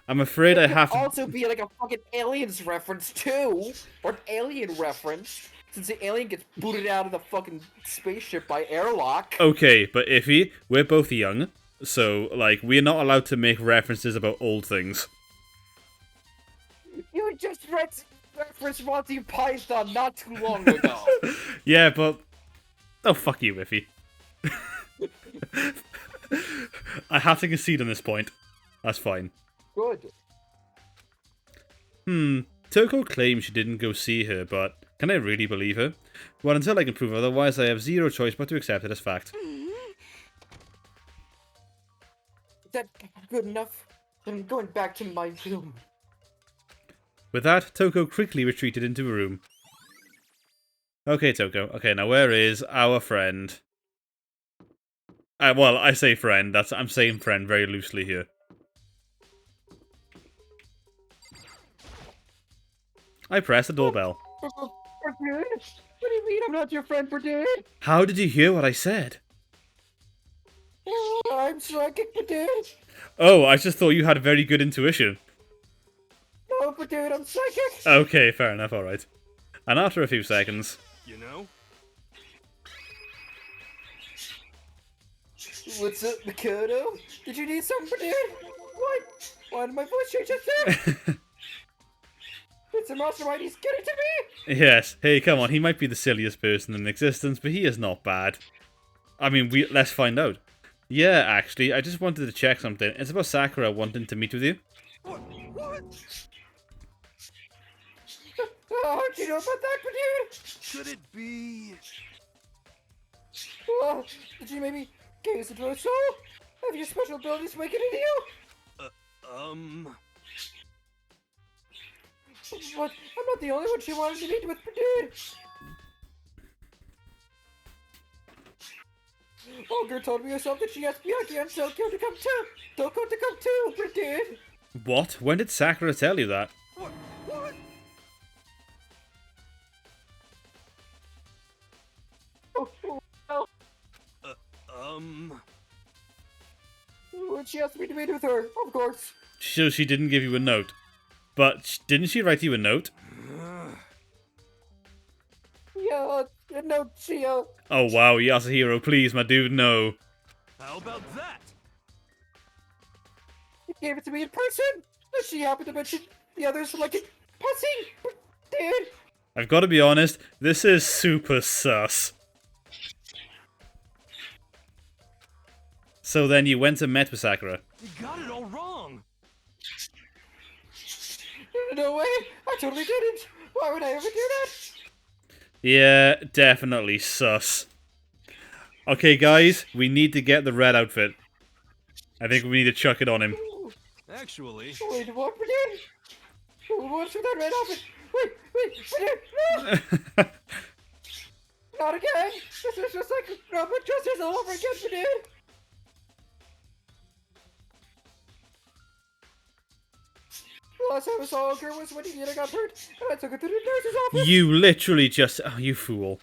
I'm afraid I it could have to. also be like a fucking aliens reference too, or an alien reference, since the alien gets booted out of the fucking spaceship by airlock. Okay, but Iffy, we're both young, so like we're not allowed to make references about old things. You just referenced Monty Python not too long ago. Yeah, but oh fuck you, Iffy. I have to concede on this point. That's fine. Good. Toko claims she didn't go see her, but can I really believe her? Well, until I can prove otherwise, I have zero choice but to accept it as fact. Is that good enough? I'm going back to my room. With that, Toko quickly retreated into a room. Okay, Toko. Okay, now where is our friend? Well, I say friend. I'm saying friend very loosely here. I press the doorbell. Dude, what do you mean I'm not your friend, dude? How did you hear what I said? I'm psychic, dude. Oh, I just thought you had very good intuition. No, dude, I'm psychic. Okay, fair enough, alright. And after a few seconds... You know? What's up, Makoto? Did you need something, dude? What? Why did my voice change just there? It's a mastermind, he's getting to me! Yes, hey, come on, he might be the silliest person in existence, but he is not bad. I mean, let's find out. Yeah, actually, I just wanted to check something. It's about Sakura wanting to meet with you. What? Oh, do you know about that, dude? Could it be? Well, did you maybe gaze into her soul? Have your special abilities make it into you? But I'm not the only one she wanted to meet with, dude. Olga told me herself that she asked Bianchi and Tokyo to come too. Toko to come too, dude. What? When did Sakura tell you that? What? Oh, when she asked me to meet with her, of course. So she didn't give you a note. But didn't she write you a note? Yeah, no, she, Oh wow, Yasuhiro, please, my dude, no. How about that? She gave it to me in person. And she happened to mention the others like a pussy, dude. I've got to be honest, this is super sus. So then you went and met with Sakura. You got it all wrong. No way, I totally didn't. Why would I ever do that? Yeah, definitely sus. Okay, guys, we need to get the red outfit. I think we need to chuck it on him. Actually, Wait, what, dude? What's with that red outfit? Wait, no! Not again! This is just like Robert Justice all over again, dude! The last time I saw Ogre was when Ian got hurt, and I took her to the nurse's office! You literally just... Oh, you fool.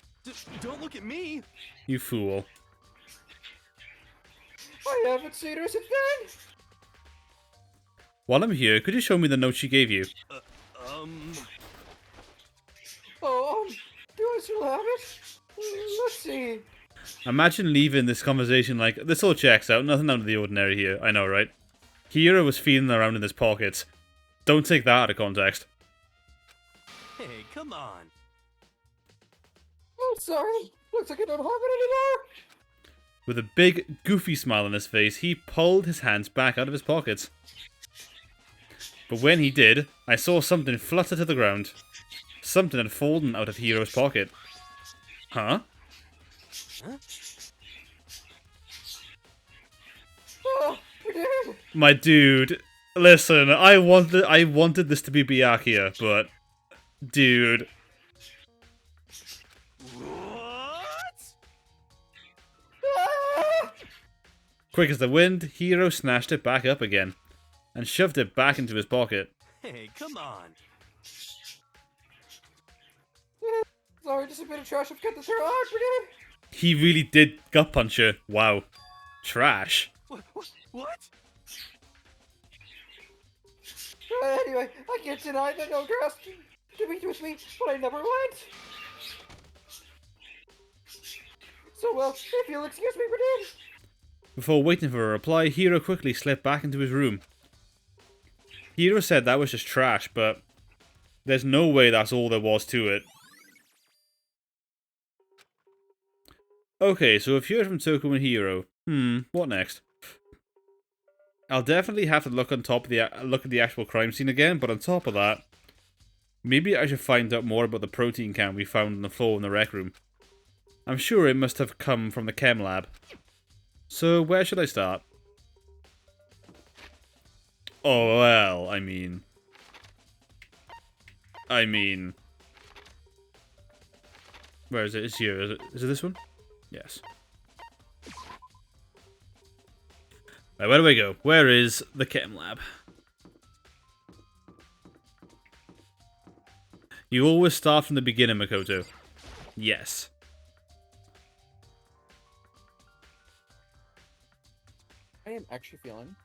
don't look at me. You fool. I haven't seen her since then! While I'm here, could you show me the note she gave you? Oh, do I still have it? Let's see. Imagine leaving this conversation like, this all checks out, nothing out of the ordinary here. I know, right? Hiro was feeling around in his pockets. Don't take that out of context. Hey, come on. Oh, sorry. Looks like I don't have it anymore. With a big, goofy smile on his face, he pulled his hands back out of his pockets. But when he did, I saw something flutter to the ground. Something had fallen out of Hiro's pocket. Huh? Oh, dude. My dude, listen, I wanted this to be Byakuya, but... Dude. What? Ah! Quick as the wind, Hiro snatched it back up again, and shoved it back into his pocket. Hey, come on. Sorry, just a bit of trash. I've got this her out, dude. He really did gut punch her. Wow. Trash. What? Anyway, I can't deny that Ogre asked to meet with me, but I never went. So, well, if you'll excuse me, dude. Before waiting for a reply, Hiro quickly slipped back into his room. Hiro said that was just trash, but there's no way that's all there was to it. Okay, so if you heard from Toko and Hiro, what next? I'll definitely have to look at the actual crime scene again, but on top of that, maybe I should find out more about the protein can we found on the floor in the rec room. I'm sure it must have come from the chem lab. So where should I start? Oh well, I mean... Where is it? It's here. Is it this one? Yes. Right, where do we go? Where is the chem lab? You always start from the beginning, Makoto. Yes. I am actually feeling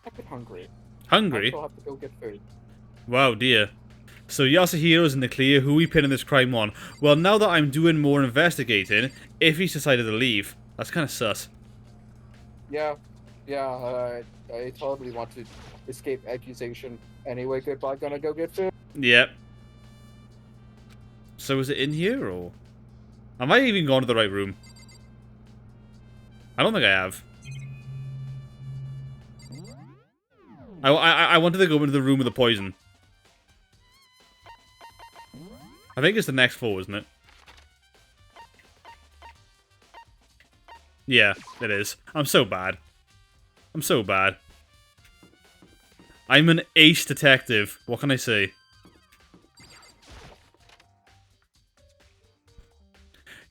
a bit hungry. Hungry? I'll have to go get food. Wow, dear. So Yasuhiro's in the clear. Who we pinning this crime on? Well, now that I'm doing more investigating, if he's decided to leave, that's kind of sus. Yeah, I totally want to escape accusation. Anyway, goodbye, gonna go get food. Yep. So is it in here, or... Have I even gone to the right room? I don't think I have. I wanted to go into the room with the poison. I think it's the next floor, isn't it? Yeah, it is. I'm so bad. I'm so bad. I'm an ace detective. What can I say?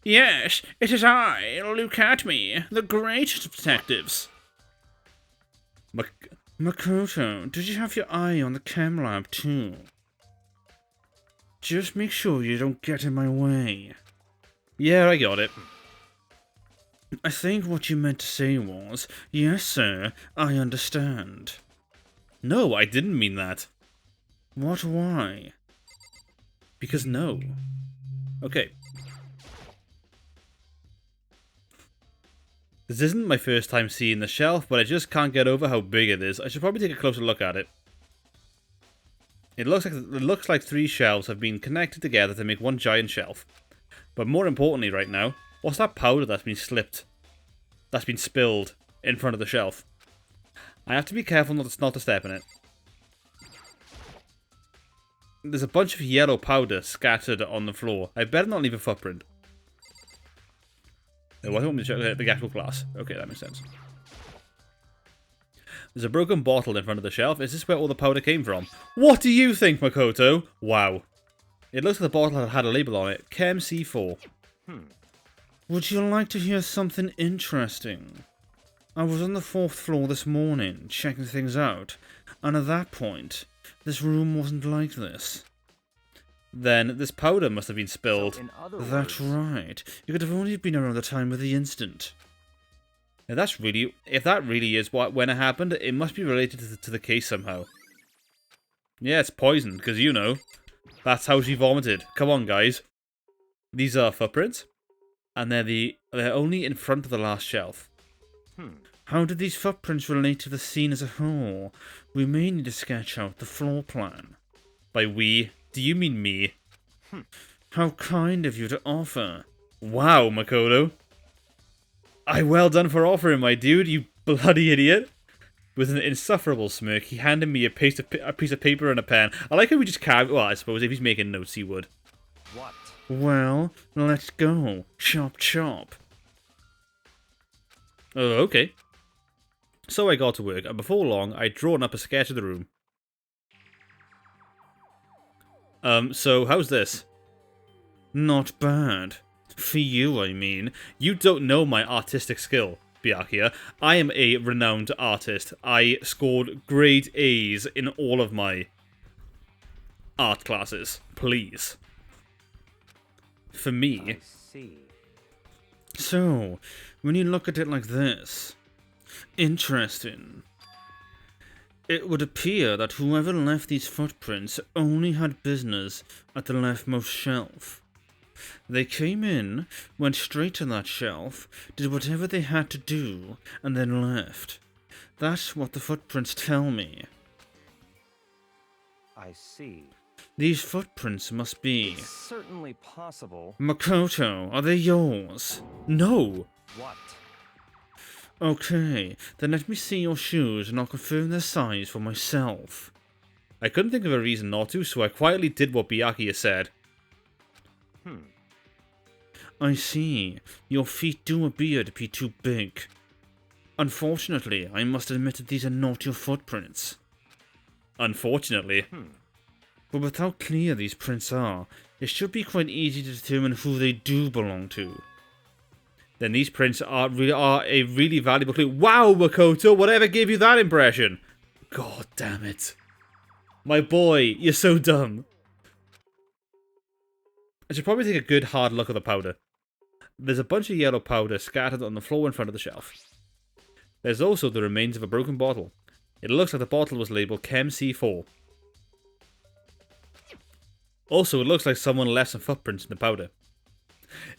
Yes, it is I. Look at me. The greatest of detectives. Makoto, did you have your eye on the chem lab too? Just make sure you don't get in my way. Yeah, I got it. I think what you meant to say was, yes sir, I understand. No, I didn't mean that. What, why? Because no. Okay. This isn't my first time seeing the shelf, but I just can't get over how big it is. I should probably take a closer look at it. It looks like 3 shelves have been connected together to make one giant shelf. But more importantly right now, what's that powder that's been spilled in front of the shelf? I have to be careful not to step in it. There's a bunch of yellow powder scattered on the floor. I better not leave a footprint. Oh, I want me to check the actual glass. Okay, that makes sense. There's a broken bottle in front of the shelf. Is this where all the powder came from? What do you think, Makoto? Wow. It looks like the bottle had a label on it. Chem C4. Would you like to hear something interesting? I was on the 4th floor this morning, checking things out, and at that point, this room wasn't like this. Then this powder must have been spilled. So that's right. You could have only been around the time of the incident. If that really is when it happened, it must be related to the case somehow. Yeah, it's poison, because you know. That's how she vomited. Come on, guys. These are footprints, and they're only in front of the last shelf. How did these footprints relate to the scene as a whole? We may need to sketch out the floor plan. By we, do you mean me? How kind of you to offer. Wow, Makoto. Well done for offering, my dude, you bloody idiot. With an insufferable smirk, he handed me a piece of paper and a pen. I like how we just well, I suppose if he's making notes, he would. What? Well, let's go. Chop chop. Oh, okay. So I got to work, and before long, I'd drawn up a sketch of the room. So how's this? Not bad. For you, I mean. You don't know my artistic skill, Byakuya. I am a renowned artist. I scored grade A's in all of my art classes. Please. For me. I see. So, when you look at it like this, interesting. It would appear that whoever left these footprints only had business at the leftmost shelf. They came in, went straight to that shelf, did whatever they had to do, and then left. That's what the footprints tell me. I see. These footprints must be... It's certainly possible. Makoto, are they yours? No! What? Okay, then let me see your shoes and I'll confirm their size for myself. I couldn't think of a reason not to, so I quietly did what Byakuya said. I see. Your feet do appear to be too big. Unfortunately, I must admit that these are not your footprints. Unfortunately. But with how clear these prints are, it should be quite easy to determine who they do belong to. Then these prints are a really valuable clue. Wow, Makoto, whatever gave you that impression? God damn it. My boy, you're so dumb. I should probably take a good hard look at the powder. There's a bunch of yellow powder scattered on the floor in front of the shelf. There's also the remains of a broken bottle. It looks like the bottle was labelled Chem C4. Also, it looks like someone left some footprints in the powder.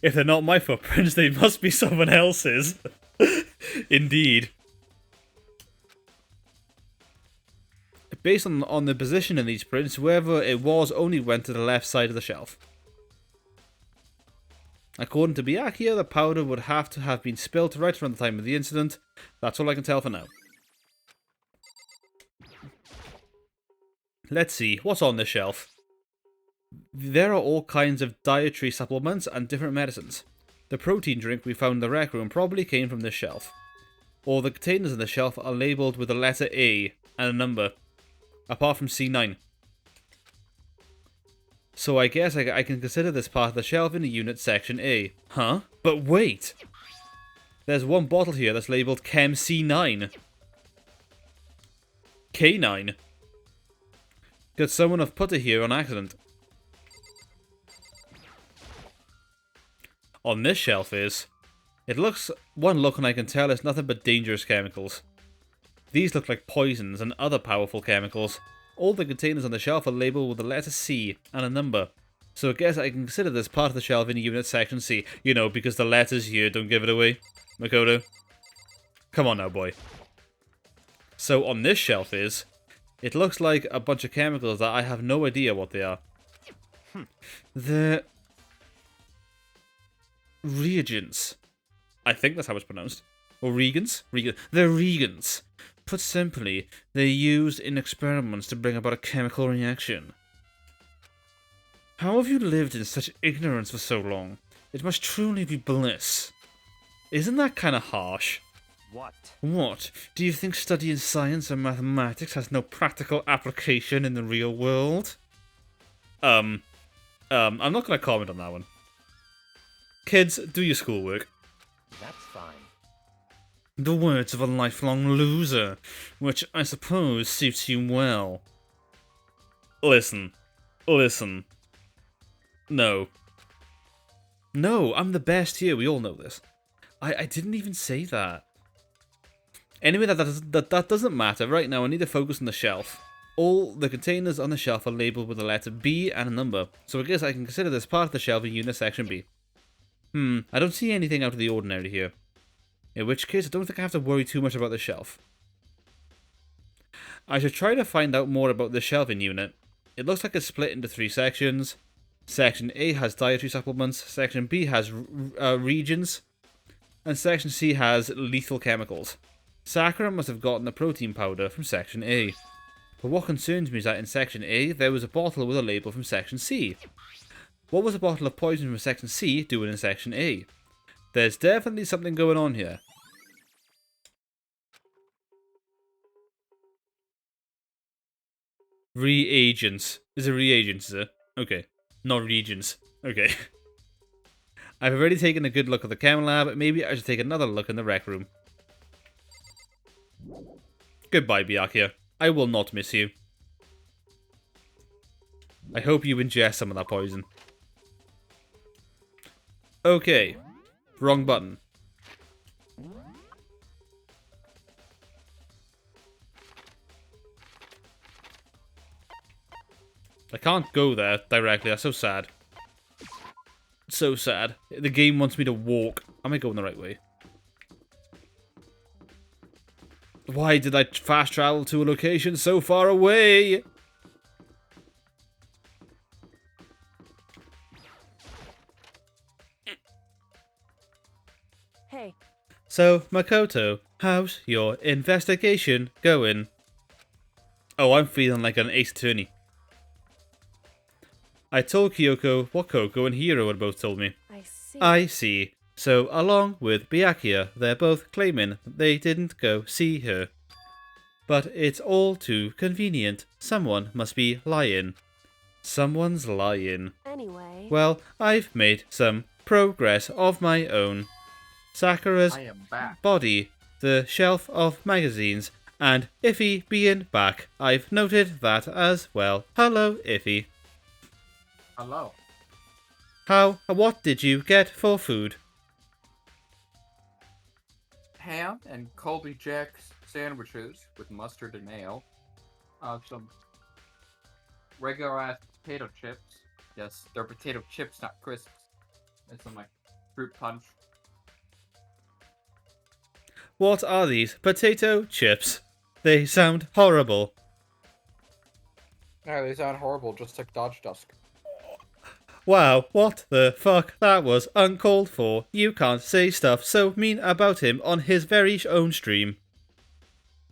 If they're not my footprints, they must be someone else's. Indeed. Based on the position in these prints, whoever it was only went to the left side of the shelf. According to Byakuya, the powder would have to have been spilt right around the time of the incident. That's all I can tell for now. Let's see, what's on this shelf? There are all kinds of dietary supplements and different medicines. The protein drink we found in the rec room probably came from this shelf. All the containers on the shelf are labelled with the letter A and a number, apart from C9. So I guess I can consider this part of the shelf in the unit section A. Huh? But wait! There's one bottle here that's labelled Chem C9. K9. Could someone have put it here on accident? On this shelf is... one look and I can tell it's nothing but dangerous chemicals. These look like poisons and other powerful chemicals. All the containers on the shelf are labelled with the letter C and a number. So I guess I can consider this part of the shelf in unit section C. You know, because the letters here don't give it away. Makoto. Come on now, boy. So on this shelf is... It looks like a bunch of chemicals that I have no idea what they are. They're... reagents. I think that's how it's pronounced. Or reagents? They're reagents. Put simply, they're used in experiments to bring about a chemical reaction. How have you lived in such ignorance for so long? It must truly be bliss. Isn't that kind of harsh? What? What? Do you think studying science and mathematics has no practical application in the real world? I'm not going to comment on that one. Kids, do your schoolwork. That's fine. The words of a lifelong loser, which I suppose suits you well. Listen. No. No, I'm the best here, we all know this. I didn't even say that. Anyway, that doesn't matter. Right now, I need to focus on the shelf. All the containers on the shelf are labelled with the letter B and a number, so I guess I can consider this part of the shelf in unit section B. I don't see anything out of the ordinary here. In which case, I don't think I have to worry too much about the shelf. I should try to find out more about this shelving unit. It looks like it's split into 3 sections. Section A has dietary supplements, Section B has reagents, and Section C has lethal chemicals. Sakura must have gotten the protein powder from Section A. But what concerns me is that in Section A, there was a bottle with a label from Section C. What was a bottle of poison from Section C doing in Section A? There's definitely something going on here. Reagents. Is it reagents, is it? Okay. Not reagents. Okay. I've already taken a good look at the chem lab. Maybe I should take another look in the rec room. Goodbye, Byakuya. I will not miss you. I hope you ingest some of that poison. Okay. Wrong button. I can't go there directly, that's so sad. So sad. The game wants me to walk. Am I going the right way? Why did I fast travel to a location so far away? Hey. So, Makoto, how's your investigation going? Oh, I'm feeling like an ace attorney. I told Kyoko what Koko and Hiro had both told me. I see. So, along with Byakuya, they're both claiming they didn't go see her. But it's all too convenient. Someone must be lying. Someone's lying. Anyway. Well, I've made some progress of my own. Sakura's I am back. body, the shelf of magazines, and Iffy being back. I've noted that as well. Hello, Iffy. Hello. What did you get for food? Ham and Colby Jack's sandwiches with mustard and ale. Some regular ass potato chips. Yes, they're potato chips, not crisps. And some like fruit punch. What are these potato chips? They sound horrible. Yeah, they sound horrible, just like DodgeDusk. Wow, what the fuck? That was uncalled for. You can't say stuff so mean about him on his very own stream.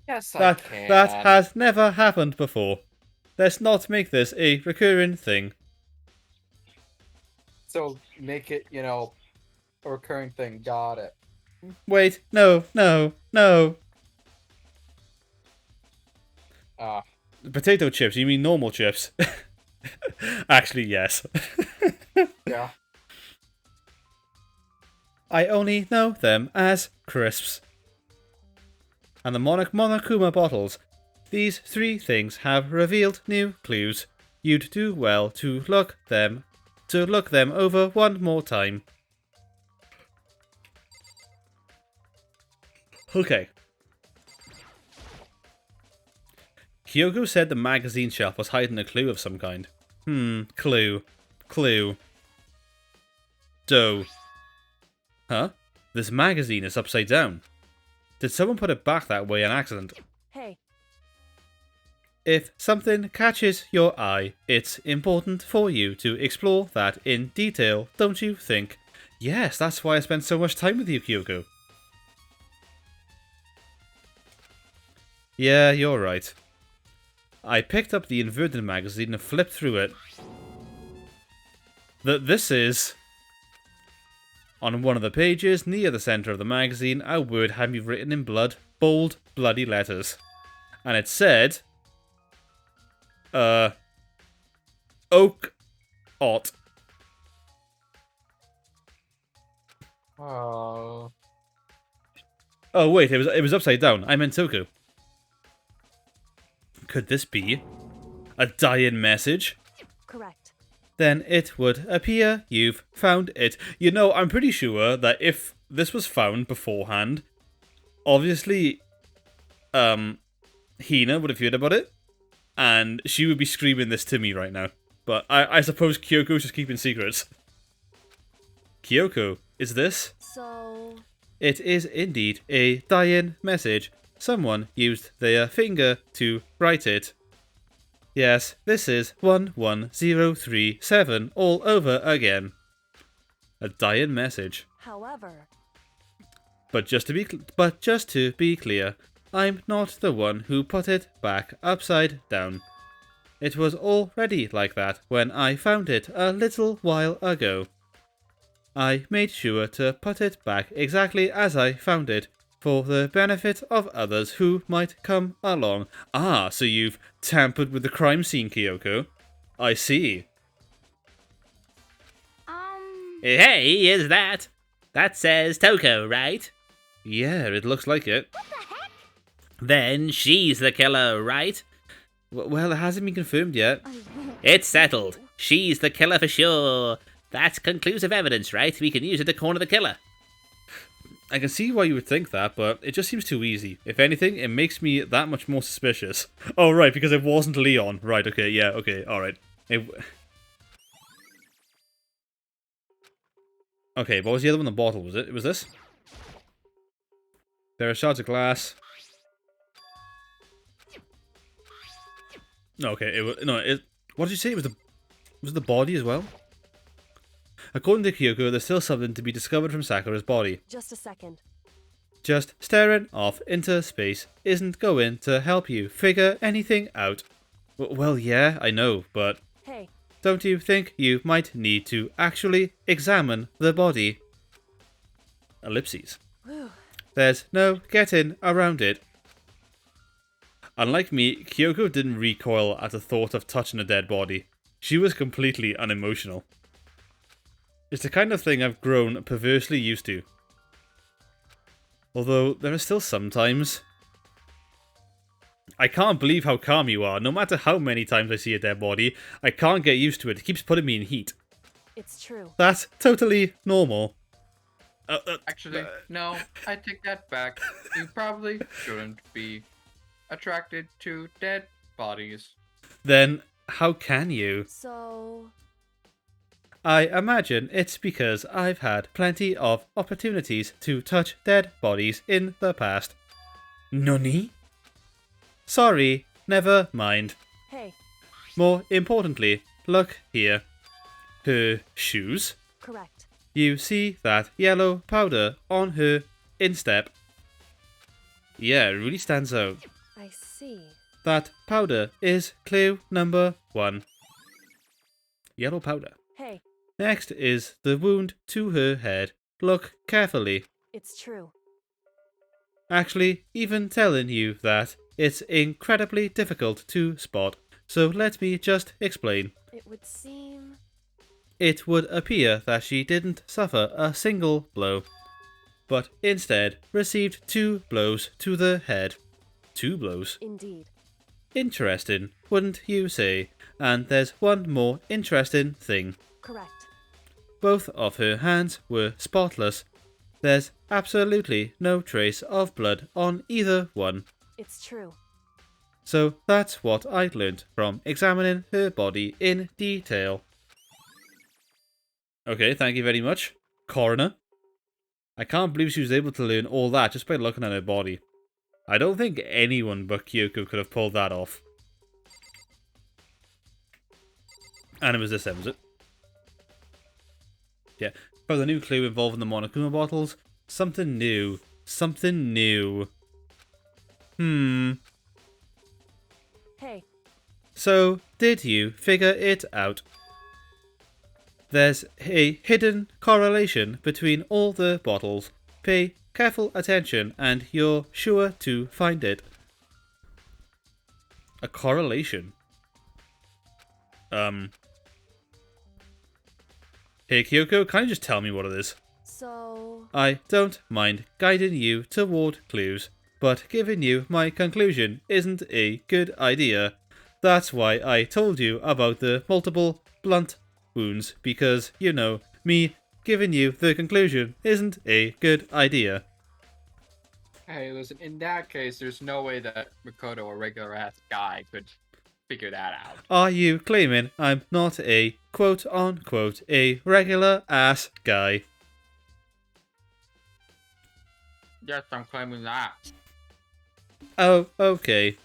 Yes, I That can. that has never happened before. Let's not make this a recurring thing. So make it, a recurring thing. Got it. Wait, no. Potato chips, you mean normal chips? Actually, yes. Yeah. I only know them as crisps. And the Monokuma bottles. These three things have revealed new clues. You'd do well to look them over one more time. Okay. Kyoko said the magazine shelf was hiding a clue of some kind. Clue. Dough. Huh? This magazine is upside down. Did someone put it back that way on accident? Hey. If something catches your eye, it's important for you to explore that in detail, don't you think? Yes, that's why I spent so much time with you, Kyoko. Yeah, you're right. I picked up the inverted magazine and flipped through it. This is... On one of the pages, near the centre of the magazine, a word had been written in bold, bloody letters. And it said... Oak Ot. Oh. Oh wait, it was upside down. I meant Toku. Could this be a dying message? Correct. Then it would appear you've found it. You know, I'm pretty sure that if this was found beforehand, obviously, Hina would have heard about it, and she would be screaming this to me right now. But I suppose Kyoko's just keeping secrets. Kyoko, is this? So... It is indeed a dying message. Someone used their finger to write it. Yes, this is 11037 all over again. A dying message. However... But just to be clear, I'm not the one who put it back upside down. It was already like that when I found it a little while ago. I made sure to put it back exactly as I found it, for the benefit of others who might come along. Ah, so you've tampered with the crime scene, Kyoko. I see. Hey, is that? That says Toko, right? Yeah, it looks like it. What the heck? Then she's the killer, right? Well, it hasn't been confirmed yet. It's settled. She's the killer for sure. That's conclusive evidence, right? We can use it to corner the killer. I can see why you would think that, but it just seems too easy. If anything, it makes me that much more suspicious. Oh, right, because it wasn't Leon. Right, okay, yeah, okay, alright. Okay, what was the other one in the bottle? Was it? Was this? There are shards of glass. Okay, what did you say? Was it the body as well? According to Kyoko, there's still something to be discovered from Sakura's body. Just a second. Just staring off into space isn't going to help you figure anything out. Well, yeah, I know, but... Hey. Don't you think you might need to actually examine the body? Ellipses. Whew. There's no getting around it. Unlike me, Kyoko didn't recoil at the thought of touching a dead body. She was completely unemotional. It's the kind of thing I've grown perversely used to. Although, there are still some times. I can't believe how calm you are. No matter how many times I see a dead body, I can't get used to it. It keeps putting me in heat. It's true. That's totally normal. Actually, no, I take that back. You probably shouldn't be attracted to dead bodies. Then, how can you? So, I imagine it's because I've had plenty of opportunities to touch dead bodies in the past. Nani? Sorry, never mind. hey, More importantly, look here. Her shoes? correct. You see that yellow powder on her instep? Yeah, it really stands out. I see. That powder is clue number 1. Yellow powder. Hey, Next is the wound to her head. Look carefully. it's true. Actually, even telling you that, it's incredibly difficult to spot. So let me just explain. It would seem. It would appear that she didn't suffer a single blow, but instead received 2 blows to the head. 2 blows. Indeed. Interesting, wouldn't you say? And there's one more interesting thing. Correct. Both of her hands were spotless. There's absolutely no trace of blood on either one. It's true. So that's what I learnt from examining her body in detail. Okay, thank you very much, Coroner. I can't believe she was able to learn all that just by looking at her body. I don't think anyone but Kyoko could have pulled that off. And it was this then, was it? Yeah. But the new clue involving the Monokuma bottles. Something new. Something new. Hey, So, did you figure it out? There's a hidden correlation between all the bottles. Pay careful attention and you're sure to find it. A correlation? Hey Kyoko, can you just tell me what it is? so. I don't mind guiding you toward clues, but giving you my conclusion isn't a good idea. That's why I told you about the multiple blunt wounds, because, you know, me giving you the conclusion isn't a good idea. Hey, listen, in that case, there's no way that Makoto, a regular-ass guy, could figure that out. Are you claiming I'm not a quote-unquote a regular ass guy? Yes, I'm claiming that. Oh, okay.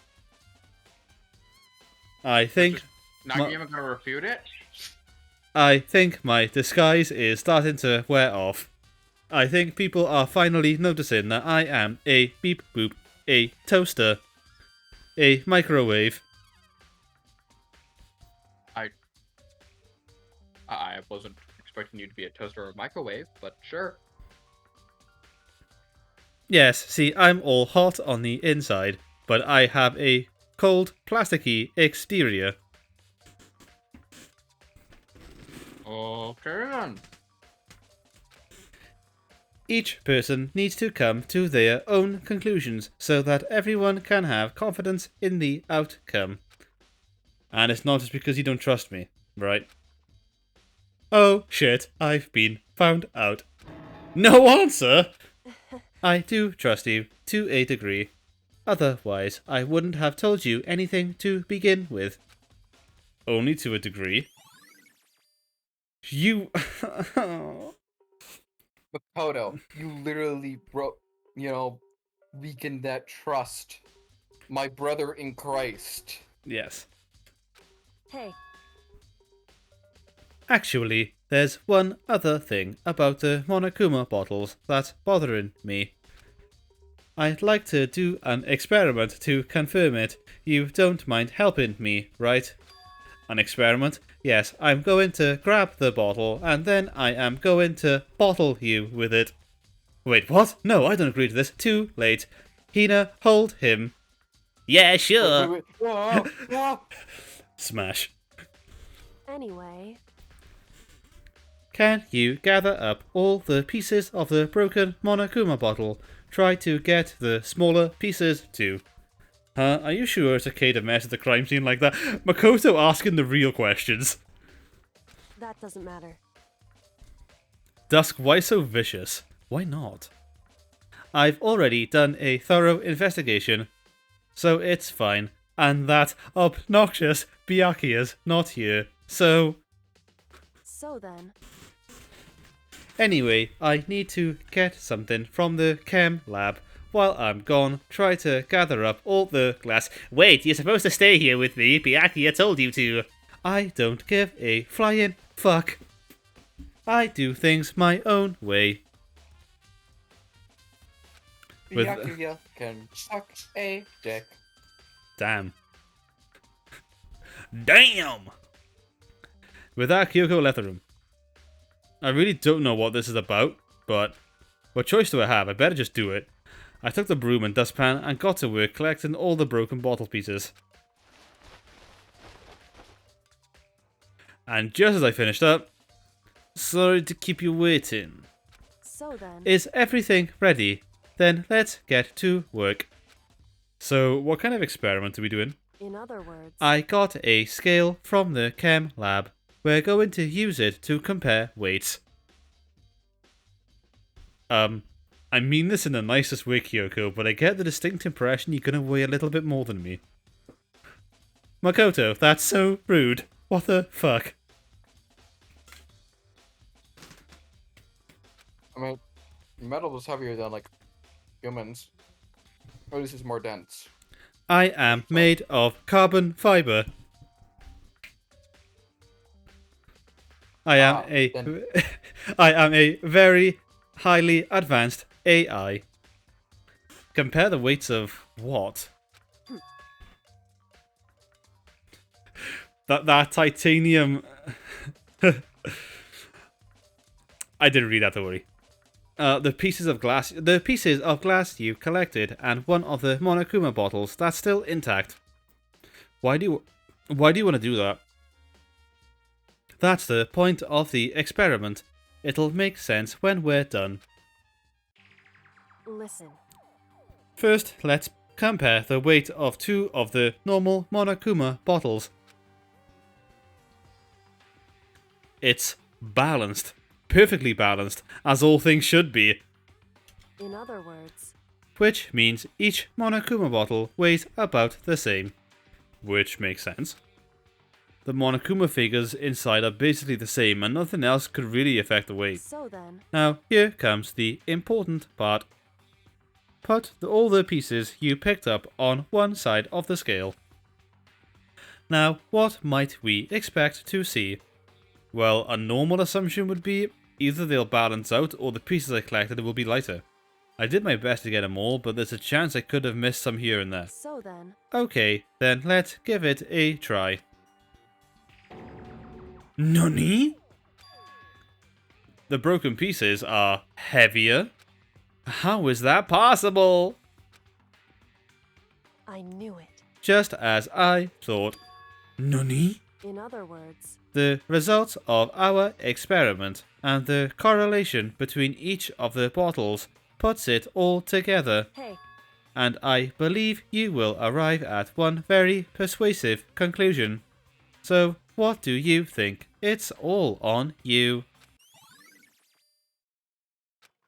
I think Not even gonna refute it? I think my disguise is starting to wear off. I think people are finally noticing that I am a beep boop, a toaster, a microwave. I wasn't expecting you to be a toaster or a microwave, but sure. Yes, see, I'm all hot on the inside, but I have a cold, plasticky exterior. Okay then. Each person needs to come to their own conclusions so that everyone can have confidence in the outcome. And it's not just because you don't trust me, right? Oh shit, I've been found out. No answer! I do trust you, to a degree. Otherwise, I wouldn't have told you anything to begin with. Only to a degree? You... Makoto, you literally weakened that trust. My brother in Christ. Yes. Hey, Actually, there's one other thing about the Monokuma bottles that's bothering me. I'd like to do an experiment to confirm it. You don't mind helping me, right? An experiment? Yes, I'm going to grab the bottle and then I am going to bottle you with it. Wait, what? No, I don't agree to this. Too late. Hina, hold him. Yeah, sure. Wait. Smash. Anyway, Can you gather up all the pieces of the broken Monokuma bottle? Try to get the smaller pieces too. Are you sure it's okay to mess with the crime scene like that? Makoto asking the real questions. that doesn't matter. Dusk, why so vicious? Why not? I've already done a thorough investigation, so it's fine. And that obnoxious Byakuya's not here, so... So then, Anyway, I need to get something from the chem lab. While I'm gone, try to gather up all the glass. Wait, you're supposed to stay here with me. Byakuya told you to. I don't give a flying fuck. I do things my own way. With- Byakuya can suck a dick. Damn. Damn! With that, Kyoko left the room. I really don't know what this is about, but what choice do I have? I better just do it. I took the broom and dustpan and got to work collecting all the broken bottle pieces. And just as I finished up, sorry to keep you waiting. so then, Is everything ready? Then let's get to work. So, what kind of experiment are we doing? in other words, I got a scale from the chem lab. We're going to use it to compare weights. I mean this in the nicest way, Kyoko, but I get the distinct impression you're gonna weigh a little bit more than me. Makoto, that's so rude. What the fuck? I mean, metal is heavier than, like, humans. Or at least it's more dense. I am made of carbon fiber. I am I am a very highly advanced AI. Compare the weights of what? That titanium. I didn't read that, don't worry. The pieces of glass you collected, and one of the Monokuma bottles that's still intact. Why do you want to do that? That's the point of the experiment. It'll make sense when we're done. listen. First, let's compare the weight of two of the normal Monokuma bottles. It's balanced. Perfectly balanced, as all things should be. In other words, Which means each Monokuma bottle weighs about the same. Which makes sense. The Monokuma figures inside are basically the same and nothing else could really affect the weight. so then, Now, here comes the important part. Put all the pieces you picked up on one side of the scale. Now, what might we expect to see? Well, a normal assumption would be either they'll balance out or the pieces I collected will be lighter. I did my best to get them all, but there's a chance I could have missed some here and there. so then, Okay, then let's give it a try. Nani? The broken pieces are heavier? How is that possible? I knew it. Just as I thought. Nani? In other words, The results of our experiment and the correlation between each of the bottles puts it all together, hey, and I believe you will arrive at one very persuasive conclusion. So, what do you think? It's all on you.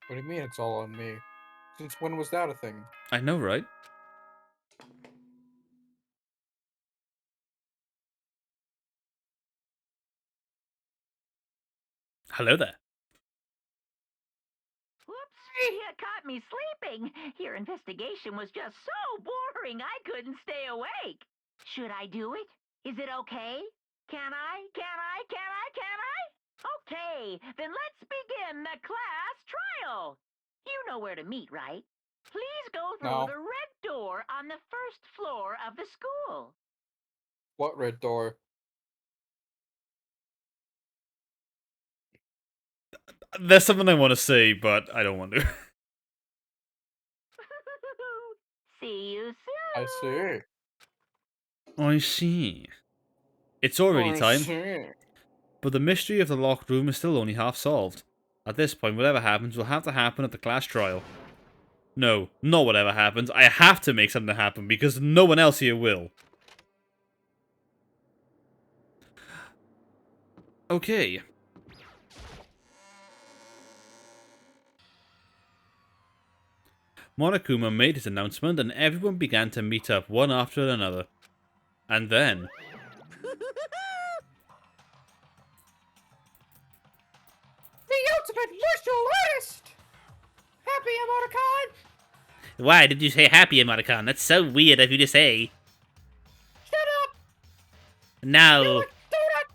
What do you mean it's all on me? Since when was that a thing? I know, right? Hello there. Whoops! You caught me sleeping. Your investigation was just so boring I couldn't stay awake. Should I do it? Is it okay? Can I? Okay, then let's begin the class trial. You know where to meet, right? Please go through No. the red door on the first floor of the school. What red door? There's something I want to say, but I don't want to. See you soon. I see. I see. It's already I time. see. But the mystery of the locked room is still only half solved. At this point, whatever happens will have to happen at the class trial. No, not whatever happens. I have to make something happen because no one else here will. Okay. Monokuma made his announcement and everyone began to meet up one after another. And then... The ultimate martial artist! Happy Emoticon! Why did you say happy, Emoticon? That's so weird of you to say. Shut up! No. Donut!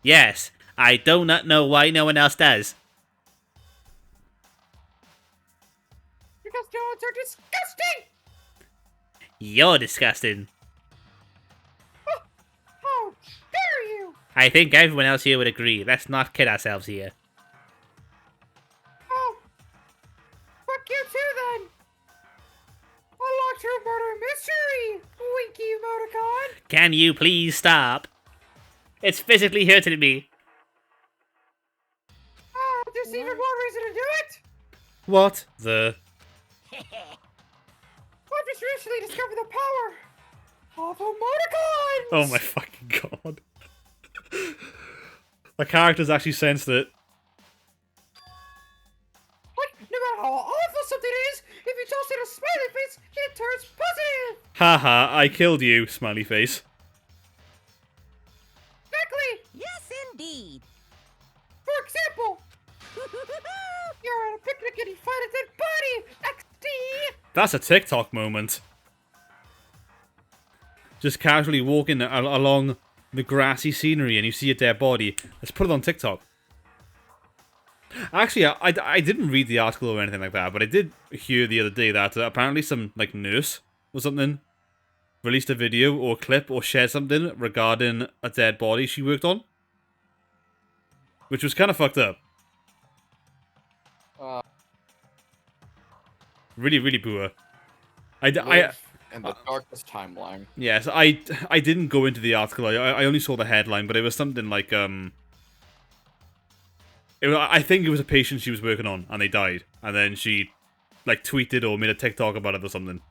Yes, I do not know why no one else does. Because donuts are disgusting! You're disgusting. How dare you! I think everyone else here would agree. Let's not kid ourselves here. Oh, fuck you too then! Unlocked your murder mystery, Winky Emoticon! Can you please stop? It's physically hurting me. Oh, there's even more reason to do it! What the... I've just recently discovered the power of emoticons! Oh my fucking god. The characters actually sensed it. Like, no matter how awful something is, if you toss it a smiley face, it turns positive! Haha, I killed you, smiley face. Exactly! Yes, indeed. For example, you're at a picnic and you find a dead body! XD! That's a TikTok moment. Just casually walking along the grassy scenery and you see a dead body. Let's put it on TikTok. Actually, I didn't read the article or anything like that, but I did hear the other day that apparently some like nurse or something released a video or clip or shared something regarding a dead body she worked on. Which was kind of fucked up. Really, really poor. In the darkest timeline. Yes, I didn't go into the article. I only saw the headline, but it was something like I think it was a patient she was working on, and they died, and then she like tweeted or made a TikTok about it or something.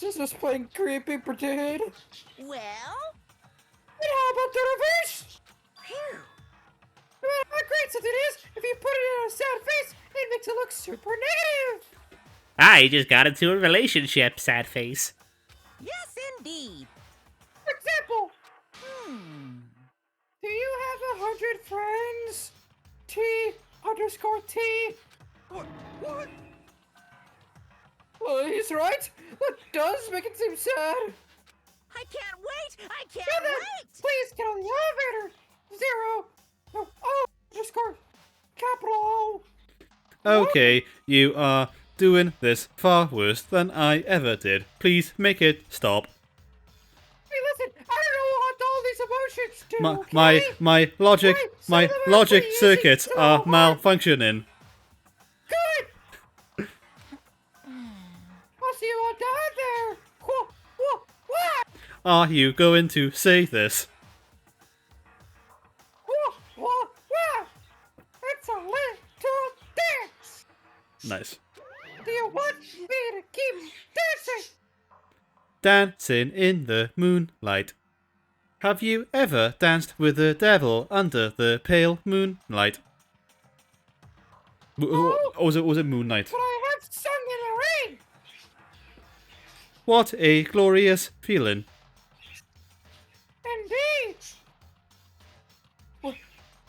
This is playing creepy pretend. Well? And how about the reverse? Phew. No matter how great something is, if you put it in a sad face, it makes it look super negative. I just got into a relationship, sad face. Yes, indeed. For example, do you have 100 friends? T_T. What? Well, he's right. That does make it seem sad. I can't wait! I can't Now then, wait! please get on the elevator. 0. No, O_ capital O. Okay, you are doing this far worse than I ever did. Please make it stop. Hey, listen, I don't know what all these emotions do. Okay? My logic, Right, some my of them are logic pretty easy circuits to are know. malfunctioning. Good. I'll see you all down there. What? Are you going to say this? What? It's a little dance. Nice. Do you want me to keep dancing? Dancing in the moonlight. Have you ever danced with the devil under the pale moonlight? Or was it moonlight? But I have sung in the rain. What a glorious feeling. Indeed.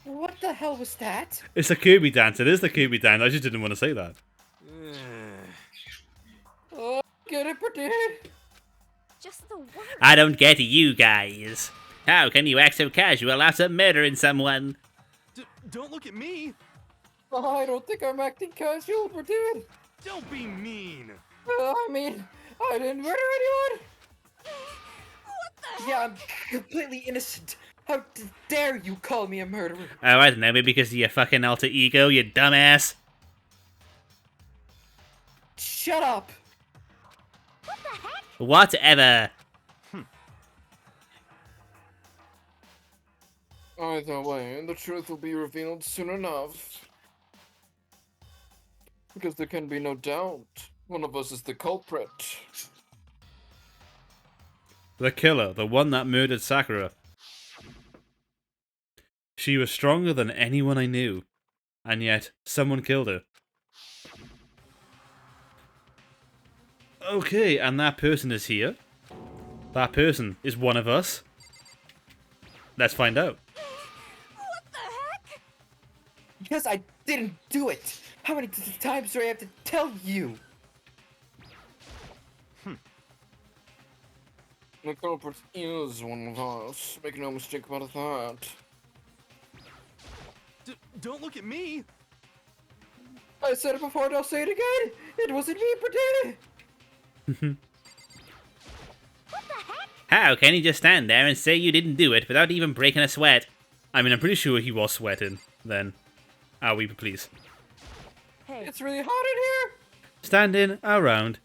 What the hell was that? It's the Kirby dance. It is the Kirby dance. I just didn't want to say that. Oh, get it, pretend. Just the word. I don't get you guys. How can you act so casual after murdering someone? Don't look at me! I don't think I'm acting casual, pretend. Don't be mean! I mean, I didn't murder anyone. What the Yeah, I'm completely innocent. How dare you call me a murderer? Oh, I don't know, maybe because of your fucking alter ego, you dumbass. Shut up. Whatever. Either way, the truth will be revealed soon enough. Because there can be no doubt. One of us is the culprit. The killer, the one that murdered Sakura. She was stronger than anyone I knew, and yet someone killed her. Okay, and that person is here. That person is one of us. Let's find out. What the heck? Because I didn't do it. How many times do I have to tell you? The culprit is one of us. Make no mistake about that. Don't look at me. I said it before and I'll say it again. It wasn't me, pretend. How can you just stand there and say you didn't do it without even breaking a sweat? I mean, I'm pretty sure he was sweating then. Are we, please? Hey, It's really hot in here. Standing around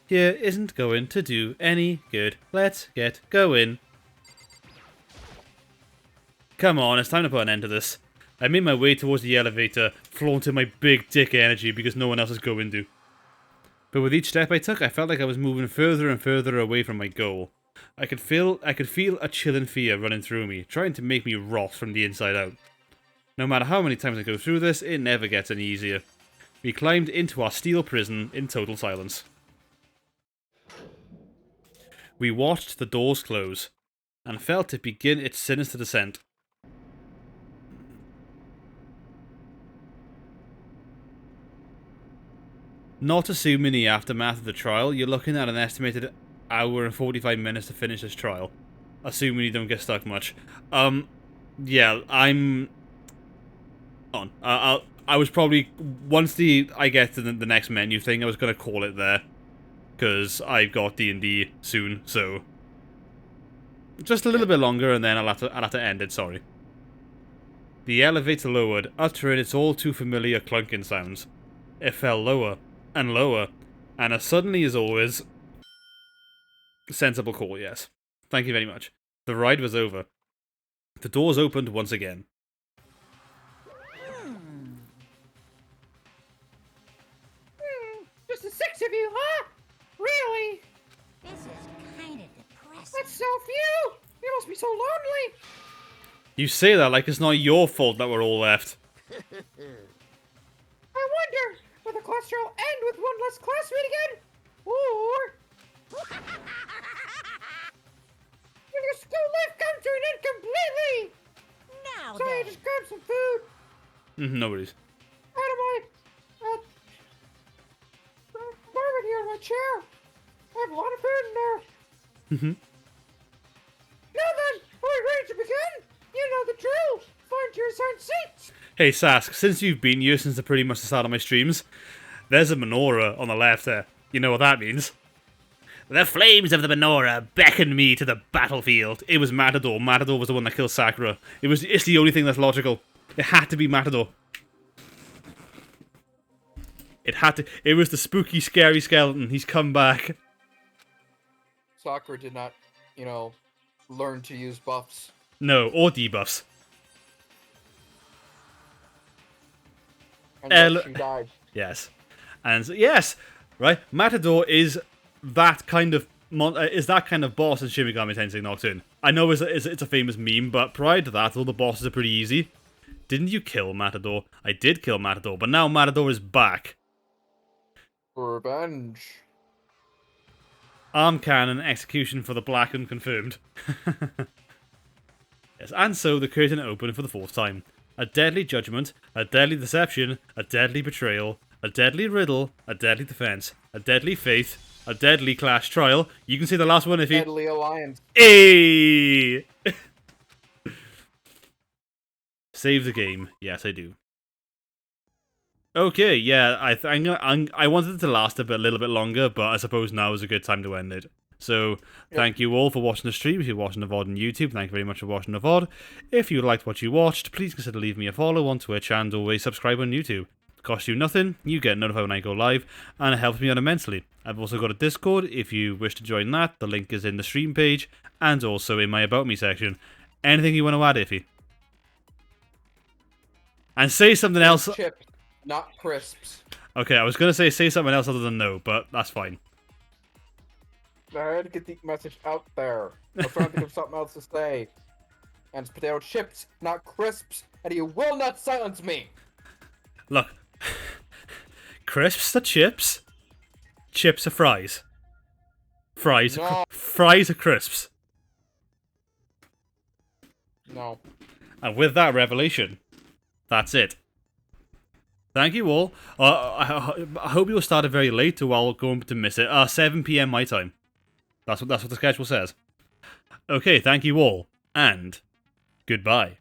here isn't going to do any good. Let's get going. Come on, it's time to put an end to this. I made my way towards the elevator, flaunting my big dick energy because no one else is going to. But with each step I took, I felt like I was moving further and further away from my goal. I could feel a chilling fear running through me, trying to make me rot from the inside out. No matter how many times I go through this, it never gets any easier. We climbed into our steel prison in total silence. We watched the doors close, and felt it begin its sinister descent. Not assuming the aftermath of the trial, you're looking at an estimated hour and 45 minutes to finish this trial. Assuming you don't get stuck much. Yeah, I'm... on. I was probably... Once I get to the next menu thing, I was going to call it there. Because I've got D&D soon, so... Just a little bit longer, and then I'll have to end it, sorry. The elevator lowered, uttering its all too familiar clunking sounds. It fell lower, and lower, and as suddenly as always... Sensible call, yes. Thank you very much. The ride was over. The doors opened once again. Just the six of you, huh? Really? This is kind of depressing. That's so few. You must be so lonely. You say that like it's not your fault that we're all left. I wonder, will the class trial end with one less classmate again? Or will your school life come to an end completely? Now Sorry, I then. just grabbed some food. No worries. Out of my apartment here in my chair. I have a lot of food in there. Now then, are we ready to begin? You know the drill. Find your assigned seats. Hey Sask, since you've been here since pretty much the start of my streams, there's a menorah on the left there. You know what that means? The flames of the menorah beckon me to the battlefield. It was Matador. Matador was the one that killed Sakura. It's the only thing that's logical. It had to be Matador. It was the spooky, scary skeleton. He's come back. Sakura did not, learn to use buffs. No, or debuffs. And she died. Yes. And yes, right, Matador is that kind of boss in Shin Megami Tensei Nocturne. I know it's a famous meme, but prior to that, all the bosses are pretty easy. Didn't you kill Matador? I did kill Matador, but now Matador is back. Revenge. Arm cannon execution for the black unconfirmed. Yes, and so the curtain opened for the fourth time. A deadly judgment, a deadly deception, a deadly betrayal, a deadly riddle, a deadly defense, a deadly faith, a deadly clash trial. You can see the last one if you... Deadly alliance. Hey! Save the game. Yes, I do. Okay, yeah, I wanted it to last a little bit longer, but I suppose now is a good time to end it. So, thank you all for watching the stream. If you're watching the VOD on YouTube, thank you very much for watching the VOD. If you liked what you watched, please consider leaving me a follow on Twitch and always subscribe on YouTube. Costs you nothing, you get notified when I go live, and it helps me out immensely. I've also got a Discord if you wish to join that. The link is in the stream page, and also in my About Me section. Anything you want to add, Iffy? And say something else. Chips, not crisps. Okay, I was going to say something else other than no, but that's fine. I had to get the message out there. I was trying to think of something else to say. And it's potato chips, not crisps, and you will not silence me! Look. Crisps are chips. Chips are fries. Fries No. Fries are crisps. No. And with that revelation, that's it. Thank you all. I hope you started very late, or I'll going to miss it. 7 p.m. my time. That's what the schedule says. Okay, thank you all, and goodbye.